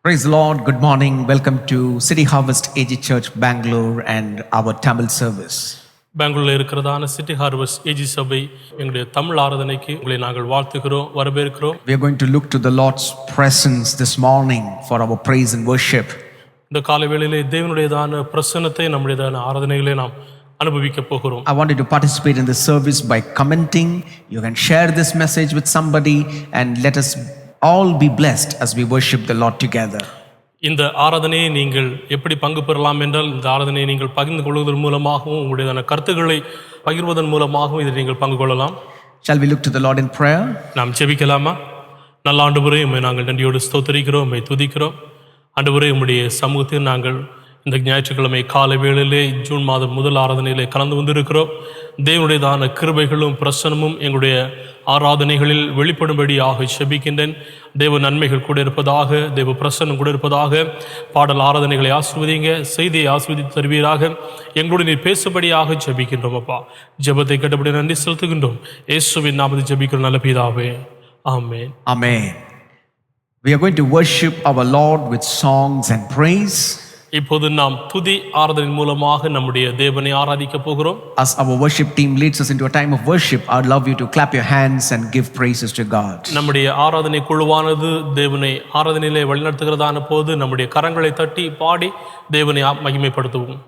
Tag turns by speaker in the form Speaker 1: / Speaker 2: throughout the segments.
Speaker 1: Praise the Lord. Good morning. Welcome to City Harvest AG Church, Bangalore, and our Tamil service.
Speaker 2: பெங்களூரில் இருக்கிறதான city harvest AG சபை எங்களுடைய தமிழ் ஆராதனைக்கு உங்களை நாங்கள் வாழ்த்துகிறோம், வரவேற்கிறோம்.
Speaker 1: We are going to look to the Lord's presence this morning for our praise and worship.
Speaker 2: இந்த காலை வேளையிலே தேவனுடையதான பிரசன்னத்தை நம்முடையதான ஆராதனைகளை நாம் அனுபவிக்க போகிறோம்.
Speaker 1: I want you to participate in this service by commenting. You can share this message with somebody and let us all be blessed as we worship the Lord together.
Speaker 2: இந்த ஆராதனையை நீங்கள் எப்படி பங்கு பெறலாம் என்றால், இந்த ஆராதனையை நீங்கள் பகிர்ந்து கொள்வதன் மூலமாகவும் உங்களுடைய கருத்துக்களை பகிர்வதன் மூலமாகவும் இதில் நீங்கள் பங்கு கொள்ளலாம்.
Speaker 1: Shall we look to the Lord in prayer?
Speaker 2: நாம் ஜெபிக்கலாமா? நல்ல ஆண்டவரே, உம்மை நாங்கள் நன்றியோடு ஸ்தோத்திரிக்கிறோம், உம்மை துதிக்கிறோம். ஆண்டவரே, உம்முடைய சமூகத்தில் நாங்கள் இந்த ஞாயிற்றுக்கிழமை காலை வேளையிலே ஜூன் மாதம் முதல் ஆராதனையிலே கலந்து வந்திருக்கிறோம். தேவனுடையதான கிருபைகளும் பிரசனமும் எங்களுடைய ஆராதனைகளில் வெளிப்படும்படியாக செபிக்கின்றேன். தேவ நன்மைகள் கூட இருப்பதாக, தேவ பிரசன்னம் கூட இருப்பதாக. பாடல் ஆராதனைகளை ஆசீர்வதிங்க, செய்தியை ஆசீர்வதித்து தருவீராக. எங்களோடு நீர் பேசும்படியாக ஜெபிக்கின்றோம் அப்பா. ஜெபத்தை கேட்டபடி நன்றி செலுத்துகின்றோம். இயேசுவின் நாமத்தில் ஜெபிக்கிற நல்ல பிதாவே, ஆமென்.
Speaker 1: Amen. We are going to worship our Lord with songs and praise.
Speaker 2: இப்போது நாம் துதி ஆராதனை மூலமாக நம்முடைய தேவனை ஆராதிக்க போகிறோம்.
Speaker 1: As our worship team leads us into a time of worship, I'd love you to clap your hands and give praises to God.
Speaker 2: நம்முடைய ஆராதனை குழுவானது தேவனை ஆராதனையிலே வழிநடத்துகிறதான போது நம்முடைய கரங்களை தட்டி பாடி தேவனை மகிமைப்படுத்துவோம்.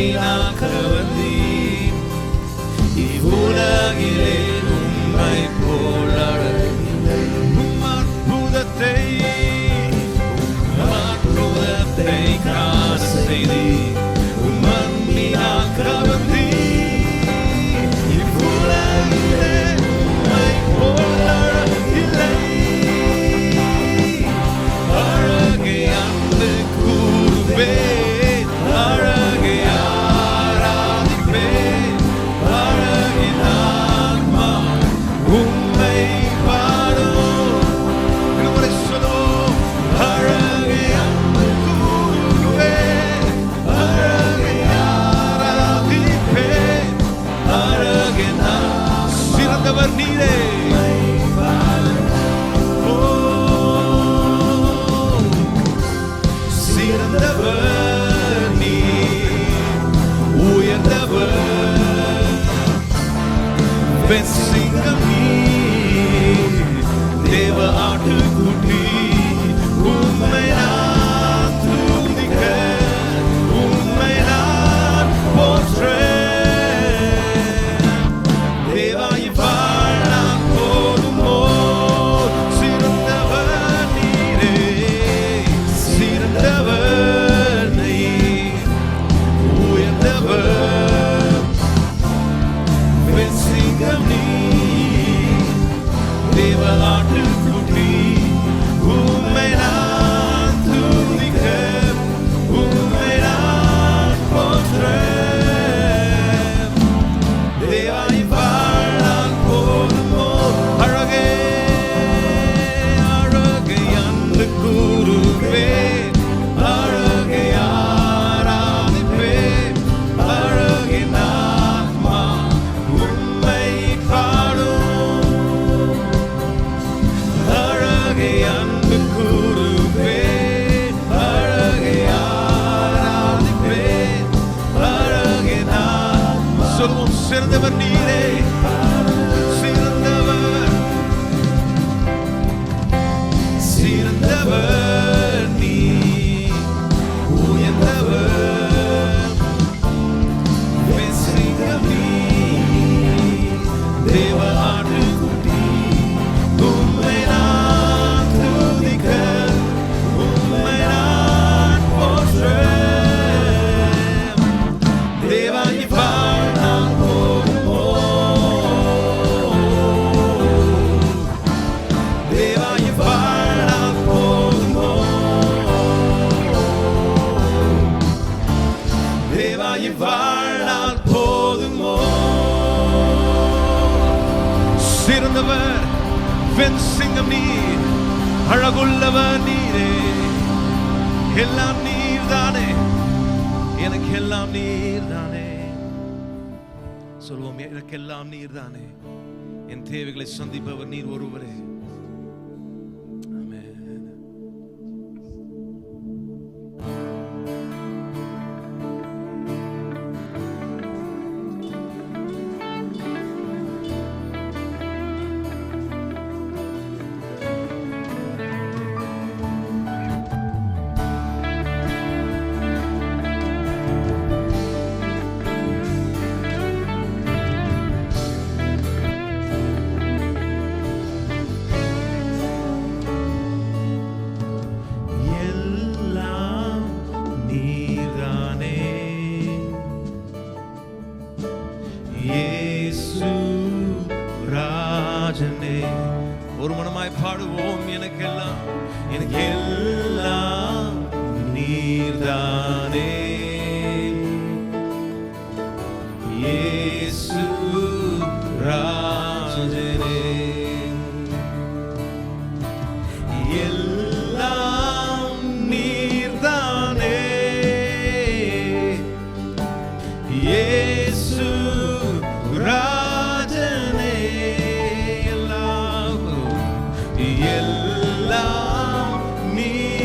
Speaker 3: உம்மினால் கவர்ந்தீர். இவ்வுலகிலே உம்மை போல் அழகில்லை. உம் அற்புதத்தை காண செய்தீர். உம் அன்பினால் கவர்ந்தீர். இவ்வுலகிலே உம்மை போல் அழகில்லை. அழகே அன்பு கூறுவேன், அழகே ஆராதிப்பேன், அழகின் ஆன்மா உம்மை பாடும். இருமுறை சொல்லுவோம். அழகே அன்பு கூறுவேன், அழகே ஆராதிப்பேன், அழகின் சிறந்தவர் நீரே. சிறந்தவர் நீர், உயர்ந்தவர் வெண்சிங்கம் நீர், தேவ ஆட்டுக்குட்டி. உம்மை நான் துதிக்க, உம்மை நான் போற்ற. தேவா இவ்வாழ் நான் போதுமோ. சிறந்தவர் நீரே, சிறந்தவர் நீர், உயர்ந்தவர் வெண்சிங்கம் நீர், தேவ ஆட்டுக்குட்டி. உம்மை நான் துதிக்க, உம்மை நான் போற்ற. தேவா இவ்வாழ் நான் போதுமோ. அழகே அழகே அன்பு கூறுவேன், அழகே ஆராதிப்பேன், அழகின் ஆன்மா உம்மை பாடும். அழகே அன்பு கூறுவேன், அழகே ஆராதிப்பேன், அழகின் ஆன்மா. சொல்லுவோம். சிறந்தவர் நீரே, சிறந்தவர், சிறந்தவர் நீர், உயர்ந்தவர் வெண்சிங்கம் நீர், தேவ ஆட்டுக்குட்டி. உம்மை நான் துதிக்க, உம்மை நான் போற்ற. தேவா இவ்வாழ் நான் போதுமோ. தேவா இவ்வாழ் நான் போதுமோ. தேவா இவ்வாழ் நான் போதுமோ. சிறந்தவர் வெண்சிங்கம் நீர், அழகுள்ளவர் நீரே. எல்லாம் நீர்தானே, எனக்கு எல்லாம் நீர்தானே. சொல்வோம். எனக்கு எல்லாம் நீர்தானே. என் தேவைகளை சந்திப்பவர் நீர் ஒருவரே. ஆமென். ராஜனே. ஒரு மனமாய் பாடுவோம். எனக்கெல்லாம் எனக்கெல்லாம் நீர்தானே இயேசு ராஜனே. எல்லாம் நீர்தானே இயேசு ராஜனே. எல்லாம் எல்லாம் நீர்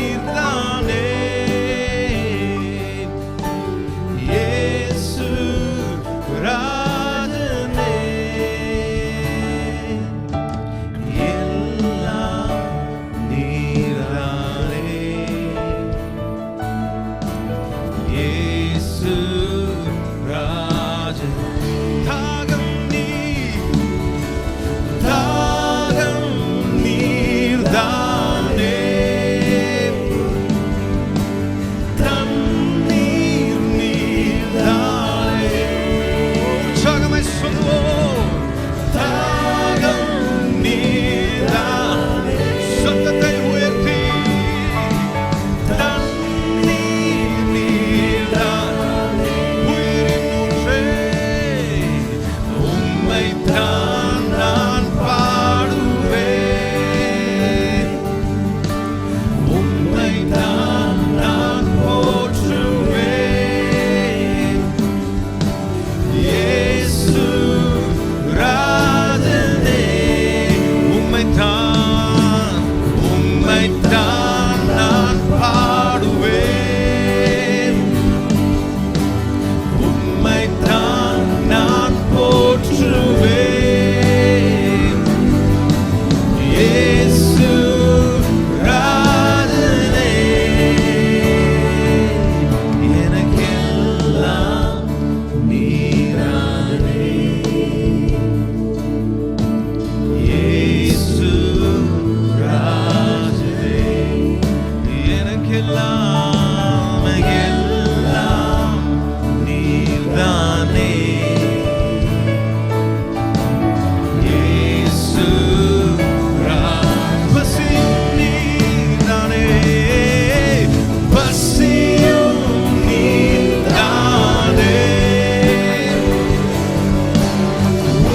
Speaker 3: எனக்கெல்லாம் எல்லாம் நீர்தானே இயேசு பசியும் நீர்தானே பசியும் நீர்தானே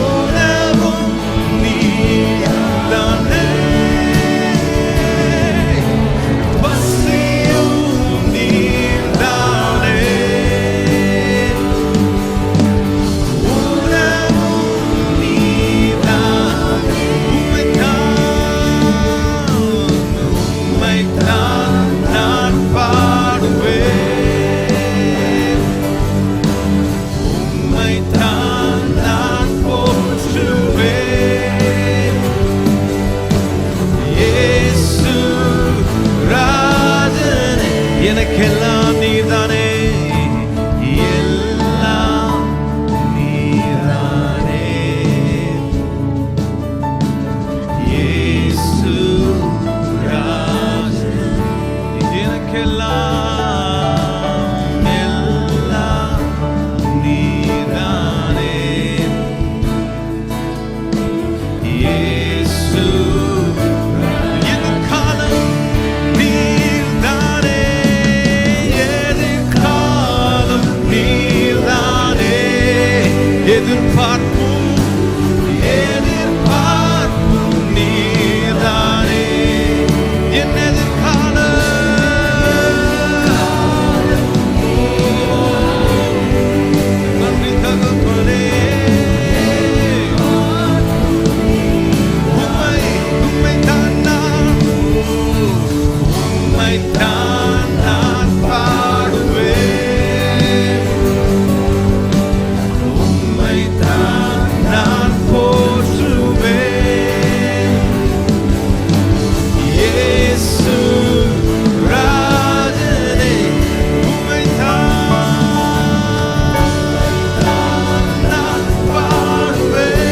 Speaker 3: உணவும் நீர்தானே பசியும் நீர்தானே உணவும் நீர்தானே உம்மைத்தான் நான் பாடுவேன் உம்மைத்தான் நான் போற்றுவேன் இயேசு ராஜனே எனக்கெல்லாம் நீர்தானே எல்லாம் நீர்தானே இயேசு ராஜனே எனக்கெல்லாம் எல்லாம் நீர்தானே இயேசு எதிர்காலம் நீர்தானே எதிர்காலம் நீர்தானே எதிர்பார்ப்பும் எதிர்பார்ப்பும் நீர்தானே என் எதிர்காலம் நன்றி தகப்பனே உம்மைத்தான் நான் பாடுவேன் உம்மைத்தான் நான் போற்றுவேன் இயேசு ராஜனே உம்மைத்தான் நான் பாடுவேன்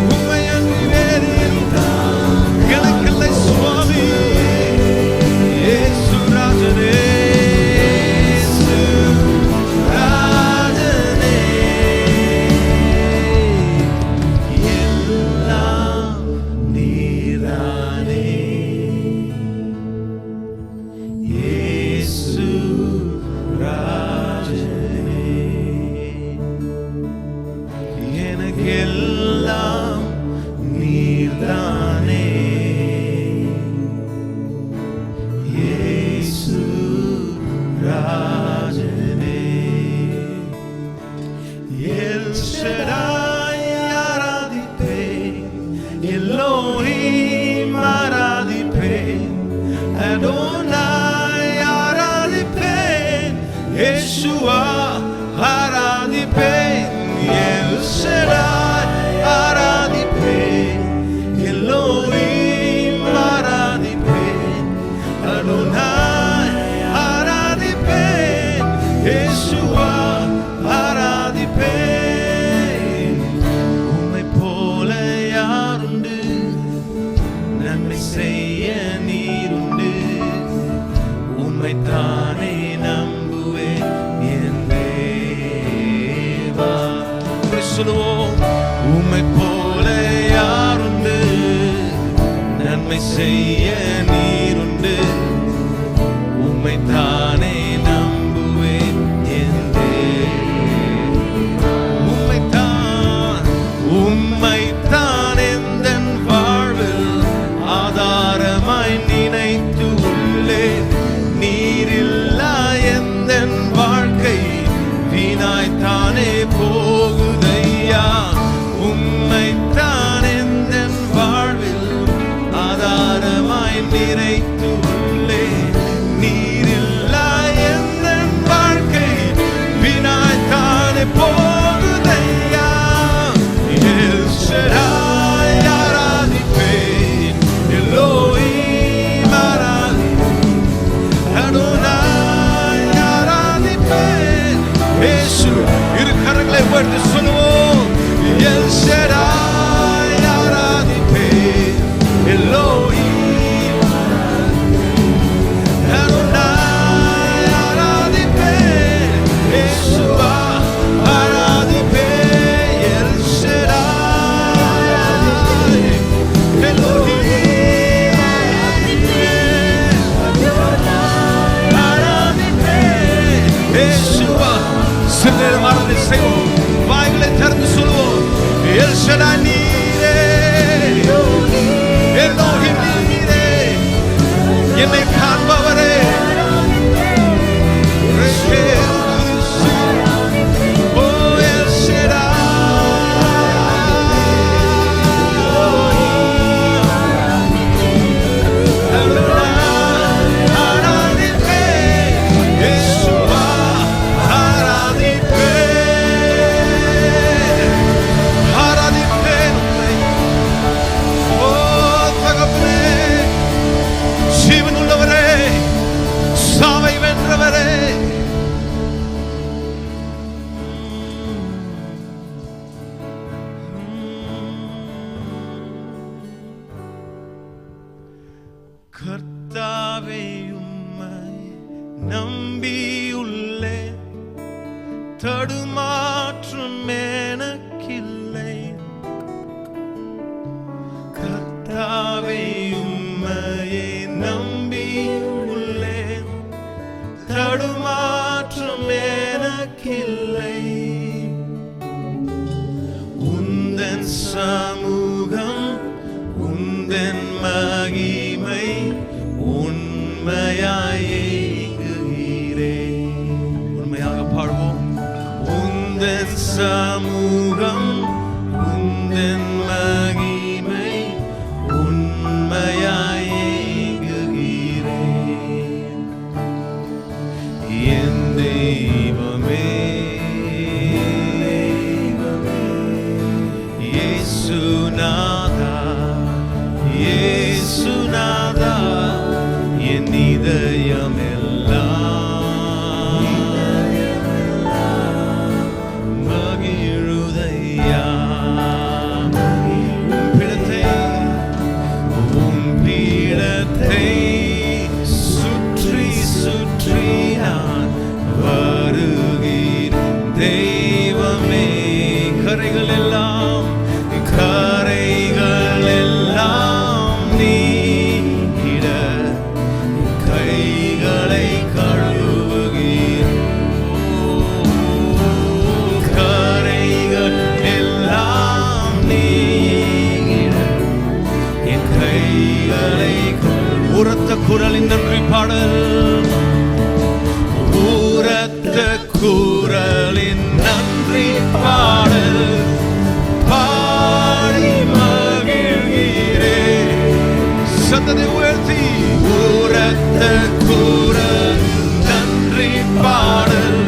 Speaker 3: உம்மை அன்றி வேறு எனக்கில்லை சுவாமி இயேசு ராஜனே இயேசு ராஜனே எல்லாம் நீரானே இயேசு ராஜனே எனக்கெல்லாம் நீர்தானே இயேசு ராஜனே எல் ஷடாய் ஆராதிப்பேன் எல்லோஹிம் ஆராதிப்பேன் அடோனாய் ஆராதிப்பேன் யேசுவா ஆராதிப்பேன் எல் ஷடாய் ஆராதிப்பேன் எல்லோஹிம் ஆராதிப்பேன் அடோனாய் ஆராதிப்பேன் யேசுவா ஆராதிப்பேன் உம்மை போல யாருண்டு நன்மை செய்ய நீருண்டு உம்மைத்தானே நம்புவேன் என் தேவா இப்படி சொல்லுவோம் உம்மை போல யாருண்டு நன்மை செய்ய நீருண்டு உம்மைத்தானே நம்புவேன் என் தேவா உம்மைத்தான் எந்தன் வாழ்வில் ஆதாரமாய் நினைத்து உள்ளேன் நீரில்லா எந்தன் வாழ்க்கை வீணாய்த்தானே போகுதையா உம்மைத்தான் எந்தன் வாழ்வில் ஆதாரமாய் நினைத்து உள்ளேன் நீரில்லா எந்தன் வாழ்க்கை வீணாய்த்தானே போகுதையா எல் ஷடாய் ஆராதிப்பேன் எல்லோஹிம் ஆராதிப்பேன் அடோனாய் ஆராதிப்பேன் இயேசு இரு கரங்களை உயர்த்தி சொல்லுவோம் எல் ஷடாய் ஆராதிப்பேன் எல்லோஹிம் கர்த்தாவே உம்மை நம்பியுள்ளே, தடுமாற்றம் எனக்கில்லை. கர்த்தாவே உம்மையே நம்பியுள்ளே, தடுமாற்றம் எனக்கில்லை. உந்தன் சமூகம் உந்தன் மகிமை உண்மையாயே இங்குகிறேன். உண்மையாக பாடுவோம். உந்தன் சமூகம் உந்தன் மகிமை உண்மையாயே இங்குகிறேன். என் தெய்வமே இயேசுநாதா, இயேசுநாதா, என் இதயமெல்லாம் மகிழுதையா. உம் பீடத்தை சுற்றி சுற்றி நான் வருகிறேன். தெய்வமே, கரைகள் எல்லாம் நீங்கிட கைகளை கழுவுகிறேன். கரைகள் எல்லாம் நீங்கிட என் கைகளை உரத்த குரலின் நன்றி பாடல். உரத்த குரலின் நன்றி பாடல் பாடி மகிழ்கிறேன். சத்தத்தை உயர்த்தி உரத்த குரல் நன்றி பாடல்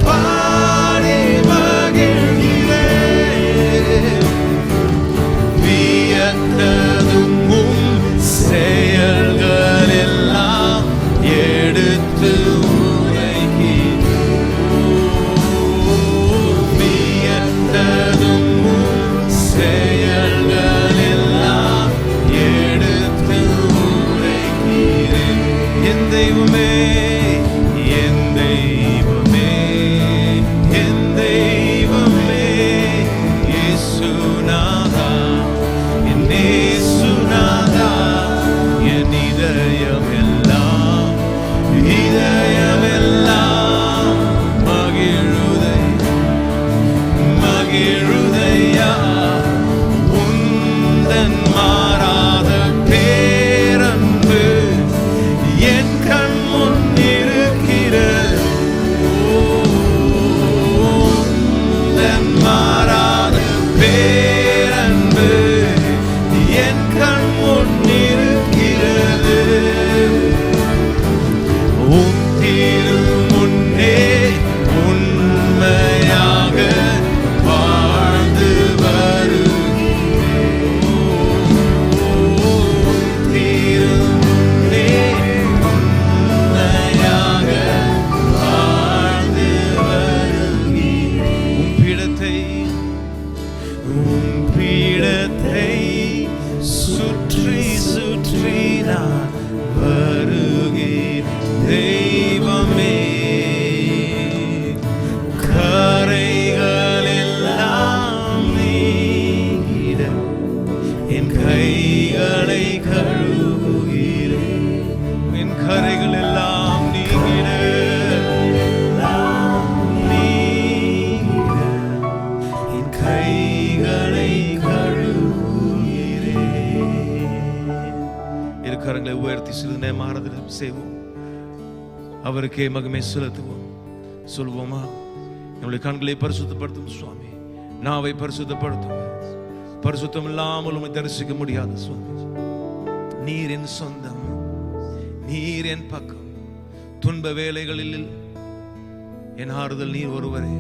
Speaker 3: பாடி மகிழ்கிறேன். வியத்ததும் உம் செயல்கள் எல்லாம் எடுத்து கரங்களை உயர்த்தி சிறிது நேரம் ஆராதனை செய்வோம். அவருக்கே மகிமை செலுத்துவோம். சொல்வோமா? நம்முடைய கண்களை பரிசுத்தப்படுத்தும் சுவாமி, நாவை பரிசுத்தப்படுத்தும். பரிசுத்தம் இல்லாமல் உம்மை தரிசிக்க முடியாது சுவாமி. நீர் என் சொந்தம், நீர் என் பக்கம். துன்ப வேளைகளில் என் ஆறுதல் நீர் ஒருவரே.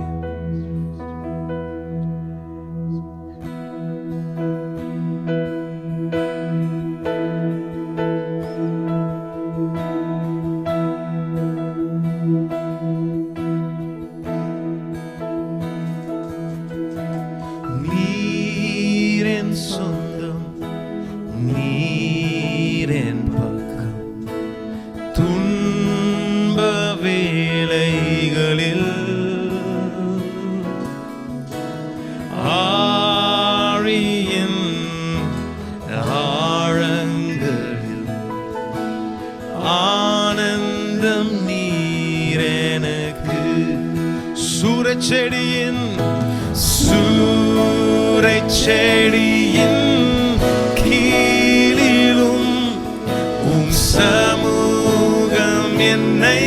Speaker 3: சொந்தம் நீர் என் பக்கம். ஆனந்தம் நீரெனக்கு. சூரச்செடியின் கீழிலும் உம் சமூகம் என்னை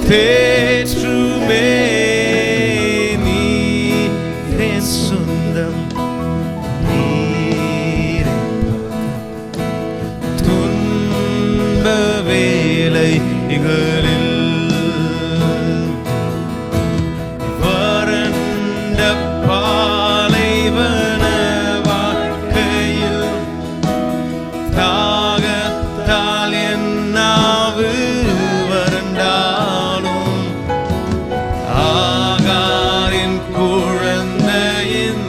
Speaker 3: தேற்றுமே. நீரே சொந்தம், நீரே துன்ப வேளைகளில் வறண்ட பாலைவன வாழ்க்கையில் தாகத்தால் என் நாவு வறண்டாலும் ஆகாரின் குழந்தையின்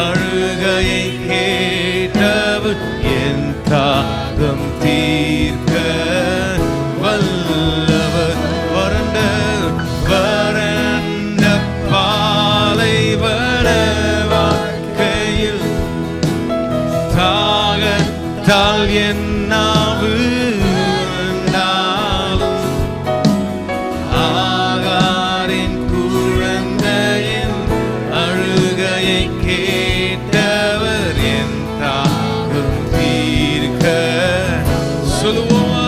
Speaker 3: அழுகையை கேட்டவர் என் தாகம் தீர்க்க வல்லவர். வறண்ட பாலைவன வாழ்க்கையில் தாகத்தால் என் நாவு வறண்டாலும் ஆகாரின் குழந்தையின் அழுகையை கேட்டவர் என் தாகம் தீர்க்க. சொல்லுவோமா?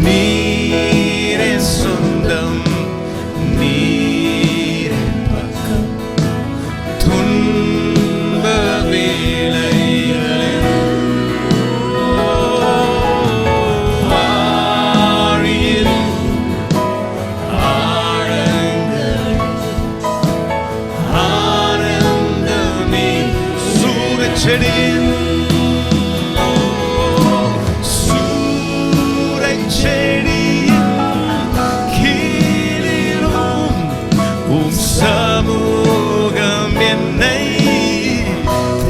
Speaker 3: நீரே சொந்தம், நீரே பக்கம். துன்ப வேளைகளில் ஆழியில் ஆழங்கள் ஆனந்தமே. சூரச்செடியின் கீழிலும் உம் சமூகம் என்னை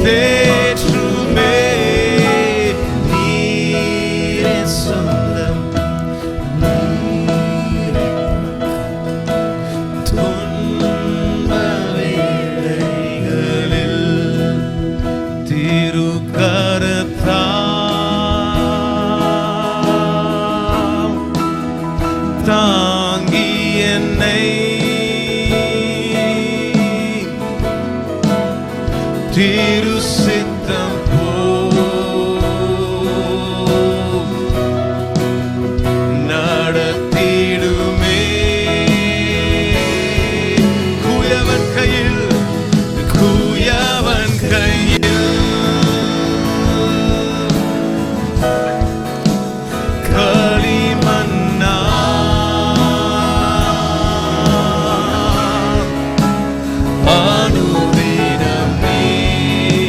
Speaker 3: தேற்றுமே. நீரே சொந்தம், நீரே துன்ப வேளைகளில் திருக்கரத்தால் தாங்கி என்னை திரு சித்தம் நடத்திடுமே. குயவன் கையில், குயவன் கையில் களிமண்ணா அனுதினம் நீர்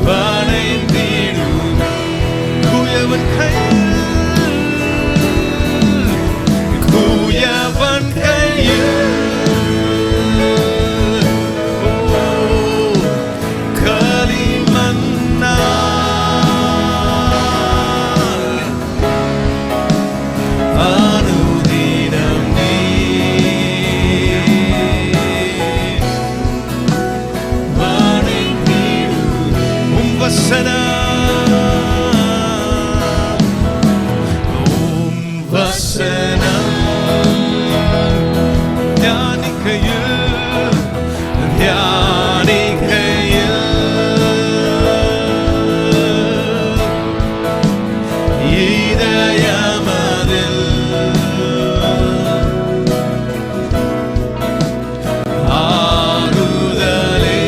Speaker 3: வணைந்திடும். குயவன் கையில், குயவன் கையில் களிமண்ணா அனுதினம் நீர் வணைந்திடும். உம் வசனம் தியானிக்கையில் இதயமதில் ஆறுதலே.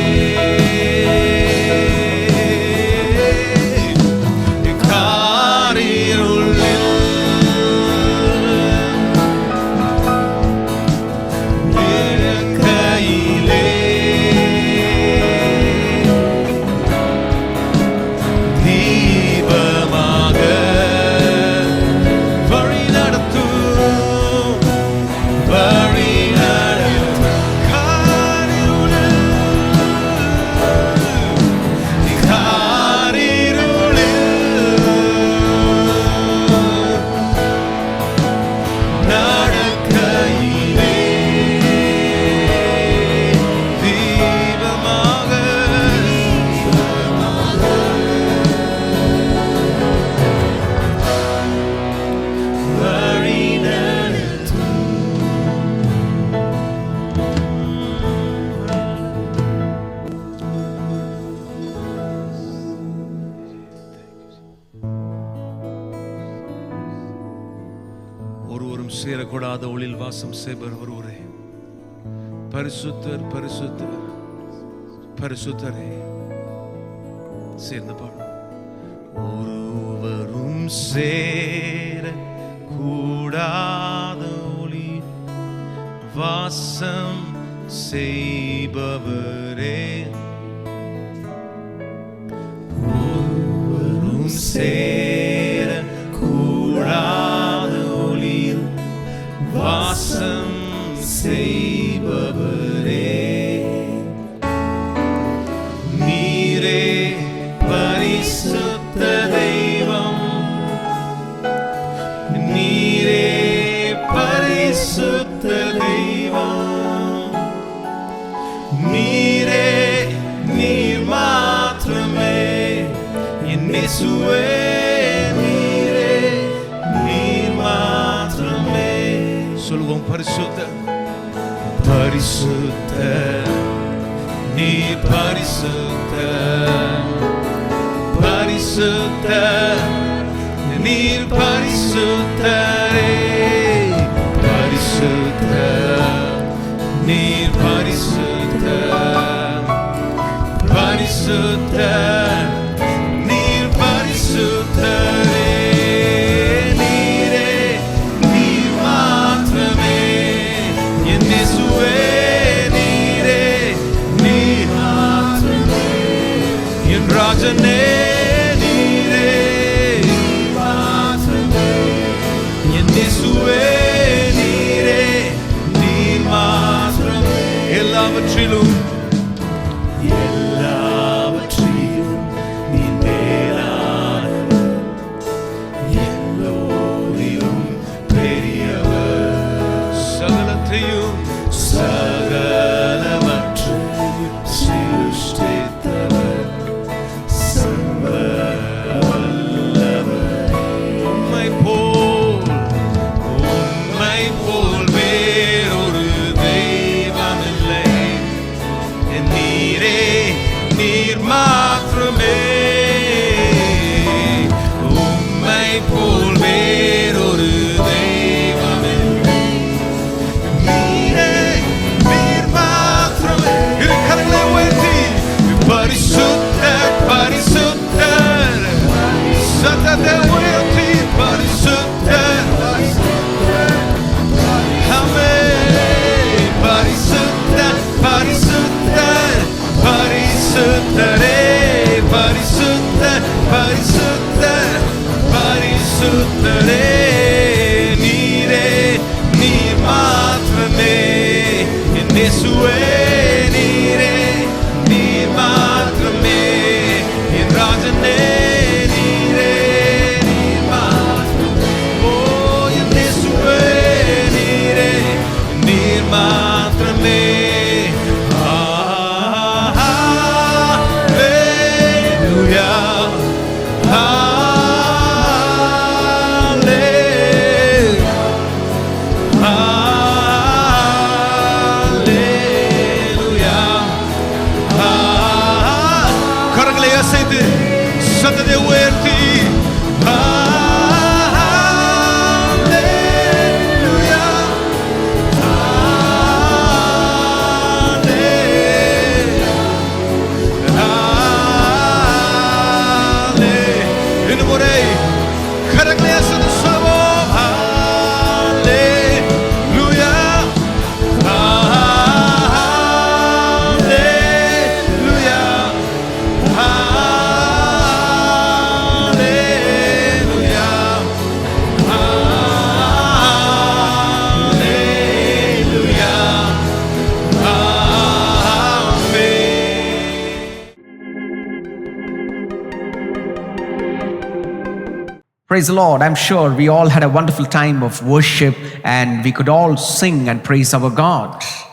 Speaker 3: ஒருவரும் சேரக்கூடாத ஒளியில் வாசம் செய்பவர் ஒருவரே. பரிசுத்தர் பரிசுத்தர் பரிசுத்தரே. சேர்ந்து பாடும். ஒருவரும் சேர கூடாத ஒளி வாசம் செய்பவரே. ஒருவரும் சேர கூடாத ஒளியில் வாசம் செய்பவரே. நீரே பரிசுத்த தெய்வம், நீரே பரிசுத்த தெய்வம், நீரே நீர் மாத்திரமே என் இயேசுவே. நீரே நீர் மாத்திரமே. சொல்வோம். பரிசுத்த பரிசுத்த நீ பரிசுத்த பரிசுத்த நீர் பரிசுத்தரே. பரிசுத்த நீர் பரிசுத்த பரிசுத்த நீர் பரிசுத்தரே. நீரே நீர் மாத்திரமே என் இயேசுவே. நீரே நீர் மாத்திரமே என் ராஜனே. நீரே நீர் மாத்திரமே என் இயேசுவே. நீரே நீர் மாத்திரமே. எல்லாவற்றிலும் எல்லாவற்றிலும் நீ மேலானவர், எல்லோரிலும் பெரியவர். சகலத்தையும் சகலவற்றையும் சிருஷ்டித்தவர், சர்வ வல்லவர். உம்மை போல் வேறொரு தெய்வமில்லை. நீரே நீர் மாத்திரமே. உம்மை போல் வேறொரு தெய்வமில்லை. நீரே நீர் மாத்திரமே. இரு கரங்களை உயர்த்தி பரிசுத்தர் பரிசுத்தர் சத்தத்தை உயர்த்தி பரிசுத்தர். ஆமென். பரிசுத்தர் பரிசுத்தர் பரிசுத்தரே. பரிசுத்தர் பரிசுத்தர் பரிசுத்தரே. நீரே நீர் மாத்திரமே என் இயேசுவே. நீரே நீர் மாத்திரமே என் ராஜனே. நீரே நீர் மாத்திரமே. ஓ என் இயேசுவே. நீரே நீர் மாத்திரமே. கரங்களை அசைத்து சத்தத்தை உயர்த்தி இன்னும் முறை கரங்களை அசைத்து சொல்வோம்.
Speaker 1: Praise the Lord. I'm sure we all had a wonderful time of worship and we could all sing and praise our God.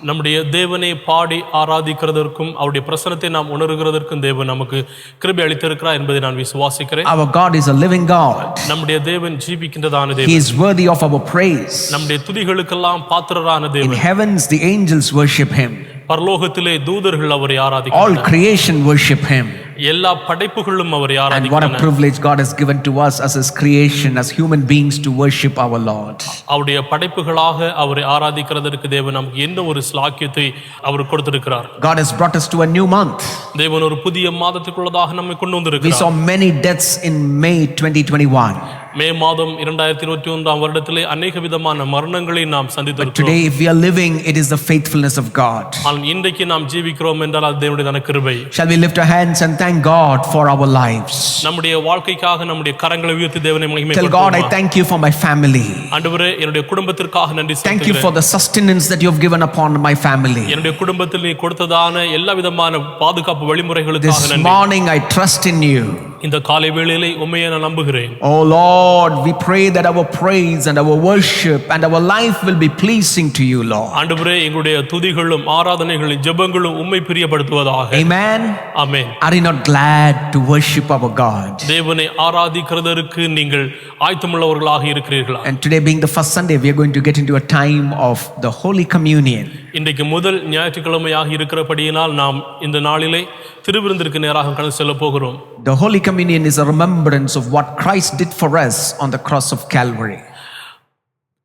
Speaker 2: நம்முடைய தேவனை பாடி ஆராதிக்கிறதற்கும் அவருடைய பிரசன்னத்தை நாம் உணர்கிறதற்கும் தேவன் நமக்கு கிருபை அளித்திருக்கிறார் என்பதை நான் விசுவாசிக்கிறேன்.
Speaker 1: Our God is a living God.
Speaker 2: நம்முடைய தேவன் ஜீவிக்கின்றதான தேவன்.
Speaker 1: He is worthy of our praise.
Speaker 2: நம்முடைய துதிகளுக்கெல்லாம் பாத்திரரான
Speaker 1: In
Speaker 2: தேவன்.
Speaker 1: heavens the angels worship him.
Speaker 2: பரலோகத்திலே தூதர்கள் அவரை
Speaker 1: All
Speaker 2: ஆராதிக்கிறார்கள்.
Speaker 1: creation worship him.
Speaker 2: எல்லா படைப்புகளும் அவரை
Speaker 1: And what a
Speaker 2: ஆராதிக்கின்றன.
Speaker 1: privilege God has given to us as His creation, as human beings, to worship our Lord.
Speaker 2: அவருடைய படைப்புகளாக அவரை ஆராதிக்கிறதற்கு தேவன் நமக்கு என்ன ஒரு ஸ்லாக்கியத்தை அவர் கொடுத்திருக்கிறார்.
Speaker 1: God has brought us to a new month.
Speaker 2: தேவன் ஒரு புதிய மாதத்துக்குள்ளதாக நம்மை கொண்டு
Speaker 1: We
Speaker 2: வந்திருக்கிறார்.
Speaker 1: saw many deaths in May 2021.
Speaker 2: மே மாதம் 2021 வருடத்திலே அநேக விதமான மரணங்களை நாம் சந்தித்திருக்கிறோம்.
Speaker 1: Today, if we are living, it is the faithfulness of God.
Speaker 2: ஆனால் இன்றைக்கு நாம் ஜீவிக்கிறோம் என்றால் அது தேவனுடைய கிருபை.
Speaker 1: Shall we lift our hands and thank God for our lives?
Speaker 2: நம்முடைய வாழ்க்கைக்காக நம்முடைய கரங்களை உயர்த்தி தேவனை
Speaker 1: Tell God, I
Speaker 2: மகிமைப்படுத்துவோம்.
Speaker 1: thank you for my family.
Speaker 2: ஆண்டவரே, என்னுடைய குடும்பத்திற்காக நன்றி
Speaker 1: Thank you for
Speaker 2: செலுத்துகிறேன்.
Speaker 1: the sustenance that you have given upon my family.
Speaker 2: என்னுடைய குடும்பத்தில் நீ கொடுத்ததான எல்லா விதமான பாதுகாப்பு வழிமுறைகளுக்காக
Speaker 1: This
Speaker 2: நன்றி.
Speaker 1: morning, I trust in you.
Speaker 2: இந்த காலை வேளையிலே உம்மையை நான் நம்புகிறேன்.
Speaker 1: Oh Lord, we pray that our praise and our worship and our life will be pleasing to you, Lord.
Speaker 2: ஆண்டவரே, எங்களுடைய துதிகளும் ஆராதனைகளும் ஜெபங்களும் உம்மை பிரியப்படுத்துவதாக.
Speaker 1: Amen.
Speaker 2: Amen.
Speaker 1: Are you not glad to worship our God?
Speaker 2: தேவனை ஆராதிக்கிறதற்கு நீங்கள் ஆயத்தமுள்ளவர்களாக இருக்கிறீர்களா?
Speaker 1: And today being the first Sunday, we are going to get into a time of the Holy Communion.
Speaker 2: இன்றைக்கு முதல் ஞாயிற்றுக்கிழமையாக இருக்கிறபடியினால் நாம் இந்த நாளிலே திருவிருந்திற்கு நேராக கடந்து செல்ல போகிறோம்.
Speaker 1: The Holy Communion is a remembrance of what Christ did for us on the cross of Calvary.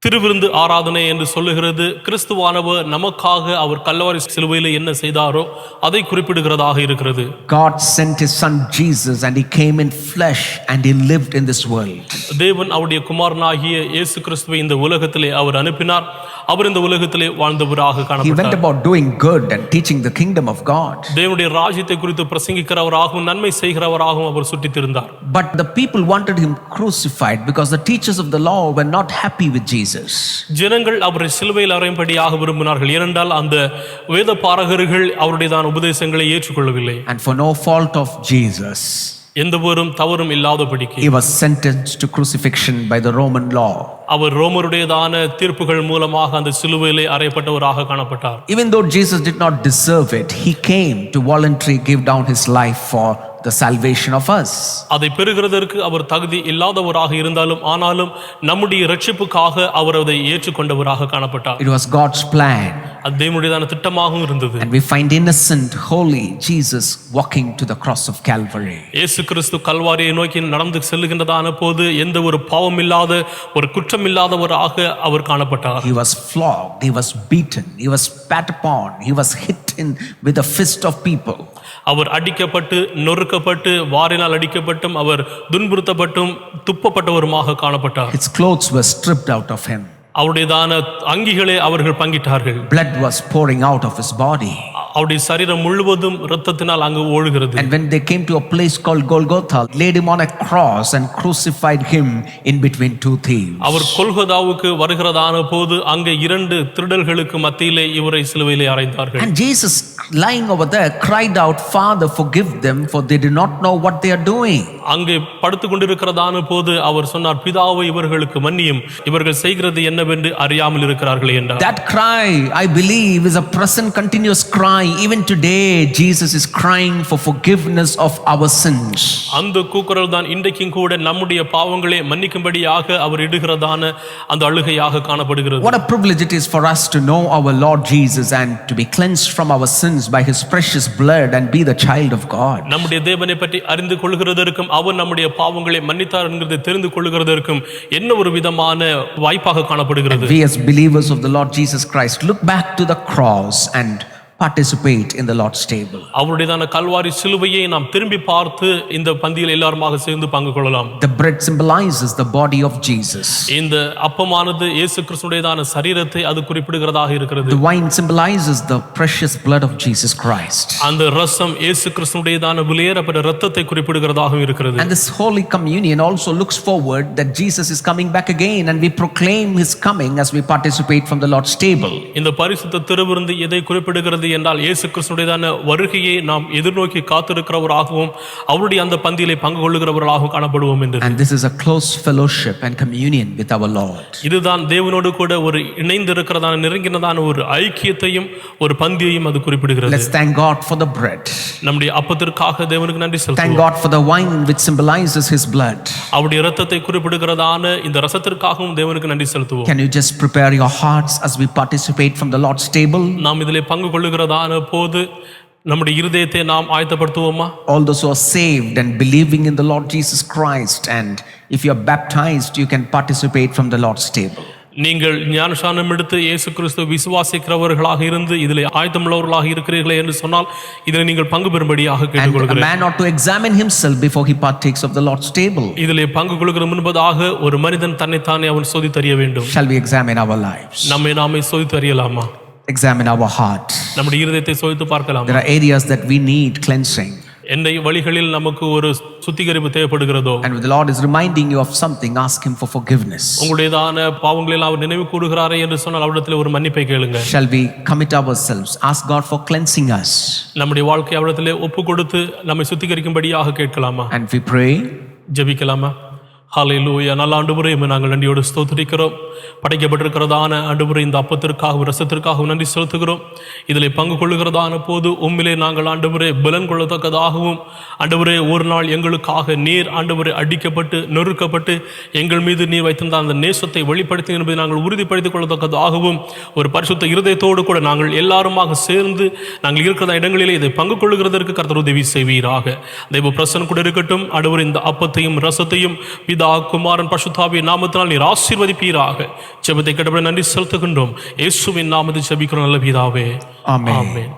Speaker 2: திருவிருந்து ஆராதனை என்று சொல்லுகிறது கிறிஸ்துவானவர் நமக்காக அவர் கல்வாரி சிலுவையில் என்ன செய்தாரோ அதை குறிப்பிடுகிறதாக இருக்கிறது.
Speaker 1: God sent His Son Jesus and He came in flesh and He lived in this world.
Speaker 2: தேவன் அவருடைய குமாரனாகிய இயேசு கிறிஸ்துவை இந்த உலகத்திலே அவர் அனுப்பினார். அவர் இந்த உலகத்திலே வாழ்ந்தவராக
Speaker 1: He went
Speaker 2: காணப்பட்டார்.
Speaker 1: about doing good and teaching the kingdom of God.
Speaker 2: தேவனுடைய ராஜ்யத்தை குறித்து பிரசங்கிக்கிறவராகவும் நன்மை செய்கிறவராகவும் அவர் சுற்றித் திரிந்தார்.
Speaker 1: But the people wanted Him crucified because the teachers of the law were not happy with Jesus.
Speaker 2: ஜனங்கள் அவரை சிலுவையில் அறையும்படியாக விரும்பினார்கள். ஏனென்றால் அந்த வேத பாரகர்கள் அவருடையதான உபதேசங்களை ஏற்றுக்கொள்ளவில்லை.
Speaker 1: And for no fault of Jesus,
Speaker 2: எந்த ஒரு தவறும் இல்லாதபடிக்கு
Speaker 1: He was sentenced to crucifixion by the Roman law.
Speaker 2: அவர் ரோமருடையதான தீர்ப்புகள் மூலமாக அந்த சிலுவையிலே அறையப்பட்டவராக காணப்பட்டார்.
Speaker 1: Even though Jesus did not deserve it, He came to voluntarily give down His life for the salvation of us.
Speaker 2: அதை பெறுகிறதற்கு அவர் தகுதி இல்லாதவராக இருந்தாலும் ஆனாலும் நம்முடைய இரட்சிப்புக்காக அவர் அதை ஏற்றுக்கொண்டவராக காணப்பட்டார்.
Speaker 1: It was God's plan.
Speaker 2: அது தேவனுடையதான திட்டமாகவும் இருந்தது.
Speaker 1: And we find innocent, holy Jesus walking to the cross of Calvary.
Speaker 2: இயேசு கிறிஸ்து கல்வாரியை நோக்கி நடந்து செல்லுகின்றதான போது எந்த ஒரு பாவம் இல்லாத ஒரு குற்றம் இல்லாதவராக அவர் காணப்பட்டார்.
Speaker 1: He was flogged, He was beaten, He was spat upon, He was hit in with a fist of people.
Speaker 2: அவர் அடிக்கப்பட்டு நொறுக்கப்பட்டு வாரினால் அடிக்கப்பட்டும் அவர் துன்புறுத்தப்பட்டும் துப்பப்பட்டவருமாக காணப்பட்டார்.
Speaker 1: His clothes were stripped out of Him.
Speaker 2: அவருடையதான அங்கிகளை அவர்கள் பங்கிட்டார்கள்.
Speaker 1: Blood was pouring out of His body.
Speaker 2: அவருடைய சரீரம் முழுவதும் இரத்தத்தினால் அங்கு ஓடுகிறது.
Speaker 1: And when they came to a place called Golgotha, laid Him on a cross and crucified Him in between two thieves.
Speaker 2: அவர் கொல்கதாவுக்கு வருகிறதான போது அங்கே இரண்டு திருடர்களுக்கு மத்தியிலே இவரை சிலுவையிலே அறைந்தார்கள்.
Speaker 1: And Jesus, lying over there, cried out, Father, forgive them, for they do not know what they are doing.
Speaker 2: அங்கே படுத்து கொண்டிருக்கிறதான போது அவர் சொன்னார், பிதாவை இவர்களுக்கு மன்னியும், இவர்கள் செய்கிறது என்னவென்று அறியாமல் இருக்கிறார்களே என்றார்.
Speaker 1: That cry, I believe, is a present continuous cry. Even today, Jesus is crying for forgiveness of our sins.
Speaker 2: அந்த கூக்குரல் தான் இன்றைக்கும் கூட நம்முடைய பாவங்களை மன்னிக்கும்படியாக அவர் இடுகிறதான அந்த அழுகையாக காணப்படுகிறது.
Speaker 1: What a privilege it is for us to know our Lord Jesus and to be cleansed from our sins by His precious blood and be the child of God.
Speaker 2: நம்முடைய தேவனை பற்றி அறிந்து கொள்கிறதற்கும் அவர் நம்முடைய பாவங்களை மன்னித்தார் என்கிறதை தெரிந்து கொள்கிறதற்கும் என்ன ஒரு விதமான வாய்ப்பாக காணப்படுகிறது.
Speaker 1: We as believers of the Lord Jesus Christ look back to the cross and participate in the Lord's table.
Speaker 2: அவருடையதான Kalvari சிலுவையை நாம் திரும்பி பார்த்து இந்த பந்தியில் எல்லாருமாக சேர்ந்து பங்கு கொள்ளலாம்.
Speaker 1: The bread symbolizes the body of Jesus.
Speaker 2: இந்த அப்பமானது இயேசு கிறிஸ்துவினுடையதான சரீரத்தை அது குறிப்பிடுகிறதாக இருக்கிறது.
Speaker 1: The wine symbolizes the precious blood of Jesus Christ.
Speaker 2: அந்த ரசம் இயேசு கிறிஸ்துவினுடையதான விலையேறப்பட்ட இரத்தத்தை குறிப்பிடுகிறதாக இருக்கிறது.
Speaker 1: And this Holy Communion also looks forward that Jesus is coming back again, and we proclaim His coming as we participate from the Lord's table.
Speaker 2: இந்த பரிசுத்த திருவிருந்து எதை குறிப்பிடுகிறது என்றால் இயேசு கிறிஸ்துவினுடையதான வருகையை நாம் எதிர்நோக்கி காத்திருக்கிறவராகவும் அவருடைய அந்த பந்தியிலே பங்கு கொள்ளுகிறவர்களாகவும் காணப்படுவோம் என்று.
Speaker 1: And this is a close fellowship and communion with our Lord.
Speaker 2: இதுதான் தேவனோடு கூட ஒரு இணைந்து இருக்கிறதான நெருங்கினதான ஒரு ஐக்கியத்தையும் ஒரு பந்தியையும் அது குறிப்பிடுகிறது.
Speaker 1: Let's thank God for the bread.
Speaker 2: நம்முடைய அப்பத்திற்காக தேவனுக்கு நன்றி
Speaker 1: Thank
Speaker 2: செலுத்துவோம்.
Speaker 1: God for the wine which symbolizes His blood.
Speaker 2: அவருடைய இரத்தத்தை குறிப்பிடுகிறதான இந்த ரசத்திற்காகவும் தேவனுக்கு நன்றி செலுத்துவோம்.
Speaker 1: Can you just prepare your hearts as we participate from the Lord's table?
Speaker 2: நாம் இதிலே பங்கு கொள்ளுகிறதான போது நம்முடைய இருதயத்தை நாம் ஆயத்தப்படுத்துவோமா?
Speaker 1: All those who are saved and believing in the Lord Jesus Christ, and if you are baptized, you can participate from the Lord's table.
Speaker 2: நீங்கள் ஞானஸ்நானம் எடுத்து இயேசு கிறிஸ்துவை விசுவாசிக்கிறவர்களாக இருந்து இதில் ஆயத்தமுள்ளவர்களாக இருக்கிறீர்களே என்று சொன்னால் இதில் நீங்கள் பங்கு பெறும்படியாக
Speaker 1: And a
Speaker 2: கேட்டுக்கொள்கிறேன்.
Speaker 1: man ought to examine himself before he partakes of the Lord's table.
Speaker 2: இதிலே பங்கு கொள்கிற முன்பதாக ஒரு மனிதன் தன்னைத்தானே அவன் சோதித்தறிய வேண்டும்.
Speaker 1: Shall we examine our lives?
Speaker 2: நம்மை நாமே சோதித்தறியலாமா?
Speaker 1: Examine our heart.
Speaker 2: நம்முடைய இருதயத்தை சோதித்து பார்க்கலாமா?
Speaker 1: There are areas that we need cleansing.
Speaker 2: எந்த வழிகளில் நமக்கு ஒரு சுத்திகரிப்பு தேவைப்படுகிறதோ,
Speaker 1: And if the Lord is reminding you of something, ask him for forgiveness.
Speaker 2: உங்களுடையதான பாவங்களில் அவர் நினைவு கூறுகிறாரே என்று சொன்னால் அவரிடத்தில் ஒரு மன்னிப்பை கேளுங்க.
Speaker 1: Shall we commit ourselves? Ask God for cleansing us.
Speaker 2: நம்முடைய வாழ்க்கை அவரிடத்திலே ஒப்பு கொடுத்து நம்மை சுத்திகரிக்கும்படியாக கேட்கலாமா?
Speaker 1: And we pray.
Speaker 2: ஜெபிக்கலாமா? ஹல்லேலூயா. நல்ல ஆண்டவரே, நாங்கள் நன்றியோடு ஸ்தோத்திரிக்கிறோம். படைக்கப்பட்டிருக்கிறதான ஆண்டவரே, இந்த அப்பத்திற்காகவும் ரசத்திற்காகவும் நன்றி செலுத்துகிறோம். இதில் பங்கு கொள்ளுகிறதான போது உம்மிலே நாங்கள் ஆண்டவரே பலன் கொள்ளத்தக்கதாகவும், ஆண்டவரே ஒரு நாள் எங்களுக்காக நீர் ஆண்டவரே அடிக்கப்பட்டு நொறுக்கப்பட்டு எங்கள் மீது நீர் வைத்திருந்த அந்த நேசத்தை வெளிப்படுத்தி என்பதை நாங்கள் உறுதிப்படுத்திக் கொள்ளத்தக்கதாகவும், ஒரு பரிசுத்த இருதயத்தோடு கூட நாங்கள் எல்லாருமாக சேர்ந்து நாங்கள் இருக்கிற இடங்களிலே இதை பங்கு கொள்ளுகிறதற்கு கர்த்தர் உதவி செய்வீராக. தெய்வ பிரசன்னம் கூட இருக்கட்டும். ஆண்டவரே, இந்த அப்பத்தையும் ரசத்தையும் பிதா குமாரன் பரிசுத்தாவியின் நாமத்தினால் நீர் ஆசீர்வதிப்பீராக. ஜெபத்தை கேட்டபடி நன்றி செலுத்துகின்றோம். இயேசுவின் நாமத்தில் ஜெபிக்கிறோம் நல்ல பிதாவே.
Speaker 1: Amen.
Speaker 2: Amen.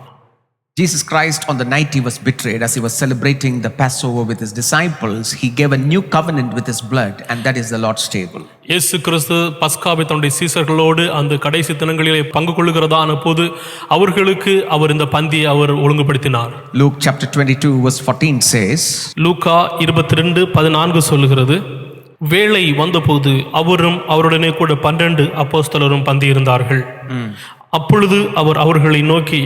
Speaker 1: Jesus Christ, on the night he was betrayed, as he was celebrating the Passover with his disciples, he gave a new covenant with his blood, and that is the Lord's table.
Speaker 2: இயேசு கிறிஸ்து பஸ்காவை தன்னுடைய சீசர்களோடு அந்த கடைசி தினங்களிலே பங்கு கொள்ளுகிறதான போது அவர்களுக்கு அவர் இந்த பந்தியை அவர் ஒழுங்குபடுத்தினார்.
Speaker 1: Luke chapter 22 verse 14 says,
Speaker 2: லூக்கா 22:14 சொல்லுகிறது, வேளை வந்தபோது அவரும் அவருடனே கூட 12 அப்போஸ்தலரும் பந்தி இருந்தார்கள். அப்பொழுது அவர் அவர்களை நோக்கி,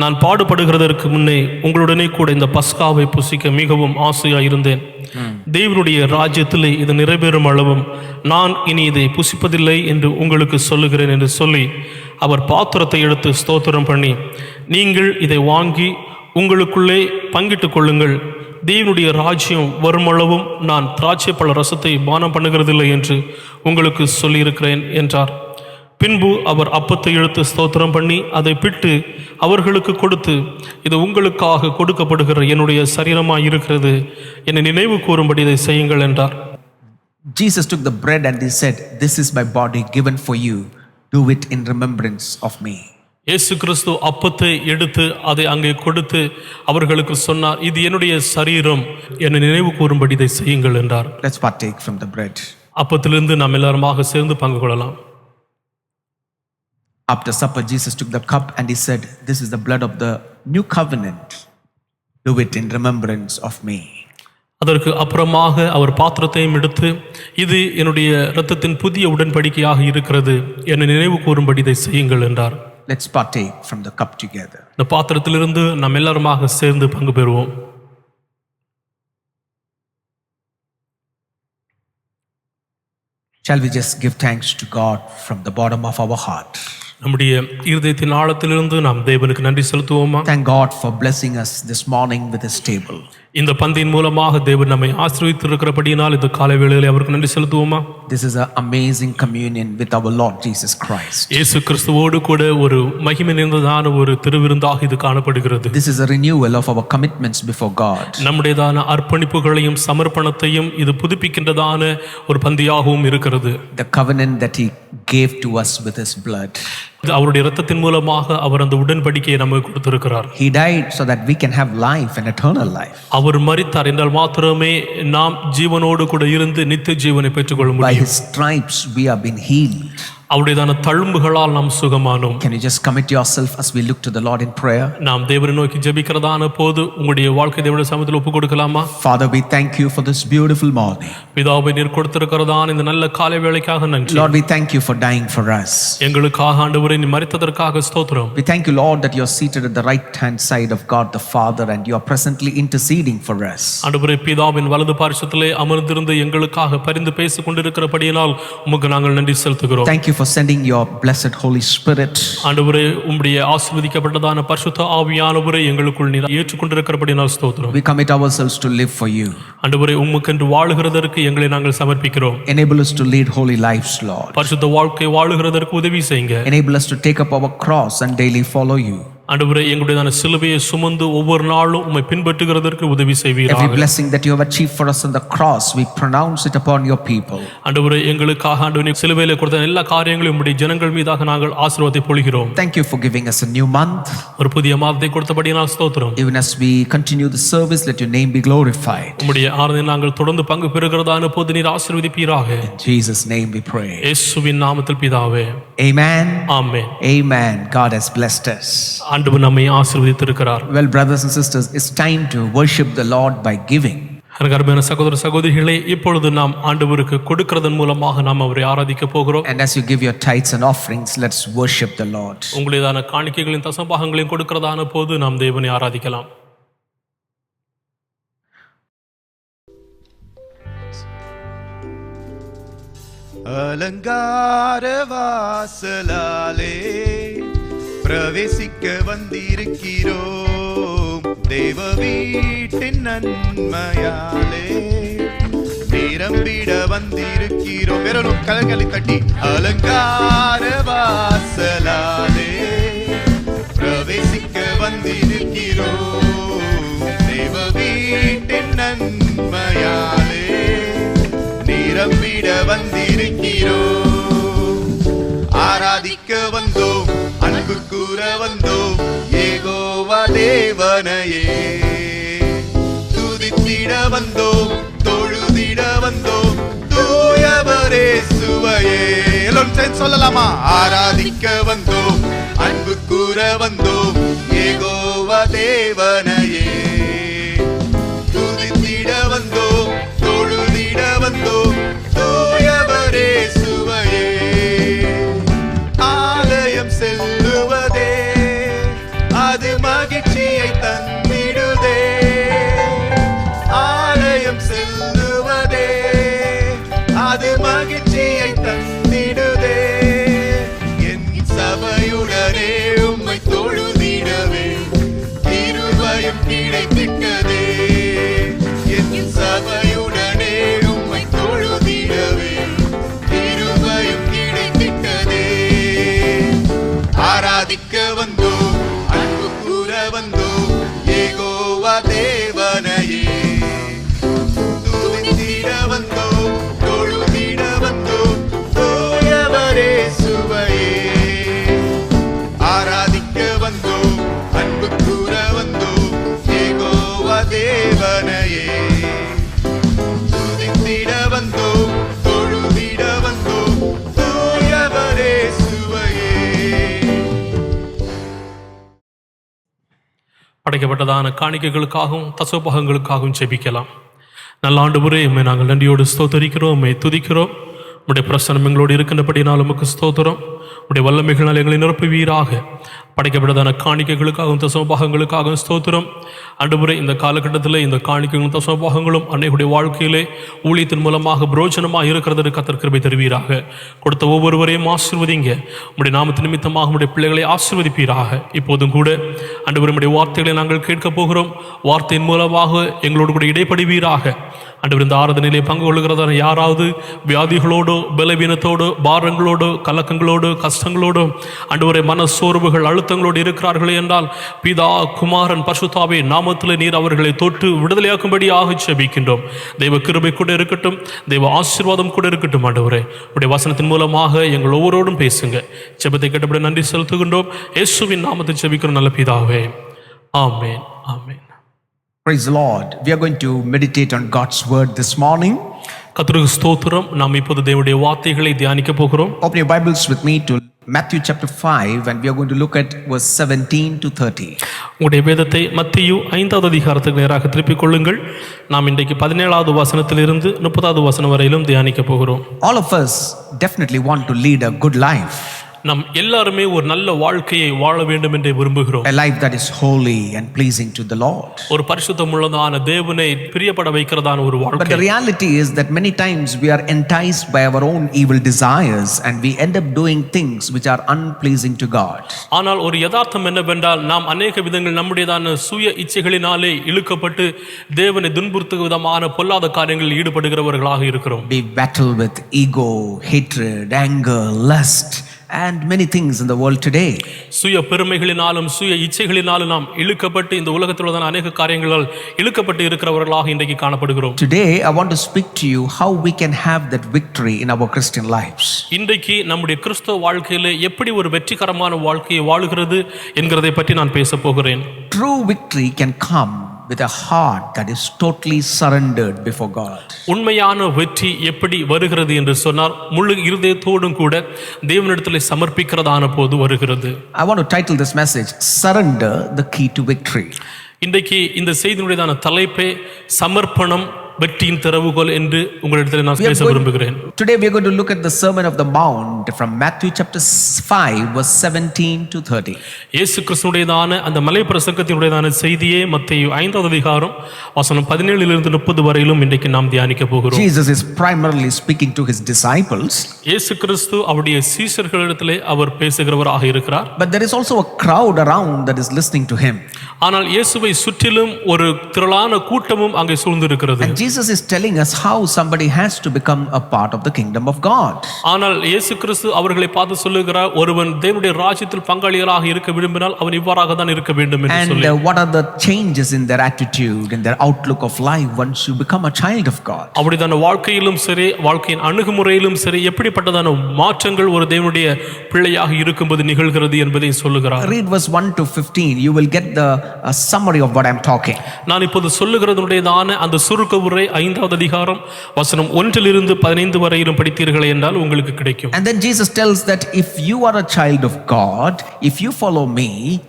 Speaker 2: நான் பாடுபடுகிறதற்கு முன்னே உங்களுடனே கூட இந்த பஸ்காவை புசிக்க மிகவும் ஆசையாக இருந்தேன். தேவனுடைய ராஜ்யத்திலே இது நிறைவேறும் அளவும் நான் இனி இதை புசிப்பதில்லை என்று உங்களுக்கு சொல்லுகிறேன் என்று சொல்லி அவர் பாத்திரத்தை எடுத்து ஸ்தோத்திரம் பண்ணி, நீங்கள் இதை வாங்கி உங்களுக்குள்ளே பங்கிட்டுக் கொள்ளுங்கள். தேவனுடைய ராஜ்யம் வருமளவும் நான் திராட்சை பழ ரசத்தை பானம் பண்ணுகிறதில்லை என்று உங்களுக்கு சொல்லியிருக்கிறேன் என்றார். பின்பு அவர் அப்பத்தை எடுத்து ஸ்தோத்திரம் பண்ணி அதை பிட்டு அவர்களுக்கு கொடுத்து, இது உங்களுக்காக கொடுக்கப்படுகிற என்னுடைய சரீரமாய் இருக்கிறது, என்னை நினைவு கூறும்படி இதை செய்யுங்கள் என்றார்.
Speaker 1: Jesus took the bread and he said, this is my body given for you, do it in remembrance of me.
Speaker 2: இயேசு கிறிஸ்து அப்பத்தை எடுத்து அதை அங்கே கொடுத்து அவர்களுக்கு சொன்னார், இது என்னுடைய சரீரம், என்னை நினைவு கூறும்படி இதை செய்யுங்கள் என்றார்.
Speaker 1: Let's partake from the bread.
Speaker 2: அப்பத்திலிருந்து நாம் எல்லாருமாக சேர்ந்து பங்கு கொள்ளலாம்.
Speaker 1: After supper, Jesus took the cup and he said, this is the blood of the new covenant, do it in remembrance of me.
Speaker 2: அதற்கு அப்புறமாக அவர் பாத்திரத்தையும் எடுத்து, இது என்னுடைய இரத்தத்தின் புதிய உடன்படிக்கையாக இருக்கிறது, என்னை நினைவு கூறும்படி இதை செய்யுங்கள் என்றார்.
Speaker 1: Let's partake from the cup together.
Speaker 2: இந்த பாத்திரத்திலிருந்து நாம் எல்லாருமாக சேர்ந்து பங்கு பெறுவோம்.
Speaker 1: Shall we just give thanks to God from the bottom of our heart?
Speaker 2: நம்முடைய இருதயத்தின் ஆழத்திலிருந்து நாம் தேவனுக்கு நன்றி செலுத்துவோமா?
Speaker 1: Thank God for blessing us this morning with his table.
Speaker 2: இந்த பந்தியின் மூலமாக தேவன் நம்மை ஆசீர்வதித்திருக்கிறபடியினால் இந்த காலை வேளையிலே அவருக்கு நன்றி செலுத்துவோமா?
Speaker 1: This is an amazing communion with our Lord Jesus Christ.
Speaker 2: இயேசு கிறிஸ்துவோடு கூட ஒரு மகிமை நிறைந்ததான ஒரு திருவிருந்தாக இது காணப்படுகிறது.
Speaker 1: This is a renewal of our commitments before God.
Speaker 2: நம்முடையதான அர்ப்பணிப்புகளையும் சமர்ப்பணத்தையும் இது புதுப்பிக்கின்றதான ஒரு பந்தியாகவும் இருக்கிறது.
Speaker 1: The covenant that he gave to us with his blood.
Speaker 2: அவருடைய இரத்தத்தின் மூலமாக அவர் அந்த உடன்படிக்கையை நமக்கு கொடுத்திருக்கிறார்.
Speaker 1: He died so that we can have life and eternal life.
Speaker 2: அவர் மரித்தார் என்றால் மாத்திரமே நாம் ஜீவனோடு கூட இருந்து நித்திய ஜீவனை பெற்றுக்கொள்ள
Speaker 1: By
Speaker 2: முடியும்.
Speaker 1: his stripes we have been healed.
Speaker 2: அவருடையதான தழும்புகளால் நாம் சுகமானோம்.
Speaker 1: Can you just commit yourself as we look to the Lord in prayer?
Speaker 2: நாம் தேவனை நோக்கி ஜெபிக்கிறதான போது உங்களுடைய வாழ்க்கை தேவனுடைய சமூகத்தில் ஒப்பு கொடுக்கலாமா?
Speaker 1: Father, we thank you for this beautiful morning.
Speaker 2: பிதாவை நீர் கொடுத்திருக்கிறதான இந்த நல்ல காலை வேளைக்காக நன்றி.
Speaker 1: Lord, we thank you for dying for us.
Speaker 2: எங்களுக்காக ஆண்டவரே நீ மரித்ததற்காக ஸ்தோத்திரம்.
Speaker 1: We thank you, Lord, that you are seated at the right hand side of God the Father and you are presently interceding for us.
Speaker 2: ஆண்டவரே பிதாவின் வலது பார்சத்திலே அமர்ந்திருந்து எங்களுக்காக பரிந்து பேசிக் கொண்டிருக்கிறபடியினால் உமக்கு நாங்கள் நன்றி செலுத்துகிறோம்.
Speaker 1: Thank you for sending your blessed Holy Spirit.
Speaker 2: ஆண்டவரே உம்முடைய ஆசீர்வதிக்கப்பட்டதான பரிசுத்த ஆவியானவரை எங்களுக்குள் நீர் ஏற்றுக்கொண்டிருக்கிறபடியினால் ஸ்தோத்திரம்.
Speaker 1: We commit ourselves to live for you.
Speaker 2: ஆண்டவரே உமக்கென்று வாழுகிறதற்கு எங்களை நாங்கள் சமர்ப்பிக்கிறோம்.
Speaker 1: Enable us to lead holy lives, Lord.
Speaker 2: பரிசுத்த வாழ்க்கை வாழுகிறதற்கு உதவி செய்யுங்க.
Speaker 1: Enable us to take up our cross and daily follow you.
Speaker 2: ஆண்டவரே எங்களுடையதான சிலுவையை சுமந்து ஒவ்வொரு நாளும் உம்மை பின்பற்றுகிறதற்கு உதவி
Speaker 1: Every
Speaker 2: செய்வீராக.
Speaker 1: blessing that you have achieved for us on the cross, we pronounce it upon your people.
Speaker 2: ஆண்டவரே எங்களுக்காக ஆண்டவரே சிலுவையிலே கொடுத்த எல்லா காரியங்களையும் உம்முடைய ஜனங்கள் மீதாக நாங்கள் ஆசீர்வாதத்தை பொழிகிறோம்.
Speaker 1: Thank you for giving us a new month.
Speaker 2: ஒரு புதிய மாதத்தை கொடுத்தபடியால் ஸ்தோத்திரம்.
Speaker 1: Even as we continue the service, let your name be glorified.
Speaker 2: உம்முடைய ஆராதனையில் நாங்கள் தொடர்ந்து பங்கு பெறுகிறதான போது நீர் ஆசீர்வதிப்பீராக.
Speaker 1: In Jesus' name we pray.
Speaker 2: இயேசுவின் நாமத்தில் பிதாவே.
Speaker 1: Amen.
Speaker 2: Amen.
Speaker 1: Amen. God has blessed us.
Speaker 2: ஆண்டவர் நம்மை ஆசீர்வதித்திருக்கிறார்.
Speaker 1: Well, brothers and sisters, it's time to worship the Lord by giving.
Speaker 2: அருமையான சகோதர சகோதரிகளே, இப்பொழுது நாம் ஆண்டவருக்கு கொடுக்கிறதன் மூலமாக நாம் அவரை ஆராதிக்க போகிறோம்.
Speaker 1: And as you give your tithes and offerings, let's worship the Lord.
Speaker 2: உங்களுடையதான காணிக்கைகளின் தசபாகங்களையும் கொடுக்கிறதான போது நாம் தேவனை ஆராதிக்கலாம்.
Speaker 3: அலங்கார வாசலாலே பிரவேசிக்க வந்திருக்கிறோம், தேவ வீட்டின் நன்மையாலே நிரம்பிட வந்திருக்கிறோம். வேறொரு கலங்களை தட்டி அலங்கார வாசலாலே பிரவேசிக்க வந்திருக்கிறோம், தேவ வீட்டின் நன்மையாலே நிரம்பிட வந்திருக்கிறோம். ஆராதிக்க வந்தோம், அன்பு கூற வந்தோம், யெகோவா தேவனையே துதித்திட வந்தோம், தொழுதிட வந்தோம், தூயவரே சுவையே. எல்லோரும் சேர்ந்து சொல்லலாமா? ஆராதிக்க வந்தோம், அன்பு கூற வந்தோம், யெகோவா தேவனையே துதித்திட வந்தோம், தொழுதிட வந்தோம், தூயவரே சுவையே. ஆலயம் செல்லுவதே அது மகிழ்ச்சியை தந்திடுதே, ஆலயம் செல்லுவதே அது மகிழ்ச்சியை தந்திடுதே. என் சபையுடனே உம்மை தொழுதிடவே கிருபையும் கிடைத்திட்டதே, என் சபையுடனே உம்மை தொழுதிடவே கிருபையும் கிடைத்திட்டதே. ஆராதிக்க வந்தோம், அன்பு கூற வந்தோம், யெகோவா தேவனையே துதித்திட வந்தோம், தொழுதிட வந்தோம், தூயவரே சுவையே. ஆராதிக்க வந்தோம், அன்பு கூற வந்தோம், யெகோவா தேவனையே துதித்திட வந்தோம், தொழுதிட வந்தோம், தூயவரே சுவையே.
Speaker 2: படைக்கப்பட்டதான காணிக்கைகளுக்காகவும் தசோபாகங்களுக்காகவும் ஜெபிக்கலாம். நல்ல ஆண்டவரே, உம்மை நாங்கள் நன்றியோடு ஸ்தோத்தரிக்கிறோம், உம்மை துதிக்கிறோம். உம்முடைய பிரசன்னம் எங்களோடு இருக்கின்றபடினால் உமக்கு ஸ்தோத்திரம். உடைய வல்லமைகளால் எங்களை நிரப்புவீராக. படைக்கப்பட்டதான காணிக்கைகளுக்காகவும் தசோபாகங்களுக்காகவும் ஸ்தோத்திரம். ஆண்டவரே, இந்த காலகட்டத்தில் இந்த காணிக்கைகளும் தசோபாகங்களும் அன்னையுடைய வாழ்க்கையிலே ஊழியத்தின் மூலமாக பிரோஜனமாக இருக்கிறதற்கு கர்த்தர் கிருபை தருவீராக. கொடுத்த ஒவ்வொருவரையும் ஆசீர்வதிங்க. உடைய நாமத்து நிமித்தமாக உடைய பிள்ளைகளை ஆசீர்வதிப்பீராக. இப்போதும் கூட ஆண்டவரே, உடைய வார்த்தைகளை நாங்கள் கேட்க போகிறோம். வார்த்தையின் மூலமாக எங்களோடு கூட இடைப்படுவீராக. ஆண்டவர், இந்த ஆராதனையிலே பங்கு கொள்கிறதான யாராவது வியாதிகளோடு, பலவீனத்தோடு, பாரங்களோடு, கலக்கங்களோடு, கஷ்டங்களோடு, ஆண்டவரே மன சோர்வுகள், அழுத்தங்களோடு இருக்கிறார்களே என்றால் பிதா, குமாரன், பரிசுத்தாவே நாமத்தில் நீர் அவர்களை தொட்டு விடுதலையாக்கும்படியாக ஜெபிக்கின்றோம். தெய்வ கிருபை கூட இருக்கட்டும், தெய்வ ஆசீர்வாதம் கூட இருக்கட்டும். ஆண்டவரே, உடைய வசனத்தின் மூலமாக எங்கள் ஒவ்வொருவரோடும் பேசுங்க. ஜெபத்தை கேட்டபடி நன்றி செலுத்துகின்றோம். இயேசுவின் நாமத்தில் ஜெபிக்கிறோம் நல்ல பிதாவே. ஆமென், ஆமென்.
Speaker 1: Praise the Lord. We are going to meditate on God's word this morning.
Speaker 2: கர்த்தருக்கு ஸ்தோத்திரம். நாம் இப்போது தேவனுடைய வார்த்தைகளை தியானிக்க போகிறோம்.
Speaker 1: Open your Bibles with me to Matthew chapter 5 and we are going to look at verse 17 to 30.
Speaker 2: உங்களுடைய வேதத்தை மத்தேயு 5வது அதிகாரத்துக்கு நேராக திருப்பிக் கொள்ளுங்கள். நாம் இன்றைக்கு 17வது வசனத்திலிருந்து 30வது வசனம் வரையிலும் தியானிக்க போகிறோம்.
Speaker 1: All of us definitely want to lead a good life.
Speaker 2: நாம் எல்லாருமே ஒரு நல்ல வாழ்க்கையை வாழ வேண்டும் என்று விரும்புகிறோம்.
Speaker 1: A life that is holy and pleasing to the Lord.
Speaker 2: ஒரு பரிசுத்தமுள்ளதான தேவனை பிரியப்பட வைக்கிறதான ஒரு
Speaker 1: But
Speaker 2: வாழ்க்கை.
Speaker 1: the reality is that many times we are enticed by our own evil desires and we end up doing things which are unpleasing to God.
Speaker 2: ஆனால் ஒரு யதார்த்தம் என்னவென்றால் நாம் அநேக விதங்கள் நம்முடையதான சுய இச்சைகளினாலே இழுக்கப்பட்டு தேவனை துன்புறுத்தும் விதமான பொல்லாத காரியங்களில் ஈடுபடுகிறவர்களாக இருக்கிறோம்.
Speaker 1: We battle with ego, hatred, anger, lust, and many things in the world today.
Speaker 2: சுய பெருமைகளினாலும் சுய இச்சைகளினாலும் நாம் இழுக்கப்பட்டு இந்த உலகத்தில் உள்ள அநேக காரியங்களால் இழுக்கப்பட்டு இருக்கிறவர்களாக இன்றைக்கு காணப்படுகிறோம்.
Speaker 1: Today I want to speak to you how we can have that victory in our Christian lives.
Speaker 2: இன்றைக்கு நம்முடைய கிறிஸ்தவ வாழ்க்கையிலே எப்படி ஒரு வெற்றிகரமான வாழ்க்கையை வாழுகிறது என்கிறதை பற்றி நான் பேச போகிறேன்.
Speaker 1: True victory can come with a heart that is totally surrendered before God.
Speaker 2: உண்மையான வெற்றி எப்படி வருகிறது என்று சொன்னால் முழு இருதயத்தோடும் கூட தேவனிடத்தில் சமர்ப்பிக்கிறதான போது வருகிறது.
Speaker 1: I want to title this message, Surrender, the Key to Victory.
Speaker 2: இன்றைக்கு இந்த செய்தியுடையதான தலைப்பே சமர்ப்பணம் வெற்றியின் திறவுகோல் என்று உங்களிடத்தில் நான் பேச விரும்புகிறேன்.
Speaker 1: Today we are going to look at the Sermon of the Mount from Matthew chapter 5 verse 17 to 30.
Speaker 2: இயேசு கிறிஸ்துவுடையதான அந்த மலை பிரசங்கத்தினுடையதான செய்தியே மத்தேயு 5வது அதிகாரம் வசனம் 17 இலிருந்து 30 வரையிலும் இன்றைக்கு நாம் தியானிக்க போகிறோம்.
Speaker 1: Jesus is primarily speaking to his disciples.
Speaker 2: இயேசு கிறிஸ்து அவருடைய சீஷர்களிடத்திலே அவர் பேசுகிறவராக இருக்கிறார்.
Speaker 1: But there is also a crowd around that is listening to him.
Speaker 2: ஆனால் இயேசுவை சுற்றிலும் ஒரு திரளான கூட்டமும் அங்கே சூழ்ந்திருக்கிறது.
Speaker 1: And Jesus is telling us how somebody has to become a part of the kingdom of God.
Speaker 2: ஆனால் இயேசு கிறிஸ்து அவர்களை பார்த்து சொல்லுகிறார், ஒருவன் தேவனுடைய ராஜ்யத்தில் பங்காளிகளாக இருக்க விரும்பினால் அவன் இவ்வாறாக தான் இருக்க வேண்டும் என்று சொல்லி.
Speaker 1: And what are the changes in their attitude, in their outlook of life once you become a child of God?
Speaker 2: அப்படிதான வாழ்க்கையிலும் சரி, வாழ்க்கையின் அணுகுமுறையிலும் சரி, எப்படிப்பட்டதான மாற்றங்கள் ஒரு தேவனுடைய பிள்ளையாக இருக்கும்போது நிகழ்கிறது என்பதை சொல்லுகிறார்.
Speaker 1: Read verse 1 to 15. You will get the summary of what I'm talking.
Speaker 2: நான் இப்போது சொல்லுகிறதுடையதான அந்த சுருக்க உரை 5வது அதிகாரம் வசனம் 1 இலிருந்து 15 வரையிலும் படித்தீர்கள் என்றால் உங்களுக்கு கிடைக்கும்.
Speaker 1: And then Jesus tells that if you are a child of God, if you follow me,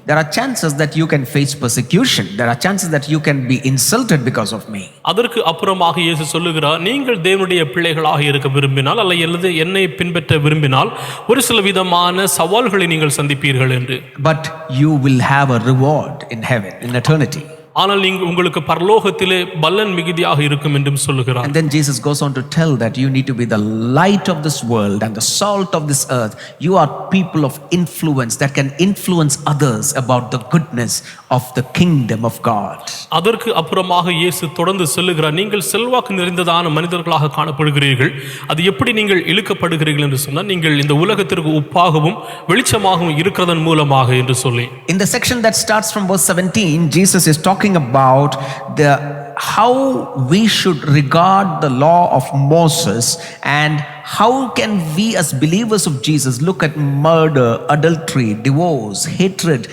Speaker 1: there are chances that you can face persecution. There are chances that you can be insulted because of me.
Speaker 2: அதற்கு அப்புறமாக இயேசு சொல்லுகிறார், நீங்கள் தேவனுடைய பிள்ளைகளாக இருக்க விரும்பினால் அல்லது என்னை பின்பற்ற விரும்பினால் ஒரு சில விதமான சவால்களை நீங்கள் சந்திப்பீர்கள் என்று.
Speaker 1: But you will have a reward in heaven, in eternity.
Speaker 2: ஆனால் உங்களுக்கு பரலோகத்திலே பலன் மிகுதியாக இருக்கும் என்றும் சொல்லுகிறார்.
Speaker 1: And then Jesus goes on to tell that you need to be the light of this world and the salt of this earth. You are people of influence that can influence others about the goodness of the kingdom of God.
Speaker 2: அதற்கு அப்புறமாக இயேசு தொடர்ந்து சொல்லுகிறார், நீங்கள் செல்வாக்கு நிறைந்ததான மனிதர்களாக காணப்படுகிறீர்கள். அது எப்படி நீங்கள் இழுக்கப்படுகிறீர்கள் என்று சொன்னால், நீங்கள் இந்த உலகத்திற்கு உப்பாகவும் வெளிச்சமாகவும் இருக்கிறதன் மூலமாக என்று சொல்லி.
Speaker 1: In the section that starts from verse 17, Jesus is talking about how we should regard the law of Moses and how can we as believers of Jesus look at murder, adultery, divorce, hatred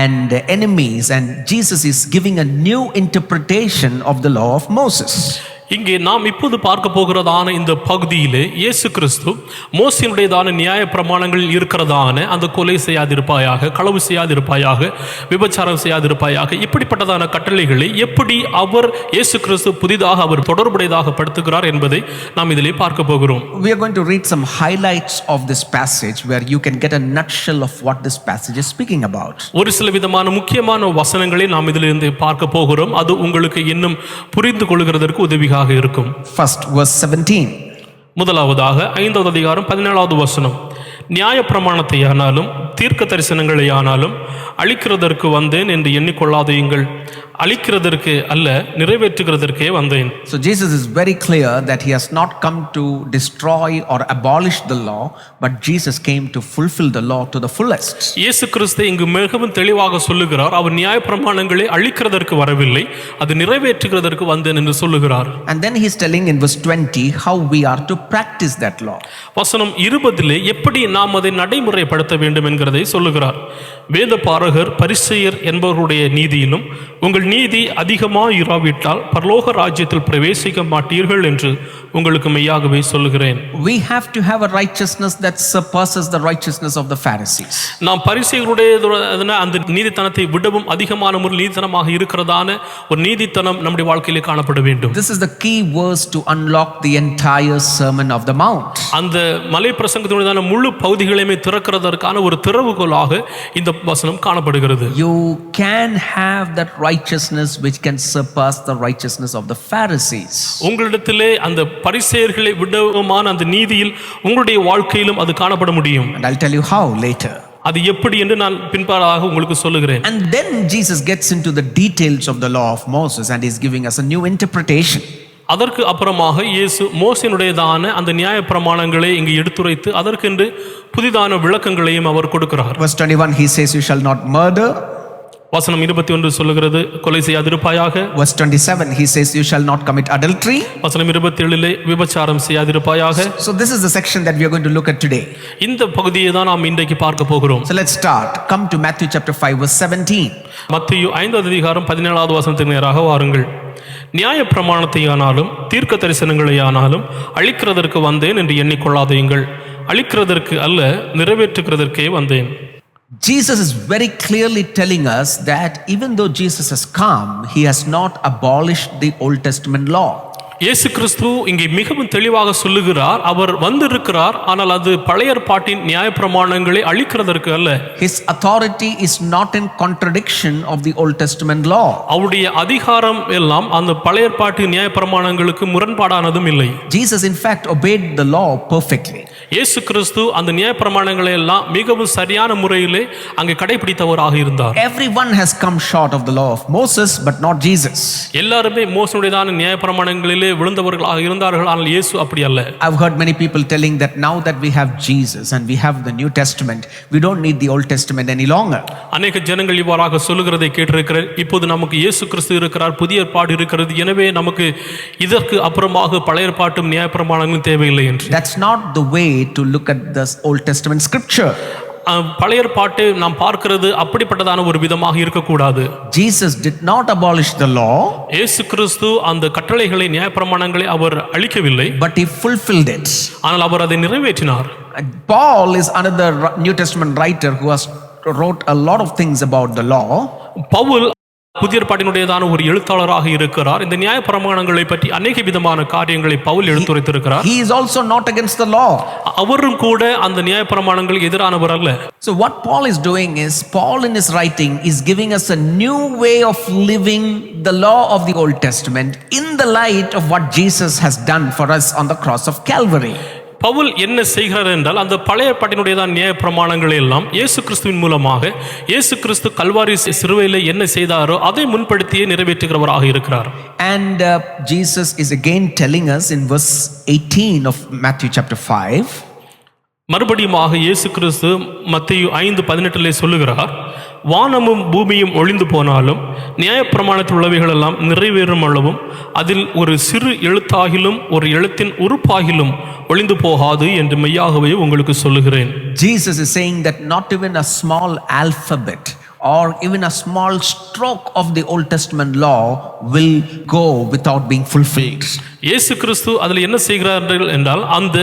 Speaker 1: and enemies, and Jesus is giving a new interpretation of the law of Moses.
Speaker 2: இங்கே நாம் இப்போது பார்க்க போகிறதான இந்த பகுதியிலே இயேசு கிறிஸ்து மோசேயினுடையதான நியாய பிரமாணங்களில் இருக்கிறதான அந்த கொலை செய்யாதிருப்பாயாக, களவு செய்யாதிருப்பாயாக, விபச்சாரம் செய்யாதிருப்பாயாக, இப்படிப்பட்டதான கட்டளைகளை எப்படி அவர் இயேசு கிறிஸ்து புதிதாக அவர் தொடர்புடையதாக படுத்துகிறார் என்பதை நாம் இதிலே பார்க்க போகிறோம்.
Speaker 1: We are going to read some highlights of this passage where you can get a nutshell of what this passage is speaking about.
Speaker 2: ஒரு சில விதமான முக்கியமான வசனங்களை நாம் இதிலிருந்து பார்க்க போகிறோம். அது உங்களுக்கு இன்னும் புரிந்து கொள்கிறதற்கு உதவியாக இருக்கும்.
Speaker 1: First, verse 17.
Speaker 2: முதலாவதாக 5வது அதிகாரம் 17வது வசனம். நியாய பிரமாணத்தை ஆனாலும் தீர்க்க தரிசனங்களை ஆனாலும் அழிக்கிறதற்கு வந்தேன் என்று எண்ணிக்கொள்ளாதீங்கள், அழிக்கிறதற்கு அல்ல நிறைவேற்றுகிறதற்கே வந்தேன்.
Speaker 1: So Jesus is very clear that he has not come to destroy or abolish the law, but Jesus came to fulfill the law to the fullest.
Speaker 2: இயேசு கிறிஸ்து இங்கு மிகவும் தெளிவாக சொல்லுகிறார், அவர் நியாய பிரமாணங்களை அழிக்கிறதற்கு வரவில்லை, அது நிறைவேற்றுகிறதற்கு வந்தேன் என்று சொல்லுகிறார்.
Speaker 1: And then he's telling in verse 20 how we are to practice that law.
Speaker 2: வசனம் 20 எப்படி நாம் அதை நடைமுறைப்படுத்த வேண்டும் என்கிறதை சொல்லுகிறார். வேத பாரகர் பரிசேயர் என்பவர்களுடைய நீதியிலும் உங்கள் நீதி அதிகமாக இராவிட்டால் பரலோக ராஜ்யத்தில் பிரவேசிக்க மாட்டீர்கள் என்று உங்களுக்கு மெய்யாகவே சொல்லுகிறேன்.
Speaker 1: We have to have a righteousness that surpasses the righteousness of the Pharisees.
Speaker 2: நாம் பரிசேயருடைய அந்த நீதித்தனத்தை விடவும் அதிகமான ஒரு நீதித்தனமாக இருக்கிறதான ஒரு நீதித்தனம் நம்முடைய வாழ்க்கையிலே காணப்பட வேண்டும்.
Speaker 1: This is the key verse to unlock the entire Sermon of the Mount.
Speaker 2: அந்த மலை பிரசங்கத்தினுடையதான முழு பகுதிகளையுமே திறக்கிறதற்கான ஒரு திறவுகோலாக இந்த வசனம் காணப்படுகிறது.
Speaker 1: You can have that righteousness which can surpass the righteousness of the Pharisees.
Speaker 2: உங்களிடத்திலே அந்த பரிசேயர்களை விடவுமான அந்த நீதியில் உங்களுடைய வாழ்க்கையிலும் அது காணப்பட முடியும்.
Speaker 1: And I'll tell you how later.
Speaker 2: அது எப்படி என்று நான் பின்பாராக உங்களுக்கு சொல்லுகிறேன்.
Speaker 1: And then Jesus gets into the details of the law of Moses and is giving us a new interpretation.
Speaker 2: அதற்கு அப்புறமாக இயேசு மோசேயினுடையதான அந்த நியாயப்பிரமாணங்களை இங்கு எடுத்துரைத்து அதற்கென்று புதிதான விளக்கங்களையும் அவர் கொடுக்கிறார்.
Speaker 1: Verse 21, he says, you shall not murder.
Speaker 2: வசனம் 21 சொல்லுகிறது, கொலை செய்யாதிருப்பாயாக.
Speaker 1: Verse 27, he says, you shall not commit adultery.
Speaker 2: வசனம் 27 விபச்சாரம் செய்யாதிருப்பாயாக.
Speaker 1: So this is the section that we are going to look at today.
Speaker 2: இந்த பகுதியை தான் நாம் இன்றைக்கு பார்க்க போகிறோம்.
Speaker 1: So let's start. Come to Matthew chapter 5 verse 17.
Speaker 2: மத்தேயு 5வது அதிகாரம் 17வது வசனத்துக்கு நேராக வாருங்கள். நியாய பிரமாணத்தையானாலும் தீர்க்க தரிசனங்களையானாலும் அழிக்கிறதற்கு வந்தேன் என்று எண்ணிக்கொள்ளாதீங்கள், அழிக்கிறதற்கு அல்ல நிறைவேற்றுகிறதற்கே வந்தேன்.
Speaker 1: Jesus is very clearly telling us that even though Jesus has come, he has not abolished the Old Testament law.
Speaker 2: இயேசு கிறிஸ்து இங்கே மிகவும் தெளிவாக சொல்லுகிறார், அவர் வந்திருக்கிறார், ஆனால் அது பழைய ஏற்பாட்டின் நியாயப்பிரமாணங்களை அழிக்கிறதற்கு அல்ல.
Speaker 1: His authority is not in contradiction of the Old Testament law.
Speaker 2: அவருடைய அதிகாரம் எல்லாம் அந்த பழைய ஏற்பாட்டு நியாயப்பிரமாணங்களுக்கு முரண்பாடானதும் இல்லை.
Speaker 1: Jesus in fact obeyed the law perfectly.
Speaker 2: இயேசு கிறிஸ்து அந்த நியாயப்பிரமாணங்களை எல்லாம் மிகவும் சரியான முறையிலே அங்கே கடைபிடித்தவராக இருந்தார்.
Speaker 1: Everyone has come short of the law of Moses, but not Jesus.
Speaker 2: எல்லாருமே மோசேயுடையதான நியாயப்பிரமாணங்களிலே விழுந்தவர்களாக இருந்தார்கள், ஆனால் இயேசு அப்படி அல்ல.
Speaker 1: I've heard many people telling that now that we have Jesus and we have the New Testament, we don't need the Old Testament any longer.
Speaker 2: அநேக ஜனங்கள் இவ்வாறாக சொல்லுகிறதை கேட்டிருக்கிறேன். இப்போது நமக்கு இயேசு கிறிஸ்து இருக்கிறார், புதிய ஏற்பாடு இருக்கிறது, எனவே நமக்கு இதற்கு அப்புறமாக பழைய ஏற்பாட்டும் நியாயப்பிரமாணங்களும் தேவையில்லை என்று.
Speaker 1: That's not the way to look at this Old Testament scripture.
Speaker 2: பழைய ஏற்பாட்டை நாம் பார்க்கிறது அப்படிப்பட்டதான ஒரு விதமாக இருக்கக்கூடாது.
Speaker 1: Jesus did not abolish the law.
Speaker 2: இயேசு கிறிஸ்து அந்த கட்டளைகளை நியாயப்பிரமாணங்களை அவர் அழிக்கவில்லை,
Speaker 1: but he fulfilled it.
Speaker 2: ஆனால் அவர் அதை நிறைவேற்றினார்.
Speaker 1: Paul is another New Testament writer who has wrote a lot of things about the law.
Speaker 2: Pavul புதிய ஏற்பாட்டினுடையதான ஒரு எழுத்தாளராக இருக்கிறார். இந்த நியாயப்பிரமாணங்களை பற்றி அநேக விதமான காரியங்களை Pavul எடுத்துரைத்திருக்கிறார்.
Speaker 1: He is also not against the law.
Speaker 2: அவரும் கூட அந்த நியாயப்பிரமாணங்களுக்கு எதிரானவர் அல்ல.
Speaker 1: So what Paul is doing is, Paul in his writing is giving us a new way of living the law of the Old Testament in the light of what Jesus has done for us on the cross of Calvary.
Speaker 2: Pavul என்ன செய்கிறார் என்றால், அந்த பழைய ஏற்பாட்டினுடையதான நியாயப்பிரமாணங்கள் எல்லாம் இயேசு கிறிஸ்துவின் மூலமாக இயேசு கிறிஸ்து கல்வாரி சிலுவையில் என்ன செய்தாரோ அதை முன்படுத்தியே நிறைவேற்றுகிறவராக இருக்கிறார்.
Speaker 1: And Jesus is again telling us in verse 18 of Matthew chapter 5.
Speaker 2: மறுபடியுமாக இயேசு கிறிஸ்து மத்தேயு 5:18 சொல்லுகிறார், வானமும் பூமியும் ஒழிந்து போனாலும் நியாயப்பிரமாணத்தில் உள்ளவைகள் எல்லாம் நிறைவேறும் அளவும் அதில் ஒரு சிறு எழுத்தாகிலும் ஒரு எழுத்தின் உறுப்பாகிலும் ஒழிந்து போகாது என்று மெய்யாகவே உங்களுக்கு சொல்லுகிறேன்.
Speaker 1: Jesus is saying that not even a small alphabet or even a small stroke of the Old Testament law will go without being fulfilled.
Speaker 2: இயேசு கிறிஸ்து அதில் என்ன செய்கிறார்கள் என்றால், அந்த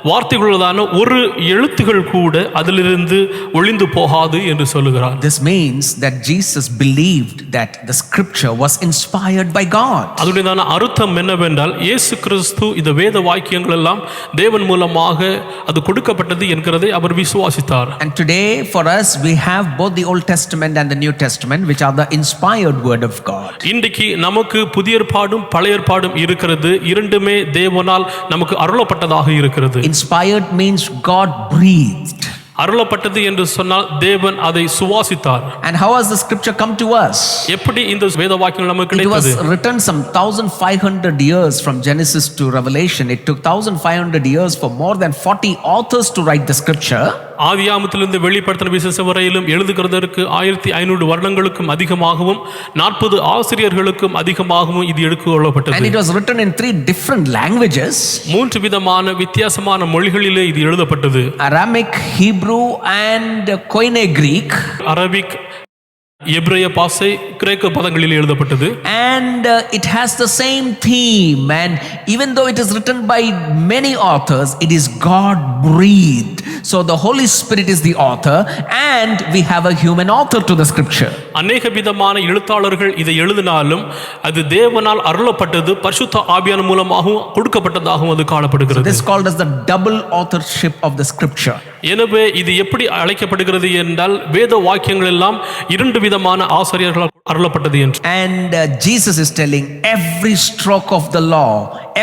Speaker 2: வார்த்தைகளதான ஒரு எழுத்துகள் கூட அதிலிருந்து ஒழிந்து போகாது என்று சொல்லுகிறார்.
Speaker 1: This means that Jesus believed that the scripture was inspired by God.
Speaker 2: அதனுடையதான அர்த்தம் என்னவென்றால், இயேசு கிறிஸ்து இந்த வேத வாக்கியங்கள் எல்லாம் தேவன் மூலமாக அது கொடுக்கப்பட்டது என்கிறதை அவர் விசுவாசித்தார்.
Speaker 1: And today for us we have both the Old Testament and the New Testament, which are the inspired word of God.
Speaker 2: இன்றைக்கு நமக்கு புதிய ஏற்பாடும் பழைய ஏற்பாடும் இருக்கிறது. இரண்டுமே தேவனால் நமக்கு அருளப்பட்டதாக இருக்கிறது.
Speaker 1: Inspired means God breathed.
Speaker 2: அருளப்பட்டது என்று சொன்னால் தேவன் அதை சுவாசித்தார்.
Speaker 1: And how has the scripture come to us?
Speaker 2: எப்படி இந்த வேத வாக்கியம் நமக்கு
Speaker 1: It was
Speaker 2: கிடைத்தது?
Speaker 1: written some 1500 years from Genesis to Revelation. It took 1500 years for more than 40 authors to write the scripture.
Speaker 2: ஆதியாகமத்திலிருந்து வெளிப்படுத்தின விசேஷம் வரையிலும் எழுதுகிறதற்கு 1500 வருடங்களுக்கும் அதிகமாகவும் 40 ஆசிரியர்களுக்கும் அதிகமாகவும் இது எடுத்துக்கொள்ளப்பட்டது.
Speaker 1: And it was written in 3 different languages.
Speaker 2: 3 விதமான வித்தியாசமான மொழிகளிலே இது எழுதப்பட்டது.
Speaker 1: Aramaic, Hebrew and Koine Greek.
Speaker 2: Arabic, எபிரேய பாஷை, கிரேக்க பதங்களில் எழுதப்பட்டது.
Speaker 1: And it has the same theme, and even though it is written by many authors, it is God breathed. So the Holy Spirit is the author, and we have a human author to the scripture.
Speaker 2: அநேக விதமான எழுத்தாளர்கள் இதை எழுதினாலும் அது தேவனால் அருளப்பட்டது, பரிசுத்த ஆவியான மூலமாகவும் கொடுக்கப்பட்டதாகவும் அது காணப்படுகிறது.
Speaker 1: This is called as the double authorship of the scripture.
Speaker 2: எனவே இது எப்படி அழைக்கப்படுகிறது என்றால், வேத வாக்கியங்கள் எல்லாம் 2 விதமான ஆசிரியர்களால் அருளப்பட்டது என்று.
Speaker 1: And Jesus is telling every stroke of the law,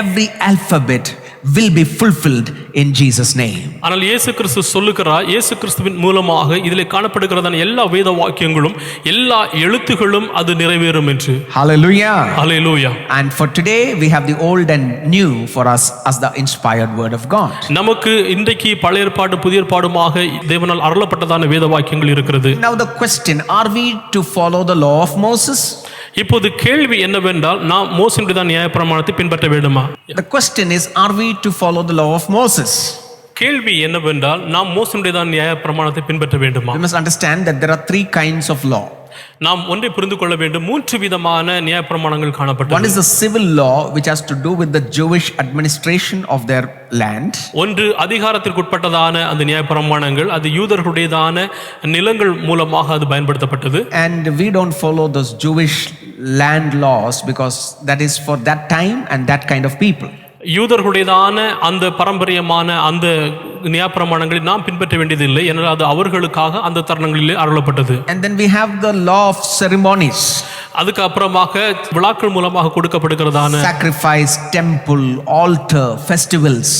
Speaker 1: every alphabet will be fulfilled in Jesus' name.
Speaker 2: ஆனால் இயேசு கிறிஸ்து சொல்லுகிறார், இயேசு கிறிஸ்துவின் மூலமாக இதிலே காணப்படுகிறதான எல்லா வேத வாக்கியங்களும் எல்லா எழுத்துகளும் அது நிறைவேறும் என்று.
Speaker 1: Hallelujah.
Speaker 2: Hallelujah.
Speaker 1: And for today we have the old and new for us as the inspired word of God.
Speaker 2: நமக்கு இன்றைக்கு பழைய ஏற்பாடு புதிய ஏற்பாடுமாக தேவனால் அருளப்பட்டதான வேத வாக்கியங்கள் இருக்கிறது.
Speaker 1: Now the question, are we to follow the law of Moses?
Speaker 2: இப்போது கேள்வி என்னவென்றால், நாம் மோசேயுடைய நியாயப்பிரமாணத்தை பின்பற்ற வேண்டுமா?
Speaker 1: The question is, are we to follow the law of Moses?
Speaker 2: கேள்வி என்னவென்றால், நாம் மோசேயுடைய நியாயப்பிரமாணத்தை பின்பற்ற வேண்டுமா?
Speaker 1: We must understand that there are three kinds of law.
Speaker 2: நாம் ஒன்றை புரிந்து கொள்ள வேண்டும், மூன்று விதமான நியாயப்பிரமாணங்கள்
Speaker 1: One
Speaker 2: காணப்பட்டது.
Speaker 1: is the civil law, which has to do with the Jewish administration of their land.
Speaker 2: ஒன்று அதிகாரத்திற்குட்பட்டதான அந்த நியாயப்பிரமாணங்கள், அது யூதர்களுடையதான நிலங்கள் மூலமாக அது பயன்படுத்தப்பட்டது.
Speaker 1: And we don't follow those Jewish land laws because that is for that time and that kind of people.
Speaker 2: யூதர்களுடையதான அந்த பாரம்பரியமான அந்த நியாயப்பிரமாணங்களை நாம் பின்பற்ற வேண்டியதில்லை, ஏனென்றால் அது அவர்களுக்காக அந்த தருணங்களிலே அருளப்பட்டது.
Speaker 1: And then we have the law of ceremonies.
Speaker 2: அதுக்கு அப்புறமாக விழாக்கள் மூலமாக கொடுக்கப்படுகிறதான
Speaker 1: Sacrifice, temple, altar, festivals.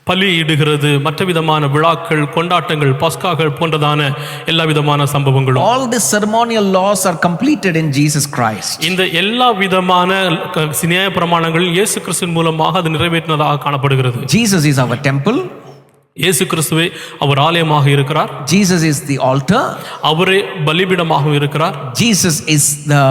Speaker 2: பலியிடுகிறது, மற்ற விதமான விழாக்கள், கொண்டாட்டங்கள், பஸ்காக்கள் போன்றதான எல்லா விதமான சம்பவங்களும்.
Speaker 1: All the ceremonial laws are completed in Jesus Christ.
Speaker 2: இந்த எல்லா விதமான நியாயப்பிரமாணங்கள் இயேசு கிறிஸ்துவின் மூலமாக அது நிறைவேற்றினதாக காணப்படுகிறது.
Speaker 1: Jesus is our temple.
Speaker 2: இயேசு கிறிஸ்துவே அவர் ஆலயமாக இருக்கிறார்.
Speaker 1: Jesus is the altar.
Speaker 2: அவரே பலிபீடமாகவும் இருக்கிறார்.
Speaker 1: Jesus is the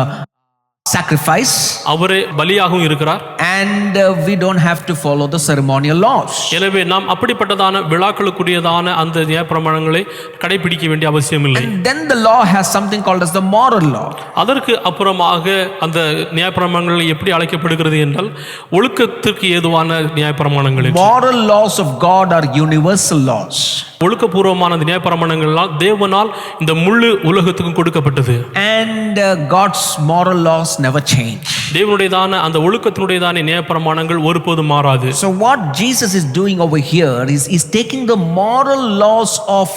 Speaker 1: sacrifice.
Speaker 2: அவரே பலியாகவும் இருக்கிறார்.
Speaker 1: And we don't have to follow the ceremonial laws.
Speaker 2: எனவே நாம் அப்படிப்பட்டதான விழாக்களுக்குரியதான அந்த நியாயப்பிரமாணங்களை கடைபிடிக்க வேண்டிய அவசியம் இல்லை.
Speaker 1: And then the law has something called as the moral law.
Speaker 2: அதற்கு அப்புறமாக அந்த நியாயப்பிரமாணங்கள் எப்படி அழைக்கப்படுகிறது என்றால், ஒழுக்கத்திற்கு ஏதுவான நியாயப்பிரமாணங்கள்.
Speaker 1: Moral laws of God are universal laws.
Speaker 2: ஒழுக்கபூர்வமான நியாயப்பிரமாணங்கள்லாம் தேவனால் இந்த முழு உலகத்துக்கும் கொடுக்கப்பட்டது.
Speaker 1: And God's moral laws never change.
Speaker 2: தேவனுடையதான அந்த ஒழுக்கத்தினுடையதான நியாயப்பிரமாணங்கள் ஒருபோதும் மாறாது.
Speaker 1: So what Jesus is doing over here is he's taking the moral laws of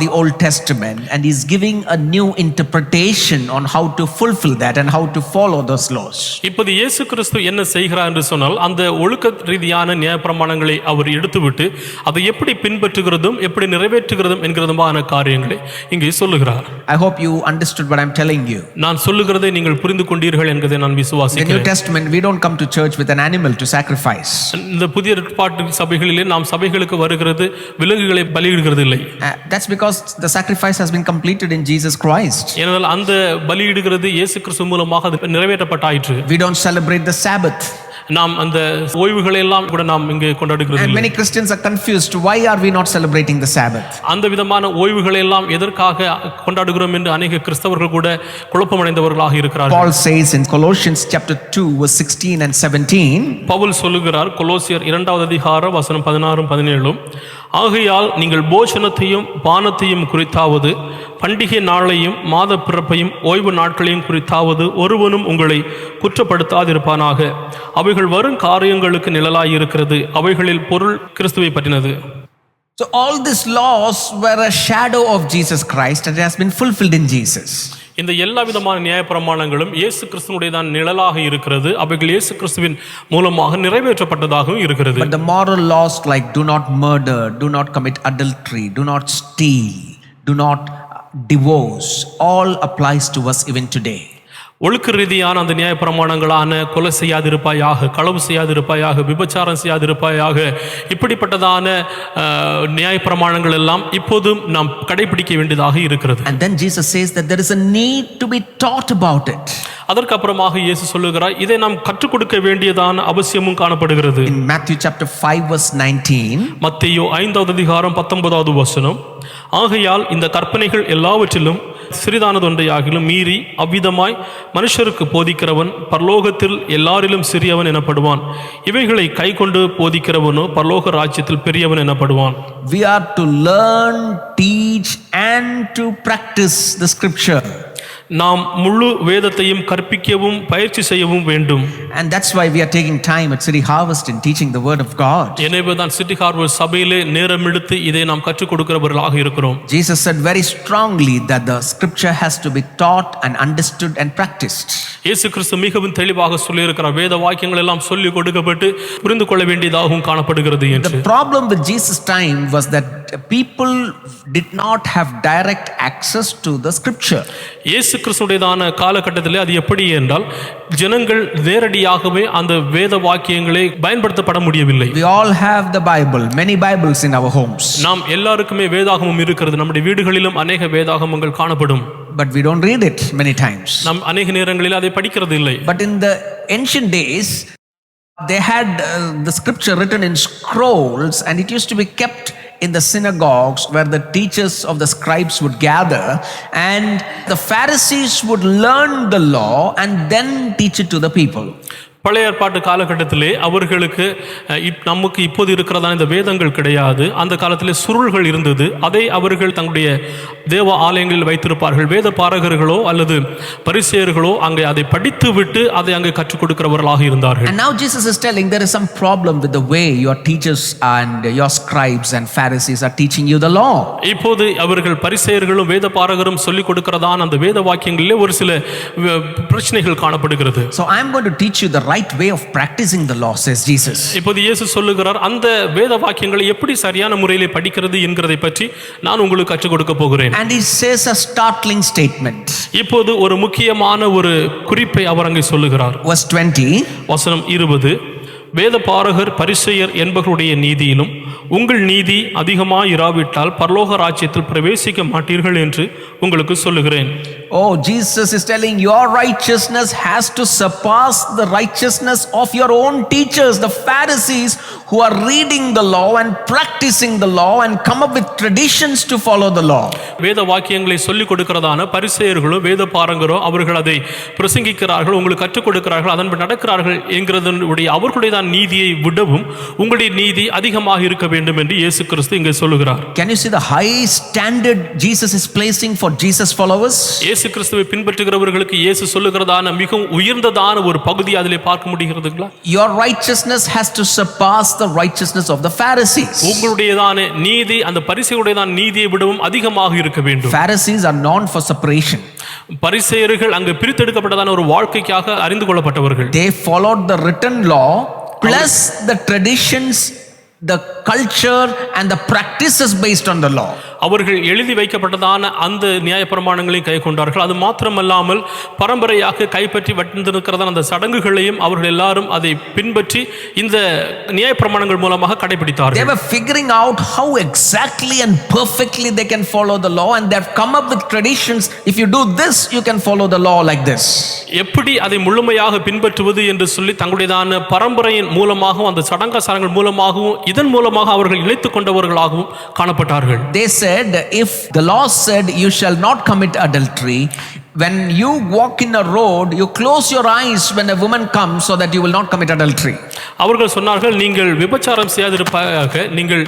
Speaker 1: the Old Testament and he's giving a new interpretation on how to fulfill that and how to follow those laws.
Speaker 2: இப்போது இயேசு கிறிஸ்து என்ன செய்கிறார் என்று சொன்னால், அந்த ஒழுக்க ரீதியான நியாயப்பிரமாணங்களை அவர் எடுத்துவிட்டு அதை எப்படி பின்பற்றுகிறதும் எப்படி நிறைவேற்றுகிறதும் என்கிறதுமான காரியங்களை இங்கே சொல்லுகிறார்.
Speaker 1: I hope you understood what I'm telling you.
Speaker 2: நான் சொல்லுகிறதை நீங்கள் புரிந்து கொண்டீர்கள் என்பதை நான்
Speaker 1: In the New
Speaker 2: விசுவாசிக்கிறேன்.
Speaker 1: Testament, we don't come to church with an animal to sacrifice.
Speaker 2: இந்த புதிய ஏற்பாட்டு சபைகளிலே நாம் சபைகளுக்கு வருகிறது விலங்குகளை பலியிடுகிறது இல்லை.
Speaker 1: That's because the sacrifice has been completed in Jesus Christ.
Speaker 2: ஏனென்றால் அந்த பலியிடுகிறது இயேசு கிறிஸ்து மூலமாக அது நிறைவேற்றப்பட்டாயிற்று.
Speaker 1: We don't celebrate the Sabbath.
Speaker 2: நாம் அந்த ஓய்வுகளை எல்லாம் கூட நாம் இங்கே கொண்டாடுகிறது
Speaker 1: And
Speaker 2: இல்லை.
Speaker 1: many Christians are confused. Why are we not celebrating the Sabbath?
Speaker 2: அந்த விதமான ஓய்வுகளை எல்லாம் எதற்காக கொண்டாடுகிறோம் என்று அநேக கிறிஸ்தவர்கள் கூட குழப்பமடைந்தவர்களாக இருக்கிறார்கள்.
Speaker 1: Paul says in Colossians chapter 2 verse 16 and 17.
Speaker 2: Pavul சொல்லுகிறார், கொலோசியர் 2வது அதிகாரம் வசனம் 16 17, ஆகையால் நீங்கள் போஜனத்தையும் பானத்தையும் குறித்தாவது பண்டிகை நாளையும் மாத பிறப்பையும் ஓய்வு நாட்களையும் குறித்தாவது ஒருவனும் உங்களை குற்றப்படுத்தாதிருப்பானாக. அவைகள் வரும் காரியங்களுக்கு நிழலாயிருக்கிறது, அவைகளில் பொருள் கிறிஸ்துவை பற்றினது.
Speaker 1: So all these laws were a shadow of Jesus Christ and it has been fulfilled in Jesus.
Speaker 2: இந்த எல்லா விதமான நியாயப்பிரமாணங்களும் இயேசு கிறிஸ்துவுடையதான் நிழலாக இருக்கிறது, அவைகள் இயேசு கிறிஸ்துவின் மூலமாக நிறைவேற்றப்பட்டதாகவும் இருக்கிறது.
Speaker 1: But the moral laws like do not murder, do not commit adultery, do not steal, do not divorce, all applies to us even today.
Speaker 2: ஒழுக்க ரீதியான அந்த நியாயப்பிரமாணங்களான கொலை செய்யாதிருப்பாயாக, களவு செய்யாதிருப்பாயாக, விபச்சாரம் செய்யாதிருப்பாயாக, இப்படிப்பட்டதான நியாயப்பிரமாணங்கள் எல்லாம் இப்போதும் நாம் கடைபிடிக்க வேண்டியதாக இருக்கிறது.
Speaker 1: And then Jesus says that there is a need to be taught about it.
Speaker 2: அதற்கு அப்புறமாக இயேசு சொல்லுகிறார், இதை நாம் கற்றுக் கொடுக்க வேண்டியதான அவசியமும் காணப்படுகிறது.
Speaker 1: In Matthew chapter 5 verse 19,
Speaker 2: மத்தேயு 5வது அதிகாரம் 19வது வசனம், ஆகையால் இந்த கற்பனைகள் எல்லாவற்றிலும் சிறிதானதொன்றையாகிலும் மீறி அவ்விதமாய் மனுஷருக்கு போதிக்கிறவன் பரலோகத்தில் எல்லாரிலும் சிறியவன் எனப்படுவான். இவைகளை கைக்கொண்டு போதிக்கிறவனோ பரலோக ராஜ்யத்தில் பெரியவன் எனப்படுவான்.
Speaker 1: we are to learn, teach and to practice the scripture.
Speaker 2: நாம் முழு வேதத்தையும் கற்பிக்கவும் பயிற்சி செய்யவும் வேண்டும்.
Speaker 1: And that's why we are taking time at City Harvest in teaching the word of God.
Speaker 2: எனவே தான் சிட்டி ஹார்வெஸ்ட் சபையிலே நேரம் எடுத்து இதை நாம் கற்றுக் கொடுக்கிறவர்களாக இருக்கிறோம்.
Speaker 1: Jesus said very strongly that the scripture has to be taught and understood and practiced.
Speaker 2: இயேசு கிறிஸ்து மிகவும் தெளிவாக சொல்லியிருக்கிறார், வேத வாக்கியங்கள் எல்லாம் சொல்லிக் கொடுக்கப்பட்டு புரிந்து கொள்ள வேண்டியதாகவும் காணப்படுகிறது என்று.
Speaker 1: The problem with Jesus' time was that people did not have direct access to the scripture.
Speaker 2: இயேசு கிறிஸ்துடையதான காலகட்டத்திலே அது எப்படி என்றால் ஜனங்கள் நேரடியாகவே அந்த வேத வாக்கியங்களை பயன்படுத்தப்பட முடியவில்லை.
Speaker 1: We all have the Bible, many Bibles in our homes.
Speaker 2: நாம் எல்லாருக்குமே வேதாகமம் இருக்கிறது, நம்முடைய வீடுகளிலும் அநேக வேதாகமங்கள் காணப்படும்.
Speaker 1: But we don't read it many times.
Speaker 2: நாம் அநேக நேரங்களில் அதை படிக்கிறது இல்லை.
Speaker 1: But in the ancient days, they had the scripture written in scrolls, and it used to be kept in the synagogues where the teachers of the scribes would gather, and the Pharisees would learn the law and then teach it to the people.
Speaker 2: பழைய ஏற்பாட்டு காலகட்டத்திலே அவர்களுக்கு நமக்கு இப்போது இருக்கிறதான இந்த வேதங்கள் கிடையாது. அந்த காலத்திலே சுருள்கள் இருந்தது. அதை அவர்கள் தங்களுடைய தேவ ஆலயங்களில் வைத்திருப்பார்கள். வேத பாரகர்களோ அல்லது பரிசேயர்களோ அங்கே அதை படித்து விட்டு அதை அங்கே கற்றுக் கொடுக்கிறவர்களாக இருந்தார்கள்.
Speaker 1: And now Jesus is telling there is some problem with the way your teachers and your scribes and Pharisees are teaching you the law.
Speaker 2: இப்போது அவர்கள் பரிசேயர்களும் வேத பாரகரும் சொல்லிக் கொடுக்கிறதான அந்த வேத வாக்கியங்களிலே ஒரு சில பிரச்சனைகள் காணப்படுகிறது.
Speaker 1: So I am going to teach you the right way of practicing the law, says Jesus.
Speaker 2: இப்போது இயேசு சொல்லுகிறார், அந்த வேத வாக்கியங்களை எப்படி சரியான முறையிலே படிக்கிறது என்கிறதை பற்றி நான் உங்களுக்கு கற்றுக் கொடுக்க போகிறேன்.
Speaker 1: And he says a startling statement.
Speaker 2: இப்போது ஒரு முக்கியமான ஒரு குறிப்பை அவர் அங்கே சொல்லுகிறார்.
Speaker 1: Verse 20.
Speaker 2: வசனம் 20. வேத பாரகர் பரிசேயர் என்பவர்களுடைய நீதியிலும் உங்கள் நீதி அதிகமாயிராவிட்டால் பரலோக ராஜ்யத்தில் பிரவேசிக்க மாட்டீர்கள் என்று உங்களுக்கு சொல்லுகிறேன்.
Speaker 1: Oh, Jesus is telling your righteousness has to surpass the righteousness of your own teachers, the Pharisees, who are reading the law and practicing the law and come up with traditions to follow the law.
Speaker 2: வேத வாக்கியங்களை சொல்லிக் கொடுக்கிறதான பரிசேயர்களோ வேத பாரகரோ அவர்கள் அதை பிரசங்கிக்கிறார்கள், உங்களுக்கு கற்றுக் கொடுக்கிறார்கள், அதன்படி நடக்கிறார்கள் என்கிறதனுடைய அவர்களுடைய நீதியை விடவும் உங்களுடைய நீதி அதிகமாக இருக்க வேண்டும் என்று இயேசு கிறிஸ்து இங்கே சொல்லுகிறார்.
Speaker 1: Can you see the high standard Jesus is placing for Jesus followers?
Speaker 2: இயேசு கிறிஸ்துவை பின்பற்றுகிறவர்களுக்கு இயேசு சொல்லுகிறதான மிகவும் உயர்ந்ததான ஒரு பகுதி அதிலே பார்க்க முடிகிறதுங்களா?
Speaker 1: Your righteousness has to surpass the righteousness of the Pharisees.
Speaker 2: உங்களுடையதான நீதி அந்த பரிசேயருடையதான நீதியை விடவும் அதிகமாக இருக்க வேண்டும்.
Speaker 1: Pharisees are known for separation.
Speaker 2: பரிசேயர்கள் அங்கு பிரித்தெடுக்கப்பட்டதான ஒரு வாழ்க்கைக்காக அறிந்து கொள்ளப்பட்டவர்கள்.
Speaker 1: They followed the written law plus the traditions, the culture and the practices based on the law.
Speaker 2: அவர்கள் எழுதி வைக்கப்பட்டதான அந்த நியாயப்பிரமாணங்களை கை கொண்டார்கள். அது மாத்திரமல்லாமல் பரம்பரையாக கைப்பற்றி வந்திருக்கிறதான அந்த சடங்குகளையும் அவர்கள் எல்லாரும் அதை பின்பற்றி இந்த நியாயப்பிரமாணங்கள் மூலமாக கடைபிடித்தார்கள்.
Speaker 1: They were figuring out how exactly and perfectly they can follow the law, and they have come up with traditions. If you do this, you can follow the law like this.
Speaker 2: எப்படி அதை முழுமையாக பின்பற்றுவது என்று சொல்லி தங்களுடையதான பரம்பரையின் மூலமாகவும் அந்த சடங்காச்சாரங்கள் மூலமாகவும் இதன் மூலமாக அவர்கள் இணைத்துக் கொண்டவர்களாகவும் காணப்பட்டார்கள்.
Speaker 1: They said, if the law said you shall not commit adultery, when you walk in a road, you close your eyes when a woman comes so that you will not commit adultery.
Speaker 2: அவர்கள் சொன்னார்கள், நீங்கள் விபச்சாரம் செய்யாதிருப்பாக நீங்கள்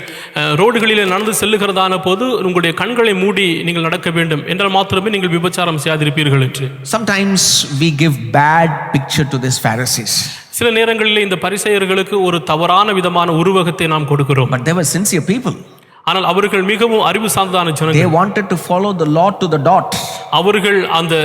Speaker 2: ரோடுகளிலே நடந்து செல்லுகிறதான போது உங்களுடைய கண்களை மூடி நீங்கள் நடக்க வேண்டும் என்றால் மாத்திரமே நீங்கள் விபச்சாரம் செய்யாதிருப்பீர்கள் என்று.
Speaker 1: Sometimes we give bad picture to these Pharisees.
Speaker 2: சில நேரங்களில் இந்த பரிசேயர்களுக்கு ஒரு தவறான விதமான உருவகத்தை நாம் கொடுக்கிறோம்.
Speaker 1: But they were sincere people.
Speaker 2: ஆனால் அவர்கள் மிகவும் அறிவு சார்ந்ததான
Speaker 1: They
Speaker 2: ஜனங்கள்.
Speaker 1: wanted to follow the law to the dot.
Speaker 2: அவர்கள் அந்த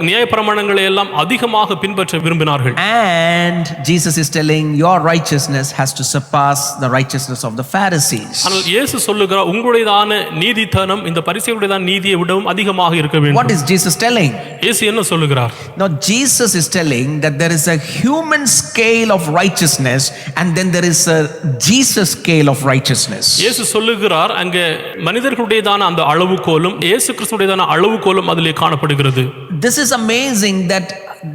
Speaker 2: நியாயப்பிரமாணங்களை எல்லாம் அதிகமாக பின்பற்ற விரும்பினார்கள்.
Speaker 1: And Jesus is telling your righteousness has to surpass the righteousness of the Pharisees.
Speaker 2: ஆனால் இயேசு சொல்லுகிறார், உங்களுடையதான நீதித்தனம் இந்த பரிசேயருடையதான நீதியை விடவும் அதிகமாக இருக்க
Speaker 1: What
Speaker 2: வேண்டும்.
Speaker 1: is Jesus telling?
Speaker 2: இயேசு என்ன சொல்லுகிறார்?
Speaker 1: Now Jesus is telling that there is a human scale of righteousness and then there is a Jesus scale of righteousness.
Speaker 2: இயேசு சொல்லுகிறார், அங்கே மனிதர்களுடையதான அந்த அளவுகோலும் இயேசு கிறிஸ்துடையதான அளவுகோலும் அதிலே காணப்படுகிறது.
Speaker 1: This is amazing that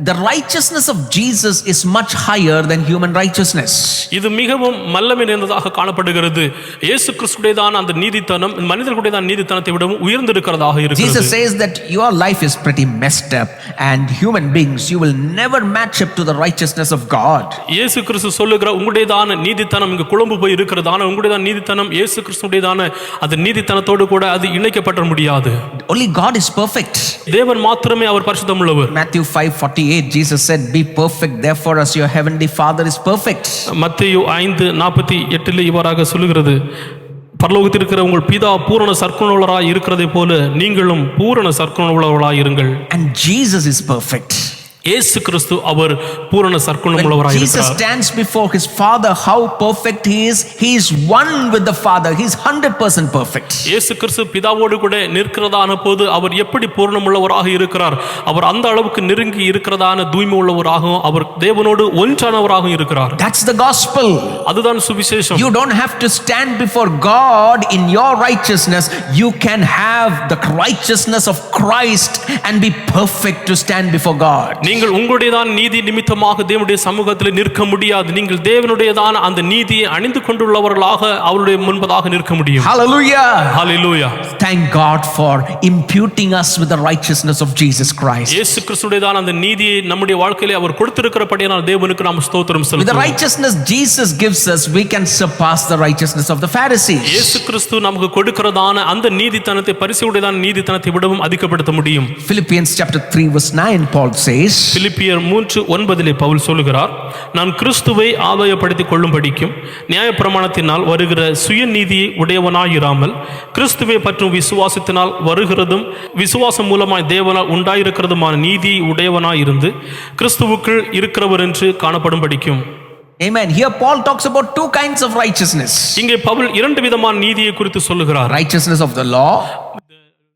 Speaker 1: the righteousness of Jesus is much higher than human righteousness.
Speaker 2: இது மிகவும் மல்லமை நிறைந்ததாக காணப்படுகிறது. இயேசு கிறிஸ்துவுடையதான அந்த நீதித்தனம் மனிதர்களுடையதான நீதித்தனத்தை விடவும் உயர்ந்திருக்கிறதாக இருக்கிறது.
Speaker 1: Jesus says that your life is pretty messed up, and human beings, you will never match up to the righteousness of God.
Speaker 2: இயேசு கிறிஸ்து சொல்லுகிற உங்களுடையதான நீதித்தனம் இங்கு குழம்பு போய் இருக்கிறது. ஆனால் உங்களுடையதான நீதித்தனம் இயேசு கிறிஸ்துவுடையதான அந்த நீதித்தனத்தோடு கூட அது இணைக்கப்பட முடியாது.
Speaker 1: Only God is perfect.
Speaker 2: தேவன் மாத்திரமே அவர் பரிசுத்தம் உள்ளவர்.
Speaker 1: Matthew 5:48, Jesus said, "Be perfect, therefore, as your heavenly Father is perfect."
Speaker 2: மத்தேயு 5:48 இவ்வாறாக சொல்லுகிறது, பரலோகத்தில் இருக்கிற உங்கள் பிதா பூரண சற்குணமுள்ளவராய் இருக்கிறதை போல நீங்களும் பூரண சற்குணமுள்ளவர்களாய் இருங்கள்.
Speaker 1: And Jesus is perfect.
Speaker 2: இயேசு கிறிஸ்து அவர் பூரண சற்குணமுள்ளவராய்
Speaker 1: When Jesus
Speaker 2: இருக்கிறார்.
Speaker 1: stands before his Father, how perfect he is one with the Father. He is 100% perfect.
Speaker 2: இயேசு கிறிஸ்து பிதாவோடு கூட நிற்கிறதான போது அவர் எப்படி பூரணமுள்ளவராக இருக்கிறார்? அவர் அந்த அளவுக்கு நெருங்கி இருக்கிறதான தூய்மை உள்ளவராகவும் அவர் தேவனோடு ஒன்றானவராகவும் இருக்கிறார்.
Speaker 1: That's the gospel.
Speaker 2: அதுதான் சுவிசேஷம்.
Speaker 1: You don't have to stand before God in your righteousness. You can have the righteousness of Christ and be perfect to stand before God.
Speaker 2: நீங்கள் உங்களுடையதான நீதி நிமித்தமாக தேவனுடைய சமூகத்தில் நிற்க முடியாது. நீங்கள் தேவனுடையதான அந்த நீதியை அணிந்து கொண்டுள்ளவர்களாக அவருடைய முன்பதாக நிற்க முடியும்.
Speaker 1: Hallelujah.
Speaker 2: Hallelujah.
Speaker 1: Thank God for imputing us with the righteousness of Jesus Christ.
Speaker 2: இயேசு கிறிஸ்துவுடையதான அந்த நீதியை நம்முடைய வாழ்க்கையிலே அவர் கொடுத்திருக்கிறபடியால் தேவனுக்கு நாம் ஸ்தோத்திரம்
Speaker 1: With the
Speaker 2: செலுத்துவோம்.
Speaker 1: righteousness Jesus gives us, we can surpass the righteousness of the Pharisees.
Speaker 2: இயேசு கிறிஸ்து நமக்கு கொடுக்கிறதான அந்த நீதித்தனத்தை பரிசுடையதான நீதித்தனத்தை விடவும் அதிகப்படுத்த முடியும்.
Speaker 1: Philippians chapter 3 verse 9, Paul says,
Speaker 2: பிலிப்பியர் 3:9 பவுல் சொல்லுகிறார், நான் கிறிஸ்துவை ஆதாயப்படுத்திக் கொள்ளும்படிக்கும் நியாயப்பிரமாணத்தினால் வருகிற சுயநீதியை உடையவனாயிராமல் கிறிஸ்துவை பற்றும் விசுவாசத்தினால் வருகிறதும் விசுவாசம் மூலமாய் தேவனால் உண்டாயிருக்கிறதுமான நீதியை உடையவனாயிருந்து கிறிஸ்துவுக்குள் இருக்கிறவர் என்று காணப்படும்படிக்கும்.
Speaker 1: Amen. Here Paul talks about two kinds of righteousness.
Speaker 2: இங்கே பவுல் இரண்டு விதமான நீதியை குறித்து சொல்லுகிறார்.
Speaker 1: Righteousness of the law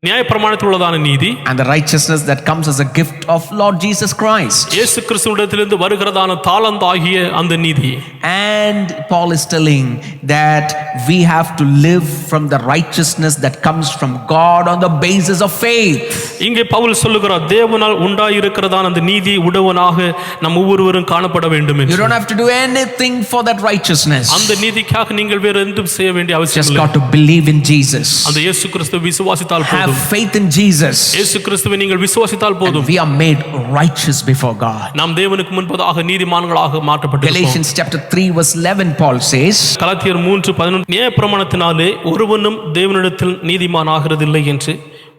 Speaker 2: நியாயப்பிரமாணத்தில் உள்ளதான நீதி,
Speaker 1: and the righteousness that comes as a gift of Lord Jesus Christ.
Speaker 2: இயேசு கிறிஸ்துவிடத்திலிருந்து வருகிறதான தாளந்தாகிய அந்த நீதி.
Speaker 1: And Paul is telling that we have to live from the righteousness that comes from God on the basis of faith.
Speaker 2: இங்கே பவுல் சொல்லுகிறார், தேவனால் உண்டாயிருக்கிறதான அந்த நீதி உடையவனாக நம் ஒவ்வொருவரும் காணப்பட வேண்டும் என்று.
Speaker 1: You don't have to do anything for that righteousness.
Speaker 2: அந்த நீதிக்காக நீங்கள் வேறு எதுவும் செய்ய வேண்டிய அவசியம்
Speaker 1: Just
Speaker 2: இல்லை.
Speaker 1: got to believe in Jesus.
Speaker 2: அந்த இயேசு கிறிஸ்துவை விசுவாசித்தால்
Speaker 1: Have
Speaker 2: போதும்.
Speaker 1: faith in Jesus.
Speaker 2: இயேசு கிறிஸ்துவை நீங்கள் விசுவாசித்தால் போதும்.
Speaker 1: And we are made righteous before God.
Speaker 2: நாம் தேவனுக்கு முன்பதாக நீதிமான்களாக மாற்றப்பட்டிருக்கிறோம்.
Speaker 1: Galatians chapter 3 verse 11, Paul says,
Speaker 2: கலாத்தியர் 3:11 நியாயப்பிரமாணத்தினாலே ஒருவனும் தேவனிடத்தில் நீதிமான் ஆகிறதில்லை என்று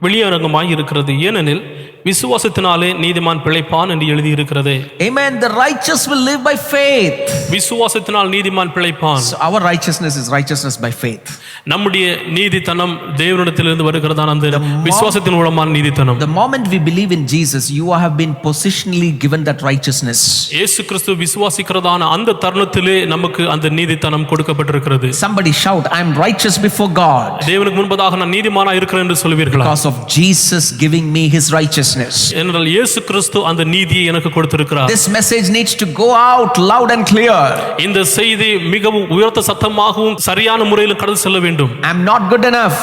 Speaker 2: வெளியரங்கமாய் இருக்கிறது, ஏனெனில் விசுவாசத்தினாலே நீதிமான் பிழைப்பான் என்று எழுதி இருக்கிறது.
Speaker 1: Amen. The righteous will live by faith.
Speaker 2: விசுவாசத்தினால் நீதிமான் பிழைப்பான்.
Speaker 1: So our righteousness is righteousness by faith.
Speaker 2: நம்முடைய நீதித்தனம் தேவனிடத்திலிருந்து வருகிறதான அந்த விசுவாசத்தின் மூலமான நீதித்தனம்.
Speaker 1: The moment we believe in Jesus, you have been positionally given that righteousness.
Speaker 2: இயேசு கிறிஸ்து விசுவாசிக்கிறதான அந்த தருணத்திலே நமக்கு அந்த நீதித்தனம் கொடுக்கப்பட்டிருக்கிறது.
Speaker 1: Somebody shout, I am righteous before God.
Speaker 2: தேவனுக்கு முன்பதாக நான் நீதிமானா இருக்கிறேன் என்று சொல்வீர்களா?
Speaker 1: Because of Jesus giving me his righteousness.
Speaker 2: ஏனென்றால் இயேசு கிறிஸ்து அந்த நீதியை எனக்கு கொடுத்திருக்கிறார்.
Speaker 1: This message needs to go out loud and clear.
Speaker 2: இந்த செய்தி மிகவும் உயர்த்த சத்தமாகவும் சரியான முறையில் கடந்து செல்ல வேண்டும்.
Speaker 1: I am not good enough.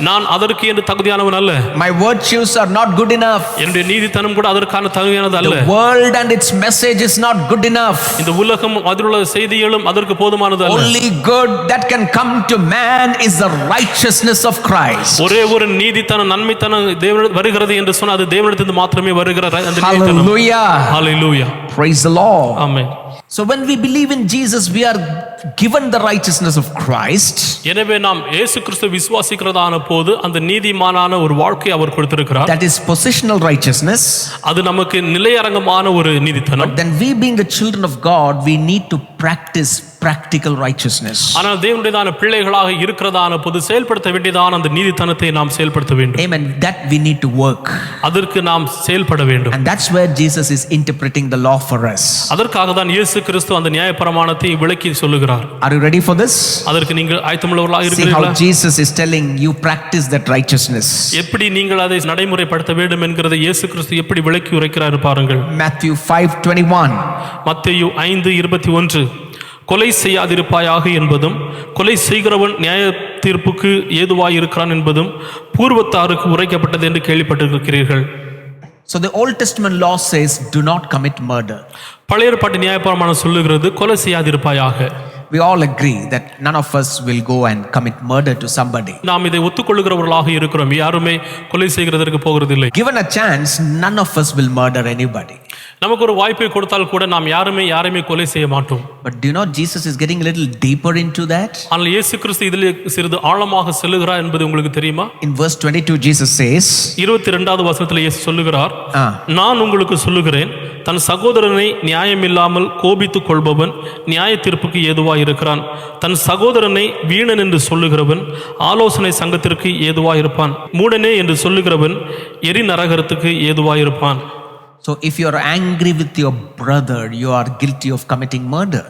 Speaker 2: நான் அதற்கு என்று தகுதியானவன் அல்ல.
Speaker 1: My virtues are not good enough.
Speaker 2: என்னுடைய நீதித்தனம் கூட அதற்கான தகுதியானது அல்ல.
Speaker 1: The world and its message is not good enough.
Speaker 2: இந்த உலகம் அதிலுள்ள செய்திகளும் அதற்கு போதுமானது அல்ல.
Speaker 1: Only good that can come to man is the righteousness of Christ.
Speaker 2: ஒரே ஒரு நீதித்தனம் நன்மைத்தனம் தேவனிடம் வருகிறது என்று சொன்னால் அது தேவனிடத்திலிருந்து மாத்திரமே வருகிற அந்த நீதித்தனம்.
Speaker 1: Hallelujah.
Speaker 2: Hallelujah.
Speaker 1: Praise the Lord.
Speaker 2: Amen.
Speaker 1: So when we believe in Jesus, we are given the righteousness of Christ.
Speaker 2: எனவே நாம் இயேசு கிறிஸ்துவை விசுவாசிக்கிறதான போது அந்த நீதிமானான ஒரு வாழ்க்கையை அவர் கொடுத்திருக்கிறார்.
Speaker 1: That is positional righteousness.
Speaker 2: அது நமக்கு நிலையரங்கமான ஒரு நீதித்தனம்.
Speaker 1: Then we being the children of God, we need to practice practical righteousness.
Speaker 2: ஆனால் தேவனுடையதான பிள்ளைகளாக இருக்கிறதான போது செயல்படுத்த வேண்டியதான அந்த நீதித்தனத்தை நாம் செயல்படுத்த வேண்டும்.
Speaker 1: Amen. That we need to work.
Speaker 2: அதற்கு நாம் செயல்பட வேண்டும்.
Speaker 1: And that's where Jesus is interpreting the law for us.
Speaker 2: அதற்காக தான் இயேசு கிறிஸ்து அந்த நியாயப்பிரமாணத்தை விளக்கி சொல்லுகிறார்.
Speaker 1: Are you ready for this?
Speaker 2: அதற்கு நீங்கள் ஆயத்தமுள்ளவர்களாக
Speaker 1: See
Speaker 2: இருக்கிறீர்களா?
Speaker 1: how Jesus is telling you practice that righteousness.
Speaker 2: எப்படி நீங்கள் அதை நடைமுறைப்படுத்த வேண்டும் என்கிறதை இயேசு கிறிஸ்து எப்படி விளக்கி உரைக்கிறார் பாருங்கள்.
Speaker 1: Matthew 5:21.
Speaker 2: மத்தேயு 5:21 கொலை செய்யாதிருப்பாயாக என்பதும் கொலை செய்கிறவன் நியாய தீர்ப்புக்கு ஏதுவாய் இருக்கிறான் என்பதும் பூர்வத்தாருக்கு உரைக்கப்பட்டது என்று கேள்விப்பட்டிருக்கிறீர்கள்.
Speaker 1: So the Old Testament law says, do not commit murder.
Speaker 2: பழைய ஏற்பாட்டு நியாயப்பிரமாணம் சொல்லுகிறது கொலை செய்யாதிருப்பாயாக.
Speaker 1: We all agree that none of us will go and commit murder to somebody.
Speaker 2: நாம் இதை ஒத்துக்கொள்கிறவர்களாக இருக்கிறோம். யாருமே கொலை செய்கிறதற்கு போகிறதில்லை.
Speaker 1: Given a chance, none of us will murder anybody.
Speaker 2: நமக்கு ஒரு வாய்ப்பை கொடுத்தால் கூட நாம் யாரையுமே கொலை செய்ய மாட்டோம்.
Speaker 1: But do you know Jesus is getting a little deeper into that?
Speaker 2: ஆனால் இயேசு கிறிஸ்து இதிலே சிறிது ஆழமாக செல்லுகிறார் என்பது உங்களுக்கு தெரியுமா?
Speaker 1: In verse 22 Jesus says,
Speaker 2: 22வது வசனத்தில் இயேசு சொல்லுகிறார், நான் உங்களுக்கு சொல்லுகிறேன், தன் சகோதரனை நியாயமில்லாமல் கோபித்துக் கொள்பவன் நியாய தீர்ப்புக்கு ஏதுவாய் இருக்கிறான். தன் சகோதரனை வீணன் என்று சொல்லுகிறவன் ஆலோசனை சங்கத்திற்கு ஏதுவாய் இருப்பான். மூடனே என்று சொல்லுகிறவன் எரி நரகத்துக்கு ஏதுவாய் இருப்பான்.
Speaker 1: So if you are angry with your brother, you are guilty of committing murder.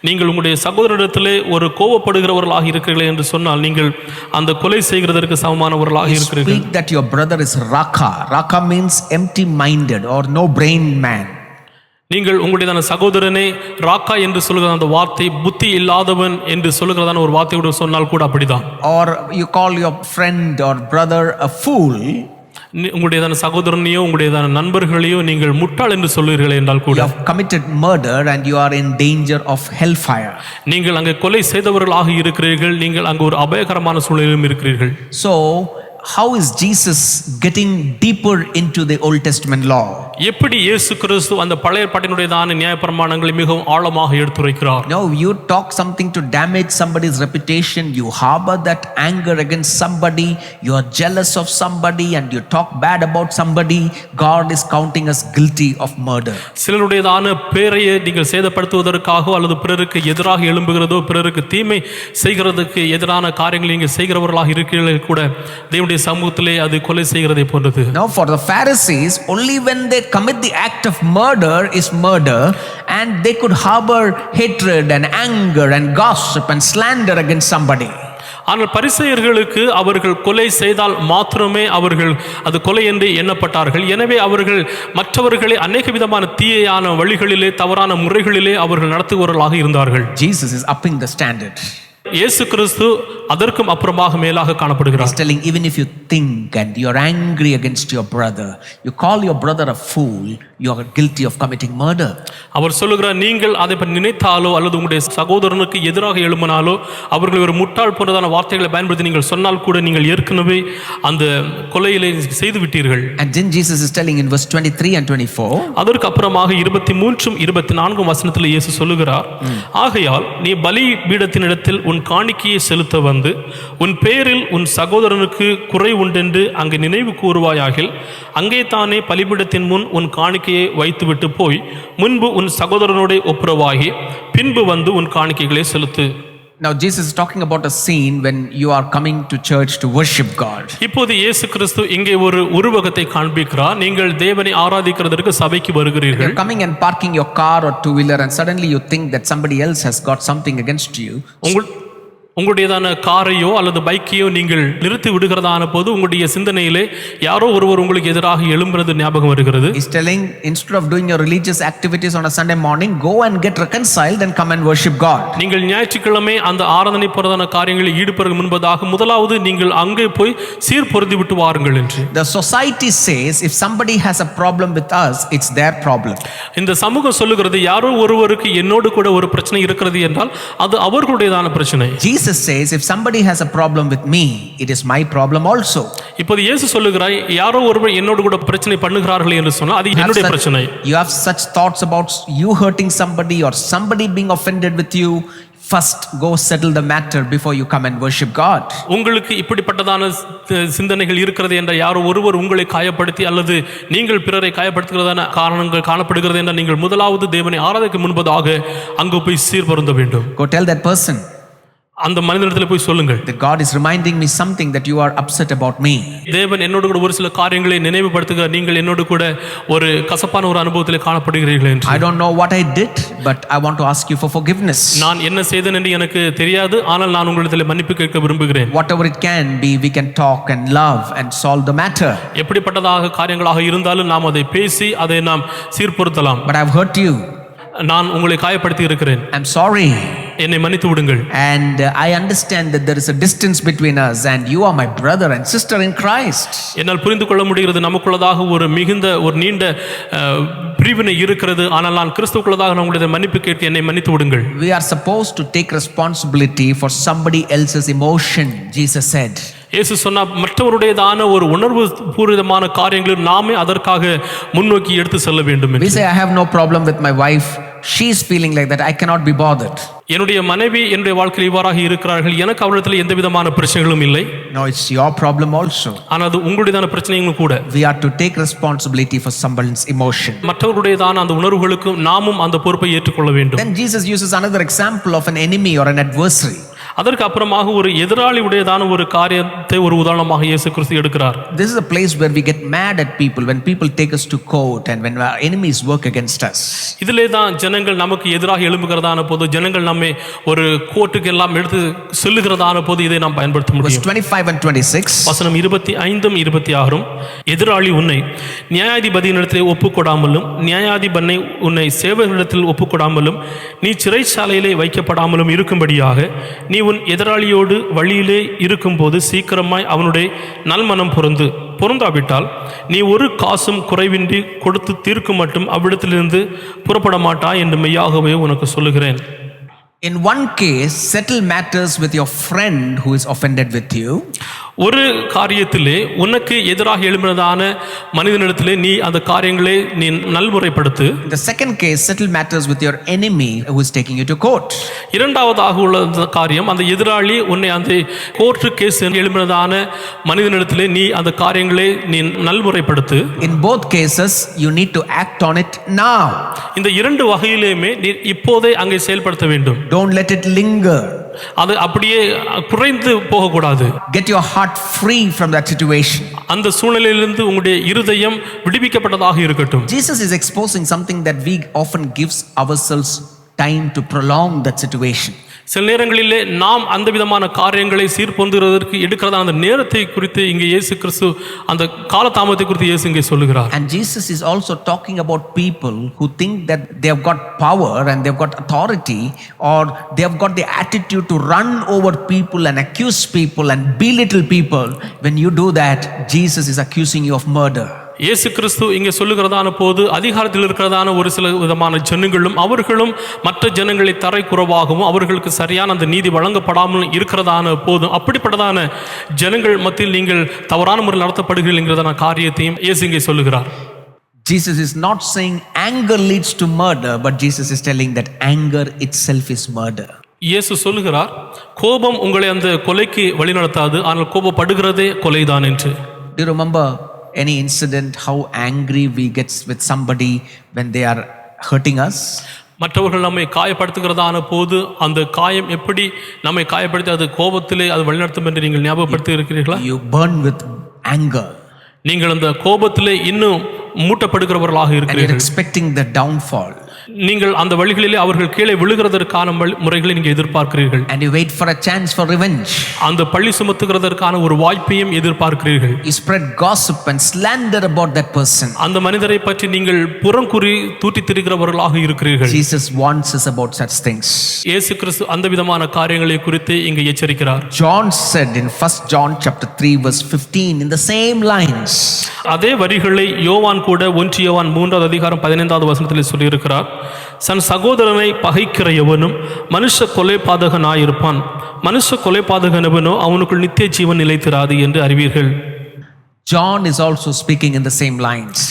Speaker 2: நீங்கள் உங்களுடைய சகோதரனிடத்திலே ஒரு கோபப்படுகிறவர்களாக இருக்கிறீர்கள் என்று சொன்னால் நீங்கள் அந்த கொலை செய்கிறதற்கு சமமானவர்களாக இருக்கிறீர்கள்.
Speaker 1: Speak that your brother is Raka. Raka means empty-minded or no-brain man.
Speaker 2: நீங்கள் உங்களுடைய சகோதரனை ராக்கா என்று சொல்லுகிற அந்த வார்த்தை புத்தி இல்லாதவன் என்று சொல்லுகிறதான ஒரு வார்த்தையோடு சொன்னால் கூட அப்படிதான்.
Speaker 1: Or you call your friend or brother a fool.
Speaker 2: உங்களுடைய சகோதரனையோ உங்களுடைய நண்பர்களையோ நீங்கள் முட்டாள் என்று சொல்லுவீர்கள் என்றால் கூட
Speaker 1: you have committed murder and you are in danger of hellfire.
Speaker 2: நீங்கள் அங்கே கொலை செய்தவர்களாக இருக்கிறீர்கள். நீங்கள் அங்கு ஒரு அபாயகரமான சூழலிலும் இருக்கிறீர்கள்.
Speaker 1: So how is Jesus getting deeper into the Old Testament law?
Speaker 2: எப்படி இயேசு கிறிஸ்து அந்த பழைய ஏற்பாட்டினுடையதான நியாயப்பிரமாணங்களை மிகவும் ஆழமாக எடுத்துரைக்கிறார்?
Speaker 1: No, you talk something to damage somebody's reputation, you harbor that anger against somebody, you are jealous of somebody and you talk bad about somebody, God is counting us guilty of murder.
Speaker 2: சிலருடையதான பேரையை நீங்கள் சேதப்படுத்துவதற்காக அல்லது பிறருக்கு எதிராக எழும்புகிறதோ பிறருக்கு தீமை செய்கிறதுக்கு எதிரான காரியங்களை நீங்கள் செய்கிறவர்களாக இருக்கிறீர்கள் கூட தேவனுடைய சமூகத்திலே அது கொலை செய்கிறதை போன்றது.
Speaker 1: Now for the Pharisees, only when they commit the act of murder is murder, and they could harbor hatred and anger and gossip and slander against somebody.
Speaker 2: ஆனால் பரிசேயர்களுக்கு அவர்கள் கொலை செய்தால் மாத்திரமே அவர்கள் அது கொலை என்று எண்ணப்பட்டார்கள். எனவே அவர்கள் மற்றவர்களை அநேக விதமான தீயான வழிகளிலே தவறான முறைகளிலே அவர்கள் நடத்துபவர்களாக இருந்தார்கள்.
Speaker 1: Jesus is upping the standard.
Speaker 2: இயேசு கிறிஸ்து அதற்கும் அப்புறமாக மேலாக காணப்படுகிறார்.
Speaker 1: He's telling, even if you think and you're angry against your brother, you call your brother a fool, you are guilty of committing murder.
Speaker 2: அவர் சொல்லுகிறார், நீங்கள் அதை பற்றி நினைத்தாலோ அல்லது உங்களுடைய சகோதரனுக்கு எதிராக எழும்பினாலோ அவர்கள் ஒரு முட்டாள் போன்றதான வார்த்தைகளை பயன்படுத்தி நீங்கள் சொன்னால் கூட நீங்கள் ஏற்கனவே அந்த கொலையிலே செய்து விட்டீர்கள்.
Speaker 1: And then Jesus is telling in verse 23 and 24,
Speaker 2: அதற்கு அப்புறமாக 23 24 வசனத்தில் இயேசு சொல்லுகிறார், ஆகையால் நீ பலி பீடத்தினிடத்தில் உன் காணிக்கையை செலுத்த வந்து உன் பேரில் உன் சகோதரனுக்கு குறை உண்டென்று அங்கு நினைவு கூறுவாயாகில் அங்கே தானே பலிபீடத்தின் முன் உன் காணிக்கையை வைத்துவிட்டு போய் முன்பு உன் சகோதரனோட ஒப்புரவாகி பின்பு வந்து உன் காணிக்கைகளை செலுத்து.
Speaker 1: Now Jesus is talking about a scene when you are coming to church to worship God.
Speaker 2: இப்போது இயேசு கிறிஸ்து இங்கே ஒரு உருவகத்தை காண்பிக்கிறார். நீங்கள் தேவனை ஆராதிக்கிறதற்கு சபைக்கு வருகிறீர்கள்.
Speaker 1: You're coming and parking your car or two-wheeler and suddenly you think that somebody else has got something against you.
Speaker 2: உங்களுடையதான காரையோ அல்லது பைக்கையோ நீங்கள் நிறுத்தி விடுகிறதான போது உங்களுடைய சிந்தனையிலே யாரோ ஒருவர் உங்களுக்கு எதிராக எழும்புறது ஞாபகம் வருகிறது.
Speaker 1: He's telling, instead of doing your religious activities on a Sunday morning, go and get reconciled and come and worship God.
Speaker 2: நீங்கள் ஞாயிற்றுக்கிழமை அந்த ஆராதனை போறதான காரியங்களில் ஈடுபடுவதற்கு முன்பதாக முதலாவது நீங்கள் அங்கே போய் சீர்பொருந்தி விட்டு வாருங்கள் என்று.
Speaker 1: The society says if somebody has a problem with us, it's their problem.
Speaker 2: இந்த சமூகம் சொல்லுகிறது, யாரோ ஒருவருக்கு என்னோடு கூட ஒரு பிரச்சனை இருக்கிறது என்றால் அது அவர்களுடையதான பிரச்சனை.
Speaker 1: Jesus says if somebody has a problem with me, it is my problem also.
Speaker 2: இப்போது இயேசு சொல்லுகிறார், யாரோ ஒருவர் என்னோடு கூட பிரச்சனை பண்ணுகிறார்கள் என்று சொன்னால் அது என்னுடைய பிரச்சனை.
Speaker 1: You have such thoughts about you hurting somebody or somebody being offended with you, first go settle the matter before you come and worship God.
Speaker 2: உங்களுக்கு இப்படிப்பட்டதான சிந்தனைகள் இருக்கிறது என்ற யாரோ ஒருவர் உங்களை காயப்படுத்தி அல்லது நீங்கள் பிறரை காயப்படுத்துகிறதான காரணங்கள் காணப்படுகிறது என்ற நீங்கள் முதலாவது தேவனை ஆராதிக்க முன்பதாக அங்கு போய் சீர்பொருந்த வேண்டும்.
Speaker 1: Go tell that person,
Speaker 2: அந்த மனிதனிடத்தில் போய் சொல்லுங்கள்,
Speaker 1: that God is reminding me something that you are upset about me.
Speaker 2: தேவன் என்னோடு கூட ஒரு சில காரியங்களை நினைவுபடுத்துகிறார், நீங்கள் என்னோடு கூட ஒரு கசப்பான ஒரு அனுபவத்தில் காணப்படுகிறீர்கள் என்று.
Speaker 1: I don't know what I did, but I want to ask you for forgiveness.
Speaker 2: நான் என்ன செய்தேன் என்று எனக்கு தெரியாது, ஆனால் நான் உங்களிடத்தில் மன்னிப்பு கேட்க விரும்புகிறேன்.
Speaker 1: Whatever it can be, we can talk and love and solve the matter.
Speaker 2: எப்படிப்பட்டதாக காரியங்களாக இருந்தாலும் நாம் அதை பேசி அதை நாம் சீர்பொருத்தலாம்.
Speaker 1: But I've hurt you.
Speaker 2: நான் உங்களை காயப்படுத்தி இருக்கிறேன்.
Speaker 1: I'm sorry.
Speaker 2: என்னை மன்னித்து விடுங்கள்.
Speaker 1: And I understand that there is a distance between us and you are my brother and sister in Christ.
Speaker 2: என்னால் புரிந்து கொள்ள முடிகிறது, நமக்குள்ளதாக ஒரு நீண்ட பிரிவினை இருக்கிறது. ஆனால் நான் கிறிஸ்துவுக்குள்ளதாக நான் உங்களுடைய மன்னிப்பு கேட்க என்னை மன்னித்து விடுங்கள்.
Speaker 1: We are supposed to take responsibility for somebody else's emotion, Jesus said.
Speaker 2: இயேசு சொன்னா, மற்றவருடையதான ஒரு உணர்வு பூரிதமான காரியங்களில் நாமே அதற்காக முன்னோக்கி எடுத்து செல்ல வேண்டும்.
Speaker 1: We say, I have no problem with my wife. She is feeling like that. I cannot be bothered.
Speaker 2: என்னுடைய மனைவி என்னுடைய வாழ்க்கையில் இவ்வாறாக இருக்கிறார்கள், எனக்கு அவரிடத்தில் எந்த விதமான பிரச்சனைகளும் இல்லை.
Speaker 1: No, it's your problem also.
Speaker 2: ஆனால் அது உங்களுடையதான பிரச்சனைகளும் கூட.
Speaker 1: We are to take responsibility for someone's emotion.
Speaker 2: மற்றவருடையதான அந்த உணர்வுகளுக்கு நாமும் அந்த பொறுப்பை ஏற்றுக்கொள்ள வேண்டும்.
Speaker 1: Then Jesus uses another example of an enemy or an adversary.
Speaker 2: அதற்கு அப்புறமாக ஒரு எதிராளி உடையதான ஒரு காரியத்தை ஒரு உதாரணமாக இயேசு கிறிஸ்து எடுக்கிறார்.
Speaker 1: This is a place where we get mad at people when people take us to court and when our enemies work against us.
Speaker 2: இதிலே தான் ஜனங்கள் நமக்கு எதிராக எழும்புகிறதான போது, ஜனங்கள் நம்மை ஒரு கோர்ட்டுக்கு எல்லாம் எடுத்து செல்லுகிறதான போது இதை நாம் பயன்படுத்த
Speaker 1: Verse
Speaker 2: முடியும்.
Speaker 1: 25 and 26.
Speaker 2: வசனம் 25 26. எதிராளி உன்னை நியாயாதிபதியினிடத்திலே ஒப்புக்கொடாமலும் நியாயாதிபதியை உன்னை சேவகரிடத்தில் ஒப்புக்கொடாமலும் நீ சிறைச்சாலையிலே வைக்கப்படாமலும் இருக்கும்படியாக நீ உன் எதிராளியோடு வழியிலே இருக்கும்போது சீக்கிரமாய் அவனுடைய நல்மனம் பொருந்தாவிட்டால் நீ ஒரு காசும் குறைவின்றி கொடுத்து தீர்க்கும் மட்டும் அவ்விடத்திலிருந்து புறப்பட மாட்டாய் என்று மெய்யாகவே உனக்கு சொல்லுகிறேன்.
Speaker 1: In one case, settle matters with your friend who is offended with you.
Speaker 2: ஒரு காரியத்திலே உனக்கு எதிராக எழும்பினதான மனிதனிடத்திலே நீ அந்த காரியங்களை நீ நல்முறைப்படுத்து.
Speaker 1: In the second case, settle matters with your enemy who is taking you to court.
Speaker 2: இரண்டாவதாக உள்ள காரியம், அந்த எதிராளி உன்னை அந்த கோர்ட் கேஸ் எழும்பினதான மனிதனிடத்திலே நீ அந்த காரியங்களை நீ நல்முறைப்படுத்து.
Speaker 1: In both cases, you need to act on it now.
Speaker 2: இந்த இரண்டு வகையிலுமே நீ இப்போதே அங்கே செயல்படுத்த வேண்டும்.
Speaker 1: Don't let it linger.
Speaker 2: அது அப்படியே குறைந்து போகக்கூடாது.
Speaker 1: Get your heart free from that situation.
Speaker 2: அந்த சூழ்நிலையிலிருந்து உங்களுடைய இருதயம் விடுவிக்கப்பட்டதாக இருக்கட்டும்.
Speaker 1: Jesus is exposing something that we often gives ourselves time to prolong that situation.
Speaker 2: சில நேரங்களிலே நாம் அந்த விதமான காரியங்களை சீர்பொந்துகிறதற்கு எடுக்கிறதான அந்த நேரத்தை குறித்து இங்கே இயேசு கிறிஸ்து அந்த காலதாமத்தை குறித்து இயேசு இங்கே சொல்லுகிறார்.
Speaker 1: And Jesus is also talking about people who think that they have got power and they have got authority, or they have got the attitude to run over people and accuse people and belittle people. When you do that, Jesus is accusing you of murder.
Speaker 2: இயேசு கிறிஸ்து இங்கே சொல்லுகிறதான போது அதிகாரத்தில் இருக்கிறதான ஒரு சில விதமான ஜனங்களும் அவர்களும் மற்ற ஜனங்களை தரை குறைவாகவும் அவர்களுக்கு சரியான அந்த நீதி வழங்கப்படாமல் இருக்கிறதான போதும் அப்படிப்பட்டதான ஜனங்கள் மத்தியில் நீங்கள் தவறான முறையில் நடத்தப்படுகிறீங்கிறதான காரியத்தையும் இயேசு இங்கே சொல்லுகிறார்.
Speaker 1: Jesus is not saying anger leads to murder, but Jesus is telling that anger itself is murder.
Speaker 2: இயேசு சொல்லுகிறார், கோபம் உங்களை அந்த கொலைக்கு வழிநடத்தாது, ஆனால் கோபப்படுகிறதே கொலைதான் என்று.
Speaker 1: Do you remember any incident how angry we get with somebody when they are hurting us?
Speaker 2: மற்றவர்கள் நம்மை காயப்படுத்துகிறதான போது அந்த காயம் எப்படி நம்மை காயப்படுத்தி அது கோபத்திலே அது வழிநடத்தும் என்று நீங்கள் ஞாபகப்படுத்தி இருக்கிறீர்களா?
Speaker 1: You burn with anger.
Speaker 2: நீங்கள் அந்த கோபத்திலே இன்னும் மூட்டப்படுகிறவர்களாக
Speaker 1: And you're
Speaker 2: இருக்கிறீர்கள்.
Speaker 1: expecting the downfall.
Speaker 2: நீங்கள் அந்த வழிகளிலே அவர்கள் கீழே விழுகிறதற்கான முறைகளை நீங்கள் எதிர்பார்க்கிறீர்கள்.
Speaker 1: And you wait for a chance for revenge.
Speaker 2: அந்த பழி சுமத்துகிறதற்கான ஒரு வாய்ப்பையும் எதிர்பார்க்கிறீர்கள்.
Speaker 1: You spread gossip and slander about that person.
Speaker 2: அந்த மனிதரை பற்றி நீங்கள் புறங்குறி தூற்றித் திரிகிறவர்களாக இருக்கிறீர்கள்.
Speaker 1: Jesus warns us about such things.
Speaker 2: இயேசு கிறிஸ்து அந்த விதமான காரியங்களை குறித்து இங்கு எச்சரிக்கிறார்.
Speaker 1: John said in 1 John chapter 3 verse 15 in the same lines.
Speaker 2: அதே வரிகளை யோவான் கூட 1 யோவான் 3வது அதிகாரம் 15வது வசனத்தில் சொல்லியிருக்கிறார். தன் சகோதரனை பகைக்கிற எவனும் மனுஷ கொலைபாதகனாயிருப்பான், மனுஷ கொலைபாதகனவனோ அவனுக்குள் நித்திய ஜீவன் நிலைத்திராது என்று அறிவீர்கள்.
Speaker 1: John is also speaking in the same lines.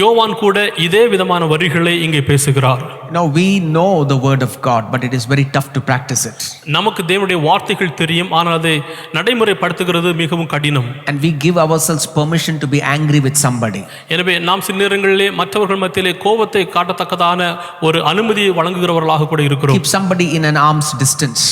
Speaker 2: யோவான் கூட இதே விதமான வரிகளை இங்கே பேசுகிறார்.
Speaker 1: Now we know the word of God, but it is very tough to practice it.
Speaker 2: நமக்கு தேவனுடைய வார்த்தைகள் தெரியும், ஆனால் அதை நடைமுறைப்படுத்துகிறது மிகவும் கடினம்.
Speaker 1: And we give ourselves permission to be angry with somebody.
Speaker 2: எனவே நாம் சில நேரங்களிலே மற்றவர்கள் மத்தியிலே கோபத்தை காட்டத்தக்கதான ஒரு அனுமதியை வழங்குகிறவர்களாக கூட இருக்கிறோம்.
Speaker 1: Keep somebody in an arm's distance.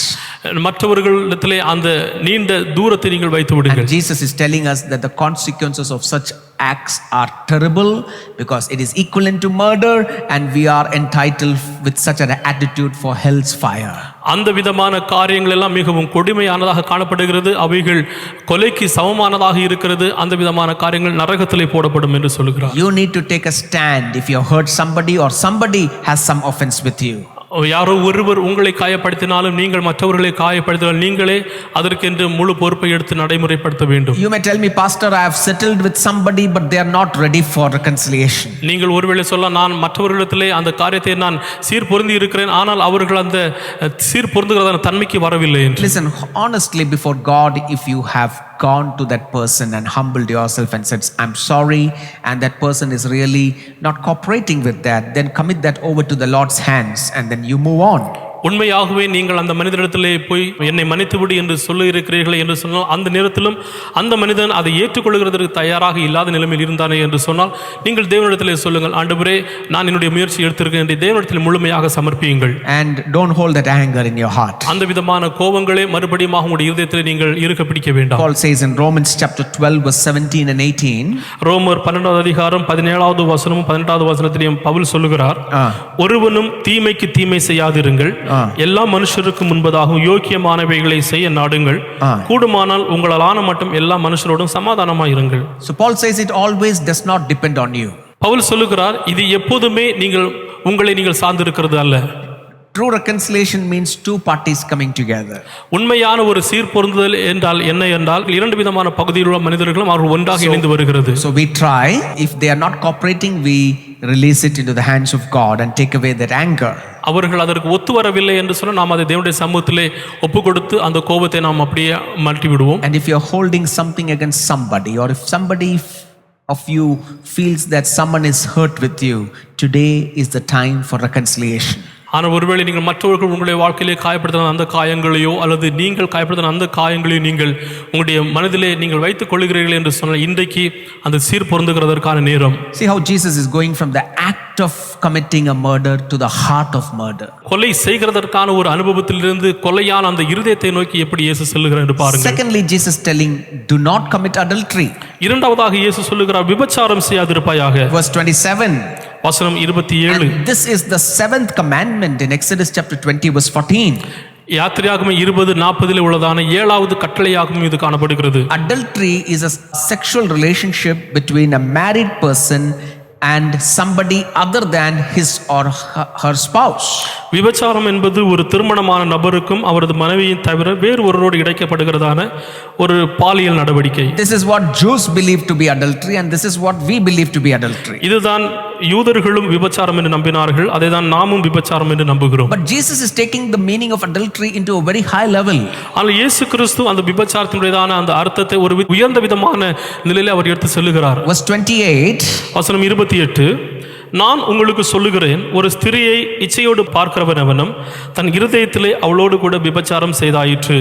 Speaker 2: மற்றவர்களிடத்திலே அந்த நீண்ட தூரத்தை நீங்கள் வைத்து விடுங்கள்.
Speaker 1: And Jesus is telling us that the consequences of such acts are terrible because it is equivalent to murder, and we are entitled with such an attitude for hell's fire.
Speaker 2: அந்த விதமான காரியங்கள் எல்லாம் மிகவும் கொடுமையானதாக காணப்படுகிறது, அவைகள் கொலைக்கு சமமானதாக இருக்கிறது. அந்த விதமான காரியங்கள் நரகத்திலே போடப்படும் என்று சொல்கிறார்.
Speaker 1: You need to take a stand if you hurt somebody or somebody has some offense with you.
Speaker 2: யாரோ ஒருவர் உங்களை காயப்படுத்தினாலும் நீங்கள் மற்றவர்களை காயப்படுத்தினால் நீங்களே அதற்கென்று முழு பொறுப்பை எடுத்து நடைமுறைப்படுத்த வேண்டும்.
Speaker 1: You may tell me, Pastor, I have settled with somebody, but they are not ready for reconciliation.
Speaker 2: நீங்கள் ஒருவேளை சொல்ல, நான் மற்றவர்களிடத்திலே அந்த காரியத்தை நான் சீர் பொருந்தி இருக்கிறேன், ஆனால் அவர்கள் அந்த சீர் பொருந்துகிறதான தன்மைக்கு வரவில்லை என்று.
Speaker 1: Listen, honestly before God, if you have gone to that person and humbled yourself and said, I'm sorry, and that person is really not cooperating with that, then commit that over to the Lord's hands and then you move on.
Speaker 2: உண்மையாகவே நீங்கள் அந்த மனிதனிடத்திலே போய் என்னை மன்னித்துவிடு என்று சொல்லி இருக்கிறீர்களே என்று சொன்னால், அந்த நேரத்திலும் அந்த மனிதன் அதை ஏற்றுக்கொள்கிறதற்கு தயாராக இல்லாத நிலைமையில் இருந்தானே என்று சொன்னால், நீங்கள் தேவனிடத்திலே சொல்லுங்கள், ஆண்டவரே நான் என்னுடைய முயற்சி எடுத்திருக்கேன் என்று தேவனிடத்தில் முழுமையாக சமர்ப்பியுங்கள்.
Speaker 1: And don't hold that anger in your heart.
Speaker 2: அந்த விதமான கோபங்களே மறுபடியும் உங்களுடைய இருதயத்தில் நீங்கள் இருக்க பிடிக்க வேண்டாம்.
Speaker 1: Paul says in Romans chapter 12 verse 17 and 18,
Speaker 2: ரோமர் 12வது அதிகாரம் 17வது வசனமும் 18வது வசனத்திலும் பவுல் சொல்லுகிறார், ஒருவனும் தீமைக்கு தீமை செய்யாதிருங்கள், எல்லா மனுஷருக்கு முன்பதாக யோக்கியமானவைகளை செய்ய நாடுங்கள், கூடுமானால் உங்களாலான மட்டும் எல்லா மனுஷரோடும் சமாதானமாய் இருங்கள்.
Speaker 1: So Paul says it always does not depend on you.
Speaker 2: Pavul சொல்லுகிறார், இது எப்போதுமே உங்களை நீங்கள் சார்ந்திருக்கிறது அல்ல.
Speaker 1: True reconciliation means two parties coming together.
Speaker 2: உண்மையான ஒரு சீர் பொருந்துதல் என்றால் என்ன என்றால், இரண்டு விதமான பகுதியில் உள்ள மனிதர்களும் அவர்கள் ஒன்றாக இணைந்து வருகிறது.
Speaker 1: So we try, if they are not cooperating, we release it into the hands of God and take away that anger.
Speaker 2: அவர்கள் அதற்கு ஒத்து வரவில்லை என்று சொன்னால் நாம் அதை தேவனுடைய சமூகத்திலே ஒப்பு கொடுத்து அந்த கோபத்தை நாம் அப்படியே மாற்றி விடுவோம்.
Speaker 1: And if you are holding something against somebody, or if somebody of you feels that someone is hurt with you, today is the time for reconciliation.
Speaker 2: ஆனால் ஒருவேளை நீங்கள் மற்றவர்கள் உங்களுடைய வாழ்க்கையிலே காயப்படுத்தின அந்த காயங்களையோ அல்லது நீங்கள் காயப்படுத்தின அந்த காயங்களையோ நீங்கள் உங்களுடைய மனதிலே நீங்கள் வைத்துக் கொள்கிறீர்கள் என்று சொன்னால், இன்றைக்கு அந்த சீர் பொருந்துகிறதற்கான நேரம்.
Speaker 1: See how Jesus is going from the act of committing a murder to the heart of murder.
Speaker 2: கொலை செய்கிறதற்கான ஒரு அனுபவத்திலிருந்து கொலையான அந்த இருதயத்தை நோக்கி எப்படி இயேசு செல்லுகிறார் என்று பாருங்கள்.
Speaker 1: Secondly, Jesus telling, do not commit adultery.
Speaker 2: இரண்டாவதாக இயேசு சொல்லுகிறார், விபச்சாரம் செய்யாதிருப்பாயாக.
Speaker 1: Verse 27.
Speaker 2: வசனம் 27.
Speaker 1: This is the seventh commandment in Exodus chapter 20 verse 14.
Speaker 2: யாத்திரையாகமம் 20:40 உள்ளதான 7வது கட்டளையாகவும் இது காணப்படுகிறது.
Speaker 1: Adultery is a sexual relationship between a married person and somebody other than his or her spouse.
Speaker 2: விபச்சாரம் என்பது ஒரு திருமணமான நபருக்கும் அவரது மனைவியை தவிர வேறு ஒருவரோடு இணைக்கப்படுகிறதான ஒரு பாலியல் நடவடிக்கை.
Speaker 1: This is what Jews believe to be adultery, and this is what we believe to be adultery.
Speaker 2: இதுதான் யூதர்களும் விபச்சாரம் என்று நம்பினார்கள், அதை தான் நாமும் விபச்சாரம் என்று நம்புகிறோம்.
Speaker 1: But Jesus is taking the meaning of adultery into a very high level.
Speaker 2: ஆனால் இயேசு கிறிஸ்து அந்த விபச்சாரத்தினுடையதான அந்த அர்த்தத்தை ஒரு உயர்ந்த விதமான நிலையிலே அவர் எடுத்து செல்லுகிறார்.
Speaker 1: Verse 28.
Speaker 2: வசனம் 28, நான் உங்களுக்கு சொல்லுகிறேன், ஒரு ஸ்திரியை இச்சையோடு பார்க்கிறவன் எவனும் தன் இருதயத்திலே அவளோடு கூட விபச்சாரம் செய்தாயிற்று.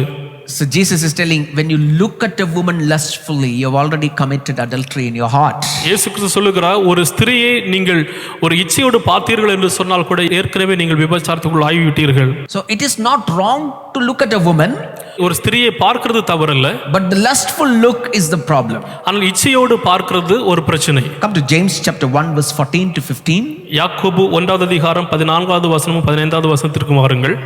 Speaker 1: So Jesus is telling, when you look at a woman lustfully, you have already committed adultery in your heart.
Speaker 2: இயேசு கிறிஸ்து சொல்லுகிறார், ஒரு ஸ்திரியை நீங்கள் ஒரு இச்சையோடு பார்த்தீர்கள் என்று சொன்னால் கூட ஏற்கனவே நீங்கள் விபச்சாரத்துக்குள் ஆகிவிட்டீர்கள்.
Speaker 1: So it is not wrong to look at a woman,
Speaker 2: ஒரு ஸ்திரியை பார்க்கிறது தவறல்ல,
Speaker 1: but the lustful look is the problem.
Speaker 2: ஆனால் இச்சையோடு பார்க்கிறது ஒரு பிரச்சனை.
Speaker 1: Come to James chapter 1 verse 14 to 15.
Speaker 2: யாக்கோபு 1வது அதிகாரம் 14வது வசனமும் 15வது வசனத்திற்கு வாருங்கள்.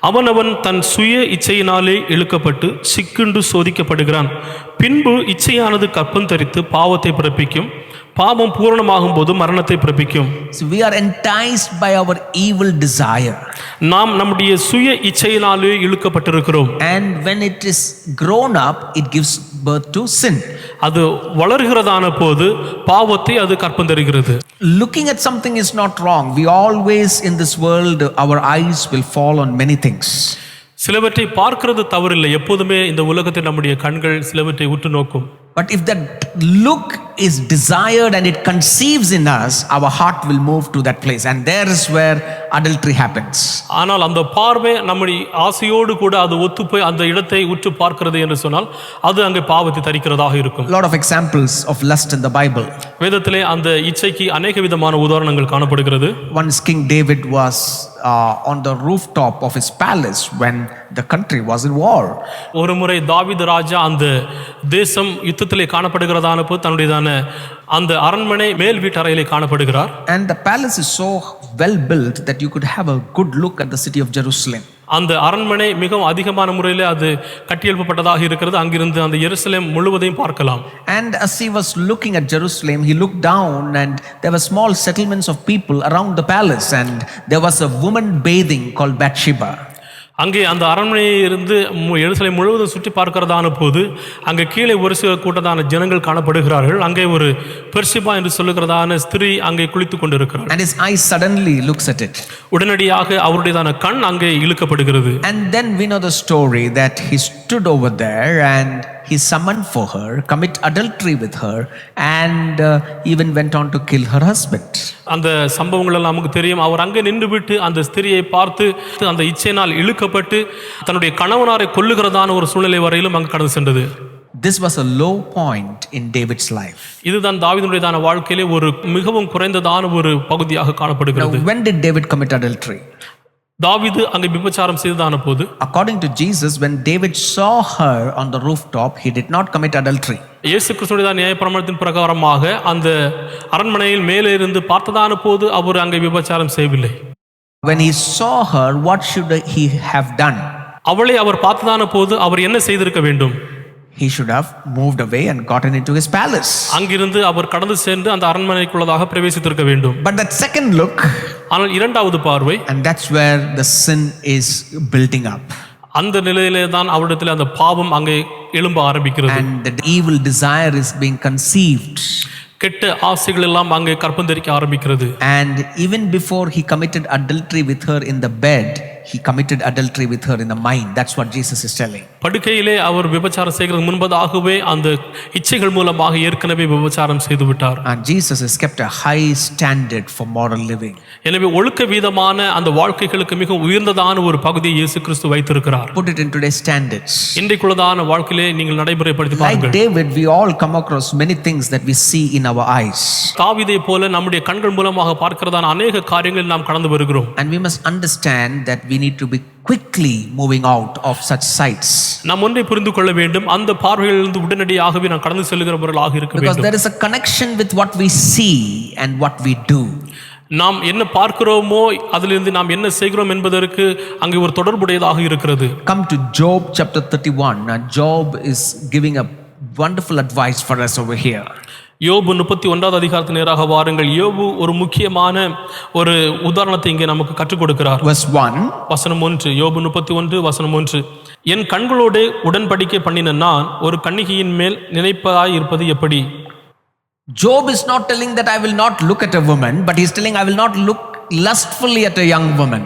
Speaker 2: அவனவன் தன் சுய இச்சையினாலே இழுக்கப்பட்டு சிக்குண்டு சோதிக்கப்படுகிறான், பின்பு இச்சையானது கற்பம் தரித்து பாவத்தை பிறப்பிக்கும், பாவம் பூரணமாகும் போது மரணத்தை பிறப்பிக்கும்.
Speaker 1: So we are enticed by our evil desire.
Speaker 2: நாம் நம்முடைய சுய இச்சையினாலே இழுக்கப்பட்டிருக்கிறோம்.
Speaker 1: And when it is grown up, it gives birth to sin.
Speaker 2: அது வளர்கிறதான போது பாவத்தை அது கற்பம் தருகிறது.
Speaker 1: Looking at something is not wrong. We always in this world, our eyes will fall on many things.
Speaker 2: சிலவற்றை பார்க்கிறது தவறில்லை, எப்போதுமே இந்த உலகத்தில் நம்முடைய கண்கள் சிலவற்றை உற்று நோக்கும்.
Speaker 1: But if that look is desired and it conceives in us, our heart will move to that place, and there is where adultery happens.
Speaker 2: ஆனால் அந்த பார்வை நம்முடைய ஆசையோடு கூட அது ஒத்துப்போய் அந்த இடத்தை உற்று பார்க்கிறது என்று சொன்னால் அது அங்கே பாவத்தை தரிக்கிறதாக இருக்கும்.
Speaker 1: A lot of examples of lust in the Bible.
Speaker 2: வேதத்திலே அந்த இச்சைக்கு அநேக விதமான உதாரணங்கள் காணப்படுகிறது.
Speaker 1: Once King David was on the rooftop of his palace when the country was in war.
Speaker 2: ஒரு முறை தாவீது ராஜா அந்த தேசம் யுத்தத்திலே காணப்படுகிறதான போது தன்னுடையதான அந்த அரண்மனை மேல் வீட்டறையிலே காணப்படுகிறார்.
Speaker 1: And the palace is so well built that you could have a good look at the city of Jerusalem.
Speaker 2: அந்த அரண்மனை மிகவும் அதிகமான முறையில் அது கட்டியெழுப்பப்பட்டதாக இருக்கிறது. அங்கிருந்து அந்த எருசலேம் முழுவதையும் பார்க்கலாம்.
Speaker 1: And as he was looking at Jerusalem, he looked down and there were small settlements of people around the palace, and there was a woman bathing called Bathsheba.
Speaker 2: அங்கே அந்த அரண்மனையை இருந்து எருசலேம் முழுவதும் சுற்றி பார்க்கிறதான போது அங்கே கீழே ஒரு சில கூட்டத்தான ஜனங்கள் காணப்படுகிறார்கள். அங்கே ஒரு பெர்சிபா என்று சொல்லுகிறதான ஸ்திரீ அங்கே குளித்துக் கொண்டிருக்கிறார்.
Speaker 1: And his eyes suddenly looks at it.
Speaker 2: உடனடியாக அவருடையதான கண் அங்கே இழுக்கப்படுகிறது.
Speaker 1: And then we know the story that he stood over there and he summoned for her, commit adultery with her, and even went on to kill her husband.
Speaker 2: அந்த சம்பவங்கள் எல்லாம் நமக்கு தெரியும். அவர் அங்கே நின்று விட்டு அந்த ஸ்திரியை பார்த்து அந்த இச்சையினால் இழுக்கப்பட்டு தன்னுடைய கணவனாரை கொல்லுகிறதான ஒரு சூழ்நிலை வரையிலும் அங்கு கடந்து சென்றது.
Speaker 1: This was a low point in David's life.
Speaker 2: இதுதான் தாவீதுடையதான வாழ்க்கையிலே ஒரு மிகவும் குறைந்ததான ஒரு பகுதியாக
Speaker 1: Now,
Speaker 2: காணப்படுகிறது.
Speaker 1: when did David commit adultery?
Speaker 2: தாவீது அங்கே விபச்சாரம் செய்ததான போது,
Speaker 1: According to Jesus, when David saw her on the rooftop, he did not commit adultery.
Speaker 2: இயேசு கிறிஸ்துவின் நியாயப்பிரமாணத்தின் பிரகாரமாக அந்த அரண்மனையில் மேலே இருந்து பார்த்ததான போது அவர் அங்கே விபச்சாரம் செய்யவில்லை.
Speaker 1: When he saw her, what should he have done?
Speaker 2: அவளை அவர் பார்த்ததான போது அவர் என்ன செய்திருக்க வேண்டும்?
Speaker 1: He should have moved away and gotten into his palace.
Speaker 2: அங்கிருந்து அவர் கடந்து சென்று அந்த அரண்மனைக்குள்ளதாக பிரவேசித்திருக்க வேண்டும்.
Speaker 1: But that second look,
Speaker 2: ஆனால் இரண்டாவது பார்வை,
Speaker 1: and that's where the sin is building up.
Speaker 2: அந்த நிலையிலே தான் அவரிடத்தில் அந்த பாவம் அங்கே எழும்ப ஆரம்பிக்கிறது.
Speaker 1: And the evil desire is being conceived.
Speaker 2: கெட்ட ஆசைகள் எல்லாம் அங்கே கற்பந்தரிக்க ஆரம்பிக்கிறது.
Speaker 1: And even before he committed adultery with her in the bed, he committed adultery with her in the mind. That's what Jesus is telling.
Speaker 2: படுக்கையிலே அவர் விபச்சாரம் செய்கிறது முன்பதாகவே அந்த இச்சைகள் மூலமாக ஏற்கனவே விபச்சாரம் செய்து விட்டார்.
Speaker 1: And Jesus has kept a high standard for moral living.
Speaker 2: எனவே ஒழுக்க வீதமான அந்த வாழ்க்கைகளுக்கு மிக உயர்ந்ததான ஒரு பகுதியை இயேசு கிறிஸ்து வைத்திருக்கிறார்.
Speaker 1: Put it in today's standards.
Speaker 2: இன்றைக்குள்ளதான வாழ்க்கையிலே நீங்கள் நடைமுறைப்படுத்தி
Speaker 1: Like
Speaker 2: பாருங்கள்.
Speaker 1: David, we all come across many things that we see in our eyes.
Speaker 2: தாவீதை போல நம்முடைய கண்கள் மூலமாக பார்க்கிறதான அநேக காரியங்களில் நாம் கடந்து வருகிறோம்.
Speaker 1: And we must understand that we need to be quickly moving out of such sights.
Speaker 2: நாம் ஒன்றை புரிந்து கொள்ள வேண்டும், அந்த பார்வையிலிருந்து உடனடியாகவே நாம் கடந்து செல்கிறவர்களாக இருக்க
Speaker 1: Because
Speaker 2: வேண்டும்.
Speaker 1: there is a connection with what we see and what we do.
Speaker 2: நாம் என்ன பார்க்கிறோமோ அதிலிருந்து நாம் என்ன செய்கிறோம் என்பதற்கு அங்கே ஒரு தொடர்புடையதாக இருக்கிறது.
Speaker 1: Come to Job chapter 31. Now Job is giving a wonderful advice for us over here.
Speaker 2: யோபு 31வது அதிகாரத்தின் நேராக வாருங்கள். யோபு ஒரு முக்கியமான ஒரு உதாரணத்தை இங்கே நமக்கு கற்றுக் கொடுக்கிறார்.
Speaker 1: Verse 1.
Speaker 2: வசனம் 1. யோபு 31 வசனம் 1. என் கண்களோடு உடன்படிக்கை பண்ணின நான் ஒரு கன்னிகையின் மேல் நினைப்பதாய் இருப்பது எப்படி?
Speaker 1: Job is not telling that I will not look at a woman, but he is telling I will not look lustfully at a young woman.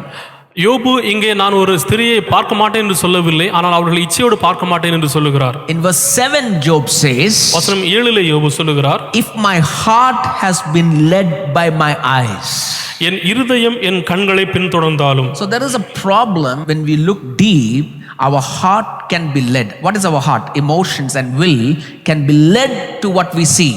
Speaker 2: யோபு இங்கே நான் ஒரு ஸ்திரியை பார்க்க மாட்டேன் என்று சொல்லவில்லை, ஆனால் அவர்கள் இச்சையோடு பார்க்க மாட்டேன் என்று சொல்லுகிறார்.
Speaker 1: In verse 7, Job says,
Speaker 2: வசனம் 7 யோபு சொல்லுகிறார்,
Speaker 1: if my heart has been led by my eyes.
Speaker 2: என் இருதயம் என் கண்களை பின்தொடர்ந்தாலும்.
Speaker 1: So there is a problem when we look deep, our heart can be led. What is our heart? Emotions and will can be led to what we see.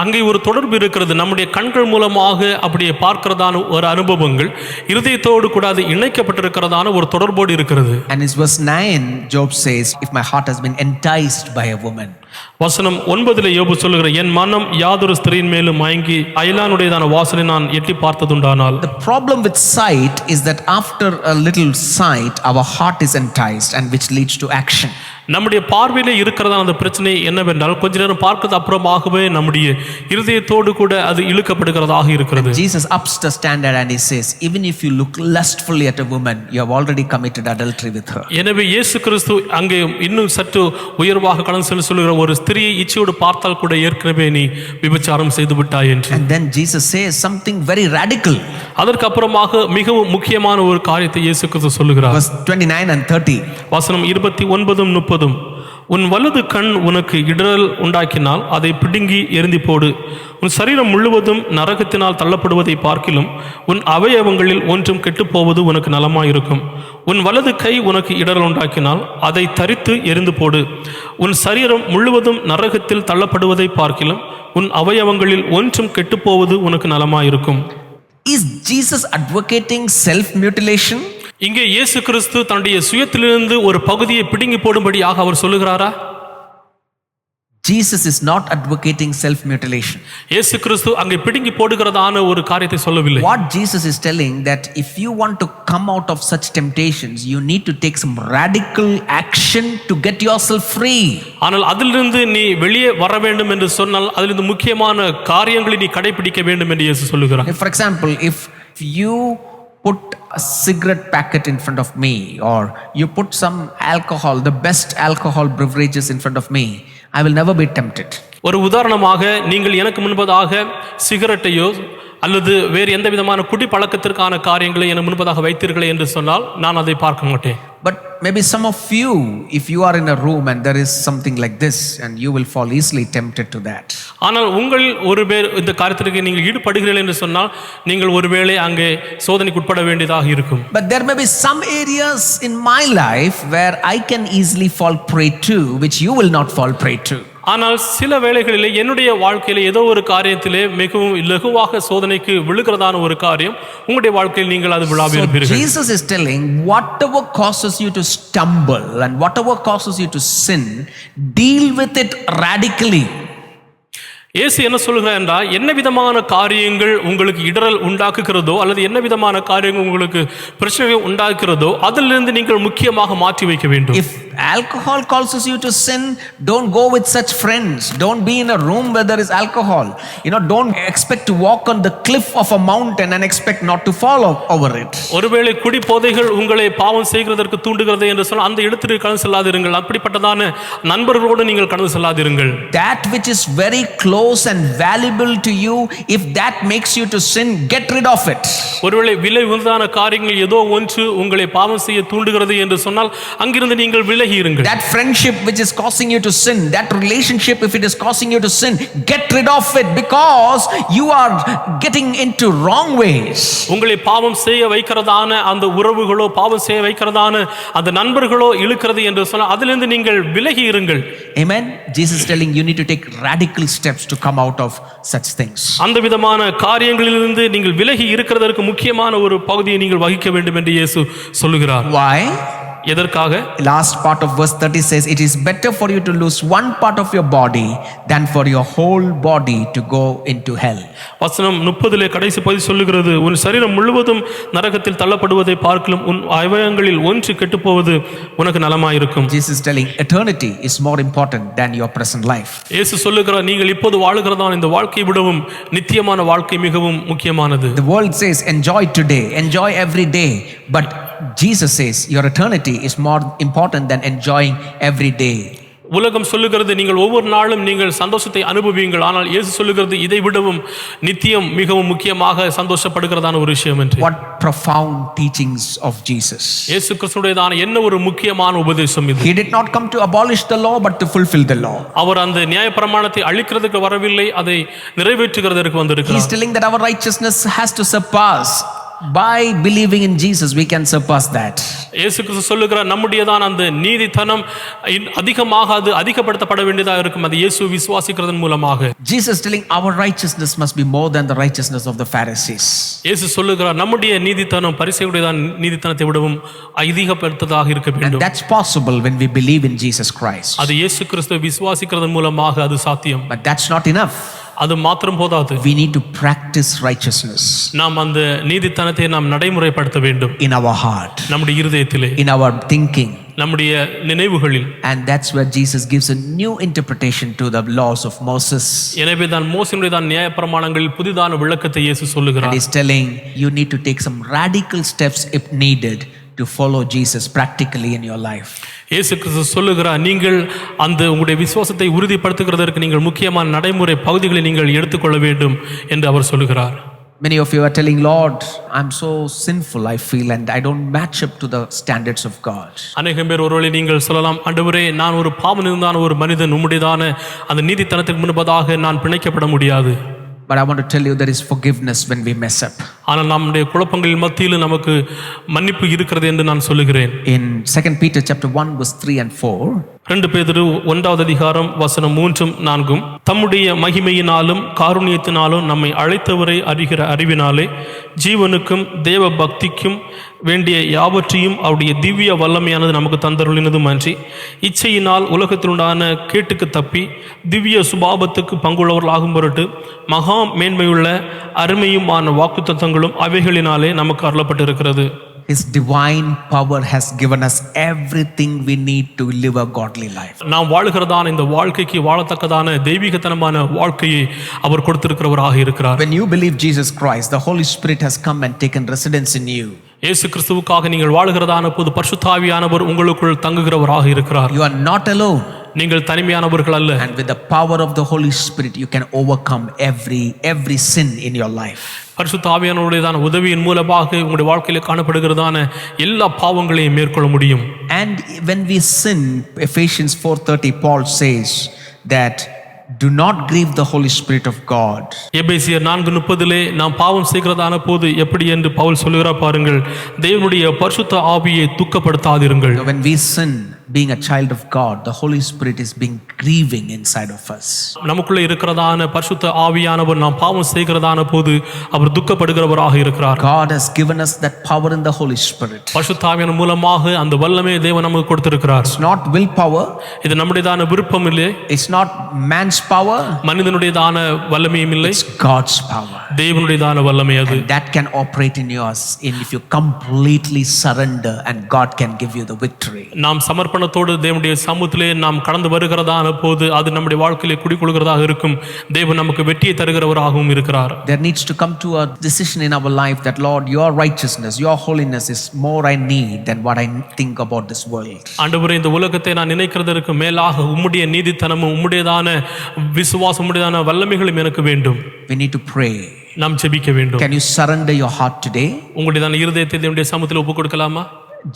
Speaker 2: அங்கே ஒரு தொடர்பு இருக்கிறது. நம்முடைய கண்கள் மூலமாக அப்படியே பார்க்கிறதான ஒரு அனுபவங்கள் இருதயத்தோடு கூட அது இணைக்கப்பட்டிருக்கிறதான ஒரு தொடர்போடு இருக்கிறது.
Speaker 1: And in verse 9, Job says, if my heart has been enticed by a woman.
Speaker 2: வசனம் 9 யோபு சொல்லுகிற, என் மனம் யாதொரு ஸ்திரீயின் மேலும் மயங்கி அயலானுடையதான வாசலை நான் எட்டி பார்த்ததுண்டானால்.
Speaker 1: The problem with sight is that after a little sight, our heart is enticed, and which leads to action.
Speaker 2: நம்முடைய பார்வையிலே இருக்கிறதான அந்த பிரச்சனை என்னவென்றால், கொஞ்ச நேரம் பார்க்கிறது அப்புறமாகவே நம்முடைய இருதயத்தோடு கூட அது இழுக்கப்படுகிறதாக இருக்கிறது.
Speaker 1: Jesus ups the standard and he says, even if you look lustfully at a woman, you have already committed adultery with her.
Speaker 2: எனவே இயேசு கிறிஸ்து அங்கே இன்னும் சற்று உயர்வாக கடந்து செல்ல சொல்லுகிற, ஒரு ஸ்திரியை இச்சையோடு பார்த்தால் கூட ஏற்கனவே நீ விபச்சாரம் செய்து விட்டாய் என்று.
Speaker 1: And then Jesus says something very radical.
Speaker 2: அதற்கு அப்புறமாக மிகவும் முக்கியமான ஒரு காரியத்தை இயேசு கிறிஸ்து சொல்லுகிறார்.
Speaker 1: Verse 29 and 30.
Speaker 2: வசனம் 29 30. உன் வலது கண் உனக்கு இடறல் உண்டாக்கினால் அதை பிடுங்கி எரிந்து போடு. உன் சரீரம் முழுவதும் நரகத்தினால் தள்ளப்படுவதை பார்க்கிலும் உன் அவயவங்களில் ஒன்றும் கெட்டுப்போவது உனக்கு நலமாயிருக்கும். உன் வலது கை உனக்கு இடறல் உண்டாக்கினால் அதை தரித்து எரிந்து போடு. உன் சரீரம் முழுவதும் நரகத்தில் தள்ளப்படுவதை பார்க்கிலும் உன் அவயவங்களில் ஒன்றும் கெட்டுப்போவது உனக்கு நலமாயிருக்கும்.
Speaker 1: Is Jesus advocating self-mutilation?
Speaker 2: இங்கே இயேசு கிறிஸ்து தன்னுடைய சுயத்திலிருந்து ஒரு பகுதியை பிடுங்கி போடும்படியாக அவர் சொல்லுகிறாரா?
Speaker 1: Jesus is not advocating self-mutilation.
Speaker 2: இயேசு கிறிஸ்து அங்கே பிடுங்கி போடுகிறதான ஒரு காரியத்தை சொல்லவில்லை.
Speaker 1: What Jesus is telling that if you want to come out of such temptations, you need to take some radical action to get yourself free.
Speaker 2: ஆனால் அதிலிருந்து நீ வெளியே வர வேண்டும் என்று சொன்னால் அதிலிருந்து முக்கியமான காரியங்களை நீ கடைபிடிக்க வேண்டும் என்று இயேசு சொல்லுகிறார்.
Speaker 1: For example, if you put a cigarette packet in front of me, or you put some alcohol, the best alcohol beverages in front of me, I will never be tempted.
Speaker 2: ஒரு உதாரணமாக, நீங்கள் எனக்கு முன்பதாக சிகரெட்டையோ அல்லது வேறு எந்த விதமான குடி பழக்கத்திற்கான காரியங்களை எனக்கு முன்பதாக வைத்தீர்களே என்று சொன்னால் நான் அதை பார்க்க மாட்டேன்.
Speaker 1: But maybe some of you, if you are in a room and there is something like this, and you will fall easily tempted to that.
Speaker 2: ஆனால் உங்கள் ஒரு பேர் இந்த காரியத்திற்கு நீங்கள் ஈடுபடுகிறீர்கள் என்று சொன்னால் நீங்கள் ஒருவேளை அங்கே சோதனைக்கு உட்பட வேண்டியதாக இருக்கும்.
Speaker 1: But there may be some areas in my life where I can easily fall prey to, which you will not fall prey to.
Speaker 2: ஆனால் சில வேளைகளிலே என்னுடைய வாழ்க்கையில ஏதோ ஒரு காரியத்திலே மிகவும் லகுவாக சோதனைக்கு விழுகிறதான ஒரு காரியம் உங்களுடைய வாழ்க்கையில் நீங்கள் அது விழாவி
Speaker 1: So
Speaker 2: இருப்பீர்கள்.
Speaker 1: Jesus is telling, whatever causes you to stumble and whatever causes you to sin, deal with it radically.
Speaker 2: இயேசு என்ன சொல்லுகிறார் என்றால், என்ன விதமான காரியங்கள் உங்களுக்கு இடரல் உண்டாக்குகிறதோ அல்லது என்ன விதமான காரியங்கள் உங்களுக்கு பிரச்சனை உண்டாக்குகிறதோ அதிலிருந்து நீங்கள் முக்கியமாக மாற்றி வைக்க வேண்டும்.
Speaker 1: If alcohol causes you to sin, don't go with such friends. Don't be in a room where there is alcohol. Don't expect to walk on the cliff of a mountain and expect not to fall over it.
Speaker 2: ஒருவேளை குடி போதைகள் உங்களை பாவம் செய்கிறதற்கு தூண்டுகிறது என்று சொன்னால் அந்த இடத்திற்கு கடந்து செல்லாதிருங்கள். அப்படிப்பட்டதான நண்பர்களோடு நீங்கள் கடந்து செல்லாதிருங்கள்.
Speaker 1: That which is very close and valuable to you, if that makes you to sin, get rid of it.
Speaker 2: ஒருவேளை விலை உயர்ந்தான காரியங்கள் ஏதோ ஒன்று உங்களை பாவம் செய்ய தூண்டுகிறது என்று சொன்னால் அங்கிருந்து நீங்கள் விலகி இருங்கள்.
Speaker 1: That friendship which is causing you to sin, that relationship if it is causing you to sin, get rid of it, because you are getting into wrong ways.
Speaker 2: உங்களை பாவம் செய்ய வைக்கிறதான அந்த உறவுகளோ பாவம் செய்ய வைக்கிறதான அந்த நண்பர்களோ இழுக்கிறது என்று சொன்னால் அதிலிருந்து நீங்கள் விலகி இருங்கள்.
Speaker 1: Amen. Jesus is telling you need to take radical steps to come out of such things.
Speaker 2: அந்த விதமான காரியங்களிலிருந்து நீங்கள் விலகி இருக்கிறதற்கு முக்கியமான ஒரு பகுதியை நீங்கள் வகிக்க வேண்டும் என்று இயேசு சொல்லுகிறார்.
Speaker 1: Why?
Speaker 2: எதற்காக?
Speaker 1: Last part of verse 30 says, it is better for you to lose one part of your body than for your whole body to go into hell.
Speaker 2: வசனம் 30 கடைசி பகுதி சொல்லுகிறது, உன் சரீரம் முழுவதும் நரகத்தில் தள்ளப்படுவதை பார்க்கலும் உன் அவயவங்களில் ஒன்று கெட்டுப்போவது உனக்கு நலமாயிருக்கும்.
Speaker 1: Jesus is telling eternity is more important than your present life.
Speaker 2: இயேசு சொல்லுகிறார், நீங்கள் இப்போது வாழுகிறதான இந்த வாழ்க்கை விடவும் நித்தியமான வாழ்க்கை மிகவும் முக்கியமானது.
Speaker 1: The world says enjoy today, enjoy every day, but Jesus says your eternity is more important than enjoying every day.
Speaker 2: உலகம் சொல்லுகிறது நீங்கள் ஒவ்வொரு நாளும் நீங்கள் சந்தோஷத்தை அனுபவியுங்கள், ஆனால் இயேசு சொல்லுகிறது இதை விடவும் நித்தியம் மிகவும் முக்கியமாக சந்தோஷப்படுகிறதான ஒரு விஷயம் என்று.
Speaker 1: What profound teachings of Jesus.
Speaker 2: இயேசு கிறிஸ்துவுடையதான என்ன ஒரு முக்கியமான உபதேசம் இது.
Speaker 1: He did not come to abolish the law but to fulfill the law.
Speaker 2: அவர் அந்த நியாயப்பிரமாணத்தை அழிக்கிறதுக்கு வரவில்லை, அதை நிறைவேற்றுகிறதற்கு வந்திருக்கிறார்.
Speaker 1: He is telling that our righteousness has to surpass. By believing in Jesus we can surpass that.
Speaker 2: இயேசு கிறிஸ்து சொல்லுகிறார், நம்முடையதான அந்த நீதித்தனம் அதிகமாக அது அதிகப்படுத்தப்பட வேண்டியதாக இருக்கும், அது இயேசு விசுவாசிக்கிறதன் மூலமாக.
Speaker 1: Jesus is telling our righteousness must be more than the righteousness of the Pharisees.
Speaker 2: இயேசு சொல்லுகிறார், நம்முடைய நீதித்தனம் பரிசேயருடையதான நீதித்தனத்தை விடவும் அதிகப்படுத்ததாக இருக்க வேண்டும்.
Speaker 1: And that's possible when we believe in Jesus Christ.
Speaker 2: அது இயேசு கிறிஸ்துவை விசுவாசிக்கிறதன் மூலமாக அது சாத்தியம்.
Speaker 1: But that's not enough.
Speaker 2: அது மாத்திரம் போதாது.
Speaker 1: We need to practice righteousness.
Speaker 2: நாம் அந்த நீதித்தனத்தை நாம் நடைமுறைப்படுத்த வேண்டும்.
Speaker 1: In our heart.
Speaker 2: நம்முடைய இருதயத்திலே.
Speaker 1: In our thinking.
Speaker 2: நம்முடைய நினைவுகளில்.
Speaker 1: And that's where Jesus gives a new interpretation to the laws of Moses.
Speaker 2: எனவே தான் மோசேயுடைய நியாயப்பிரமாணங்களில் புதிதான விளக்கத்தை இயேசு சொல்லுகிறார்.
Speaker 1: And he's telling you need to take some radical steps if needed to follow Jesus practically in your life.
Speaker 2: இயேசு கிறிஸ்து சொல்லுகிறார், நீங்கள் அந்த உங்களுடைய விசுவாசத்தை உறுதிப்படுத்துகிறதற்கு நீங்கள் முக்கியமான நடைமுறை பகுதிகளை நீங்கள் எடுத்துக்கொள்ள வேண்டும் என்று அவர் சொல்லுகிறார்.
Speaker 1: Many of you are telling, Lord, I'm so sinful I feel and I don't match up to the standards of God.
Speaker 2: அநேகம் பேர் ஒருவேளை நீங்கள் சொல்லலாம், ஆண்டவரே நான் ஒரு பாவம் இருந்தான ஒரு மனிதன், உம்முடையதான அந்த நீதித்தனத்துக்கு முன்பதாக நான் பிணைக்கப்பட முடியாது.
Speaker 1: But I want to tell you there is forgiveness when we mess up.
Speaker 2: ஆனால் நம்முடைய குழப்பங்களின் மத்தியில் நமக்கு மன்னிப்பு இருக்கிறது என்று நான் சொல்லுகிறேன்.
Speaker 1: In 2 Peter chapter 1 verse 3 and 4,
Speaker 2: 2 பேதுரு 1வது அதிகாரம் வசனம் 3-4, தம்முடைய மகிமையினாலும் காருண்யத்தினாலும் நம்மை அழைத்தவரை அறிகிற அறிவினாலே ஜீவனுக்கும் தேவ பக்திக்கும் வேண்டிய யாவற்றையும் அவருடைய திவ்ய வல்லமையானது நமக்கு தந்தருளினதும் அன்றி இச்சையினால் உலகத்திலுண்டான கேட்டுக்கு தப்பி திவ்ய சுபாவத்துக்கு பங்குள்ளவர்களாகும் பொருட்டு மகா மேன்மையுள்ள அருமையுமான வாக்குத்தத்தங்களும் அவைகளினாலே நமக்கு அருளப்பட்டிருக்கிறது.
Speaker 1: His divine power has given us everything we need to live a godly life.
Speaker 2: நாம் வாழுகிறதான இந்த வாழ்க்கைக்கு வாழத்தக்கதான தெய்வீகத்தனமான வாழ்க்கையை அவர் கொடுத்திருக்கிறவராக இருக்கிறார்.
Speaker 1: When you believe Jesus Christ, the Holy Spirit has come and taken residence in you.
Speaker 2: இயேசு கிறிஸ்துவுக்காக நீங்கள் வாழுகிறதான போது பரிசுத்த ஆவியானவர் உங்களுக்குள் தங்குகிறவராக இருக்கிறார்.
Speaker 1: You are not alone.
Speaker 2: நீங்கள் தனிமையானவர்கள் அல்ல.
Speaker 1: And with the power of the Holy Spirit you can overcome every sin in your life.
Speaker 2: பரிசுத்த ஆவியானவருடையதான உதவியின் மூலமாக உங்களுடைய வாழ்க்கையில் காணப்படுகிறதான எல்லா பாவங்களையும் மேற்கொள்ள முடியும்.
Speaker 1: And when we sin, Ephesians 4:30, Paul says that do not grieve the Holy Spirit of God.
Speaker 2: எபேசியர் 4:30 நாம் பாவம் செய்கிறதான போது எப்படி என்று பவுல் சொல்லுகிறார் பாருங்கள், தேவனுடைய பரிசுத்த ஆவியை துக்கப்படுத்தாதிருங்கள்.
Speaker 1: When we sin, being a child of God, the Holy Spirit is being grieving inside of us.
Speaker 2: நமக்குள்ள இருக்கிறதான பரிசுத்த ஆவியானவர் நாம் பாவம் செய்கிறதான போது அவர் துக்கப்படுகிறவராக இருக்கிறார்.
Speaker 1: God has given us that power in the Holy Spirit.
Speaker 2: பரிசுத்த ஆவியான மூலமாக அந்த வல்லமையை தேவன் நமக்கு கொடுத்திருக்கிறார்.
Speaker 1: It's not willpower.
Speaker 2: இது நம்முடையதான விருப்பம் இல்லை.
Speaker 1: It's not man's power.
Speaker 2: மனிதனுடையதான வல்லமையும் இல்லை.
Speaker 1: It's God's power.
Speaker 2: தேவனுடையதான வல்லமை அது.
Speaker 1: And that can operate in yours if you completely surrender, and God can give you the victory.
Speaker 2: நாம் சமர்ப்பணத்தோடு தேவனுடைய சமூகத்திலே நாம் கடந்து வருகிறதான போது அது நம்முடைய வாழ்க்கையிலே குடிகொள்கிறதாக இருக்கும். தேவன் நமக்கு வெற்றியை தருகிறவராகவும் இருக்கிறார்.
Speaker 1: There needs to come to a decision in our life that Lord, your righteousness, your holiness is more I need than what I think about this world.
Speaker 2: ஆண்டவரே, இந்த உலகத்தை நான் நினைக்கிறதற்கு மேலாக உம்முடைய நீதித்தனமும் உம்முடையதான விசுவாசம் உம்முடையதான வல்லமைகளும் எனக்கு வேண்டும்.
Speaker 1: We need to pray.
Speaker 2: நாம் ஜெபிக்க வேண்டும்.
Speaker 1: Can you surrender your heart today?
Speaker 2: உங்களுடையதான இருதயத்தை தேவனுடைய சமூகத்தில் ஒப்புக் கொடுக்கலாமா?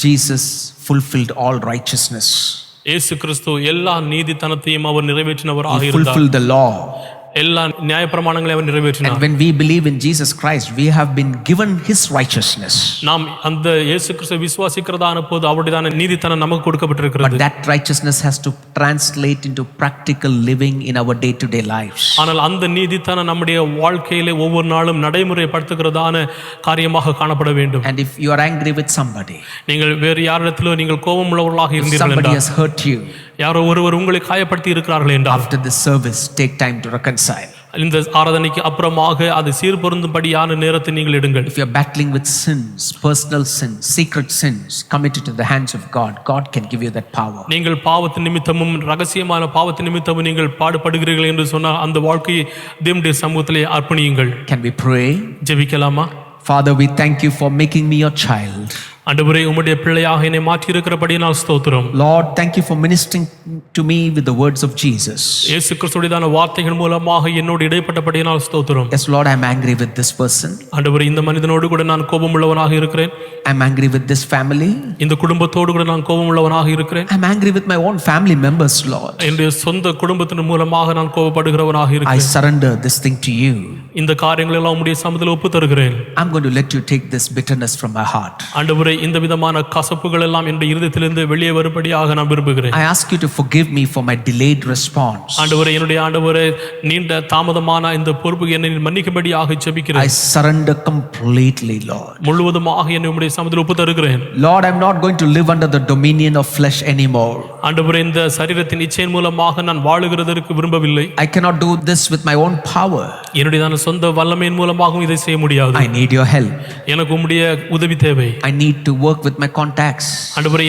Speaker 1: Jesus fulfilled all righteousness.
Speaker 2: இயேசு கிறிஸ்து எல்லா நீதித்தனத்தையும் அவர் நிறைவேற்றினவராக
Speaker 1: He
Speaker 2: இருந்தார்.
Speaker 1: fulfilled the law.
Speaker 2: எல்லா நியாயப்பிரமாணங்களையும் அவர் நிறைவேற்றினார்.
Speaker 1: And when we believe in Jesus Christ, we have been given his righteousness.
Speaker 2: நாம் அந்த இயேசு கிறிஸ்துவை விசுவாசிக்கிறதான போது அவருடையதான நீதித்தனம் நமக்கு கொடுக்கப்பட்டிருக்கிறது.
Speaker 1: But that righteousness has to translate into practical living in our day-to-day lives.
Speaker 2: ஆனால் அந்த நீதித்தனம் நம்முடைய வாழ்க்கையிலே ஒவ்வொரு நாளும் நடைமுறைப்படுத்துகிறதான காரியமாக காணப்பட வேண்டும்.
Speaker 1: And if you are angry with somebody,
Speaker 2: நீங்கள் வேறு யாரிடத்திலோ நீங்கள் கோபம் உள்ளவர்களாக
Speaker 1: if
Speaker 2: இருந்தீர்கள்
Speaker 1: somebody
Speaker 2: என்றால்,
Speaker 1: has hurt you,
Speaker 2: யாரோ ஒருவர் உங்களை காயப்படுத்தி இருக்கிறார்கள் என்றால்,
Speaker 1: after the service, take time to reconcile.
Speaker 2: இந்த ஆராதனைக்கு அப்புறமாக அது சீர்பொருந்தும்படியான நேரத்தை நீங்கள் எடுங்கள்.
Speaker 1: If you are battling with sins, personal sins, secret sins, commit it to the hands of God. God can give you that power.
Speaker 2: நீங்கள் பாவத்தின் நிமித்தமும் ரகசியமான பாவத்தின் நிமித்தமும் நீங்கள் பாடுபடுகிறீர்கள் என்று சொன்னால் அந்த வாழ்க்கையை தேவனுடைய சமூகத்திலே அர்ப்பணியுங்கள்.
Speaker 1: Can we pray?
Speaker 2: ஜெபிக்கலாமா?
Speaker 1: Father, we thank you for making me your child.
Speaker 2: ஆண்டவரே, உம்முடைய பிள்ளையாக என்னை மாற்றி இருக்கிறபடியால் ஸ்தோத்திரம்.
Speaker 1: Lord, thank you for ministering to me with the words of Jesus.
Speaker 2: இயேசு கிறிஸ்துவின் வார்த்தைகள் மூலமாக என்னோடு இடைப்பட்டபடியால் ஸ்தோத்திரம்.
Speaker 1: Yes, Lord, I am angry with this person.
Speaker 2: ஆண்டவரே, இந்த மனிதனோடு கூட நான் கோபம் உள்ளவனாக இருக்கிறேன்.
Speaker 1: I am angry with this family.
Speaker 2: இந்த குடும்பத்தோடு கூட நான் கோபம் உள்ளவனாக இருக்கிறேன்.
Speaker 1: I am angry with my own family members, Lord.
Speaker 2: என்னுடைய சொந்த குடும்பத்தின் மூலமாக நான் கோபப்படுகிறவனாக
Speaker 1: I
Speaker 2: இருக்கிறேன்.
Speaker 1: surrender this thing to you.
Speaker 2: இந்த காரியங்கள் எல்லாம் உம்முடைய சமூகத்தில் ஒப்பு தருகிறேன்.
Speaker 1: I'm going to let you take this bitterness from my heart.
Speaker 2: ஆண்டவரே, இந்த விதமான கசப்புகள் எல்லாம் என்னுடைய இருதயத்திலிருந்து வெளியே வரும்படியாக நான் விரும்புகிறேன்.
Speaker 1: I ask you to forgive me for my delayed response.
Speaker 2: ஆண்டவரே, நீண்ட தாமதமான இந்த பொறுப்பு என்னை மன்னிக்கும்படியாக ஜெபிக்கிறேன்.
Speaker 1: I surrender completely, Lord.
Speaker 2: முழுவதுமாக என்னை உம்முடைய சமூகத்தில் ஒப்பு தருகிறேன்.
Speaker 1: Lord, I'm not going to live under the dominion of flesh anymore.
Speaker 2: ஆண்டவரே, இந்த சரீரத்தின் இச்சையின் மூலமாக நான் வாழுகிறதற்கு விரும்பவில்லை.
Speaker 1: I cannot do this with my own power.
Speaker 2: என்னுடைய சொந்த வல்லமையின் மூலமாகவும் இதை செய்ய முடியாது.
Speaker 1: I need your help.
Speaker 2: எனக்கு உம்முடைய உதவி தேவை.
Speaker 1: I need to work with my contacts.
Speaker 2: ஆண்டவரே,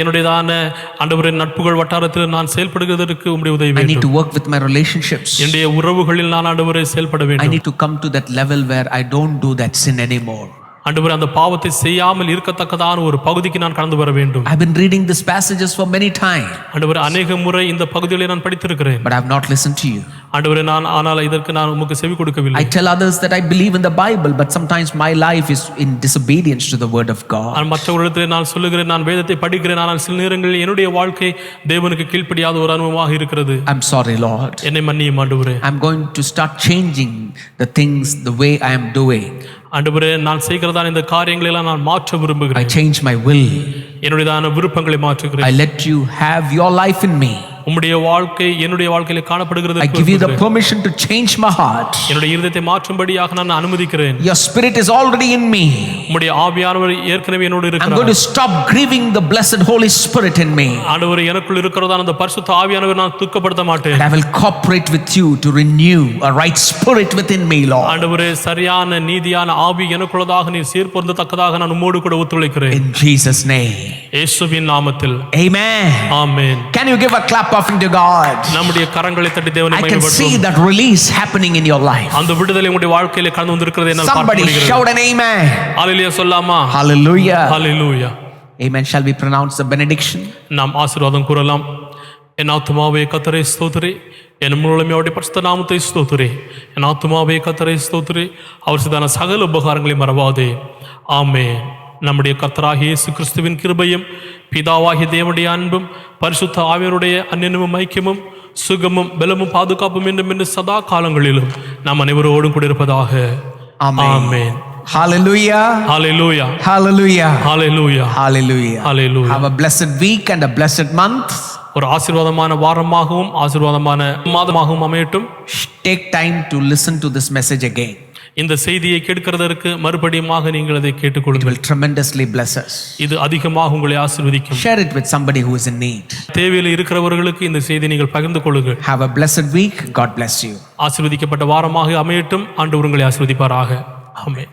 Speaker 2: நட்புகள் வட்டாரத்தில் நான் செயல்படுவதற்கு உம்முடைய உதவி
Speaker 1: I need to
Speaker 2: வேண்டும்.
Speaker 1: work with my relationships.
Speaker 2: என்னுடைய உறவுகளில் நான் ஆண்டவரே செயல்பட
Speaker 1: I
Speaker 2: வேண்டும்.
Speaker 1: need to come to that level where I don't do that sin anymore.
Speaker 2: ஆண்டவரே, அந்த பாவத்தை செய்யாமல் இருக்கத்தக்கதான ஒரு பகுதிக்கு நான் கடந்து வர வேண்டும்.
Speaker 1: I've been reading these passages for many times,
Speaker 2: ஆண்டவரே, அநேக முறை இந்த பகுதிகளை நான் படித்திருக்கிறேன்.
Speaker 1: but I've not listened to you.
Speaker 2: ஆண்டவரே, ஆனால் இதற்கு நான் உமக்கு செவி கொடுக்கவில்லை.
Speaker 1: I tell others that I believe in the Bible, but sometimes my life is in disobedience to the word of God.
Speaker 2: மற்றவர்களிடத்தில் நான் சொல்லுகிறேன், நான் வேதத்தை படிக்கிறேன், ஆனால் சில நேரங்களில் என்னுடைய வாழ்க்கை தேவனுக்கு கீழ்ப்படியாத ஒரு அனுபவமாக இருக்கிறது.
Speaker 1: I'm sorry, Lord.
Speaker 2: என்னை மன்னியும் ஆண்டவரே.
Speaker 1: I'm going to start changing the things the way I am doing.
Speaker 2: ஆண்டவரே, நான் செய்கிறதான இந்த காரியங்களை எல்லாம் நான் மாற்ற
Speaker 1: I
Speaker 2: விரும்புகிறேன்.
Speaker 1: change my will.
Speaker 2: என்னுடைய விருப்பங்களை மாற்றுகிறேன்.
Speaker 1: I let you have your life in me.
Speaker 2: உம்முடைய வாழ்க்கை என்னுடைய வாழ்க்கையில
Speaker 1: I
Speaker 2: காணப்படுகிறது.
Speaker 1: give you the permission to change my heart.
Speaker 2: என்னுடைய இருதயத்தை மாற்றும்படியாக நான் அனுமதிக்கிறேன்.
Speaker 1: Your spirit is already in me.
Speaker 2: உம்முடைய ஆவியானவர் ஏற்கனவே என்னோடு
Speaker 1: I'm
Speaker 2: இருக்கிறார்.
Speaker 1: going to stop grieving the blessed Holy Spirit in me.
Speaker 2: ஆண்டவரே எனக்குள் இருக்கிறதான அந்த பரிசுத்த ஆவியானவர் நான் துக்கப்படுத்த மாட்டேன்.
Speaker 1: And I will cooperate with you to renew a right spirit within me, Lord.
Speaker 2: ஆண்டவரே சரியான நீதியான ஆவி எனக்குள்ளதாக நீர் சீர்பொருந்தத்தக்கதாக நான் உம்மோடு கூட ஒத்துழைக்கிறேன்.
Speaker 1: In Jesus' name.
Speaker 2: இயேசுவின் நாமத்தில்.
Speaker 1: Amen.
Speaker 2: Amen.
Speaker 1: Can you give a clap offering to God?
Speaker 2: நம்முடைய கரங்களை தட்டி தேவனை
Speaker 1: I can see
Speaker 2: மகிமைப்படுத்துவோம்.
Speaker 1: that release happening in your life.
Speaker 2: அந்த விடுதலை உங்களுடைய வாழ்க்கையில கடந்து வந்திருக்கிறது என்னால் பார்க்க
Speaker 1: Somebody
Speaker 2: முடிகிறது.
Speaker 1: shout an amen.
Speaker 2: ஹalleluya சொல்லாமா?
Speaker 1: Hallelujah.
Speaker 2: Hallelujah.
Speaker 1: Amen. Shall we pronounce the benediction?
Speaker 2: நாம் ஆசீர்வாதம் கூறலாம். என் ஆத்துமாவே கர்த்தரை ஸ்தோத்திரி, என் முழுமையோட அவருடைய பரிசுத்த நாமத்தை ஸ்தோத்திரி. என் ஆத்துமாவே கர்த்தரை ஸ்தோத்திரி, அவர் செய்தான சகல உபகாரங்களை மறவாதே. ஆமென். நம்முடைய கர்த்தராகிய இயேசு கிறிஸ்துவின் கிருபையும் பிதாவாகிய தேவனுடைய அன்பும் பரிசுத்த ஆவியருடைய அந்நியமும் ஐக்கியமும் சுகமும் பலமும் பாதுகாப்பும் என்று சதா காலங்களிலும் நாம் அனைவரோடும் கூட இருப்பதாக.
Speaker 1: Amen.
Speaker 2: Amen.
Speaker 1: Hallelujah.
Speaker 2: Hallelujah.
Speaker 1: Hallelujah.
Speaker 2: Hallelujah.
Speaker 1: Hallelujah.
Speaker 2: Hallelujah.
Speaker 1: Have a blessed week and a blessed month.
Speaker 2: ஒரு ஆசீர்வாதமான வாரமாகவும் ஆசீர்வாதமான மாதமாகவும் அமையட்டும்.
Speaker 1: Take time to listen to this message again.
Speaker 2: இந்த செய்தியை கேட்கிறதற்கு மறுபடியுமாக நீங்கள் அதை
Speaker 1: It
Speaker 2: கேட்டுக்கொள்ளுங்கள்.
Speaker 1: will tremendously bless us.
Speaker 2: இது அதிகமாக உங்களை ஆசீர்வதிக்கும்.
Speaker 1: Share it with somebody who is in need.
Speaker 2: தேவையில் இருக்கிறவர்களுக்கு இந்த செய்தியை நீங்கள் பகிர்ந்து கொள்ளுங்கள்.
Speaker 1: Have a blessed week. God bless you.
Speaker 2: ஆசீர்வதிக்கப்பட்ட வாரமாக அமையட்டும். ஆண்டவர் உங்களை ஆசீர்வதிப்பாராக. ஆமென்.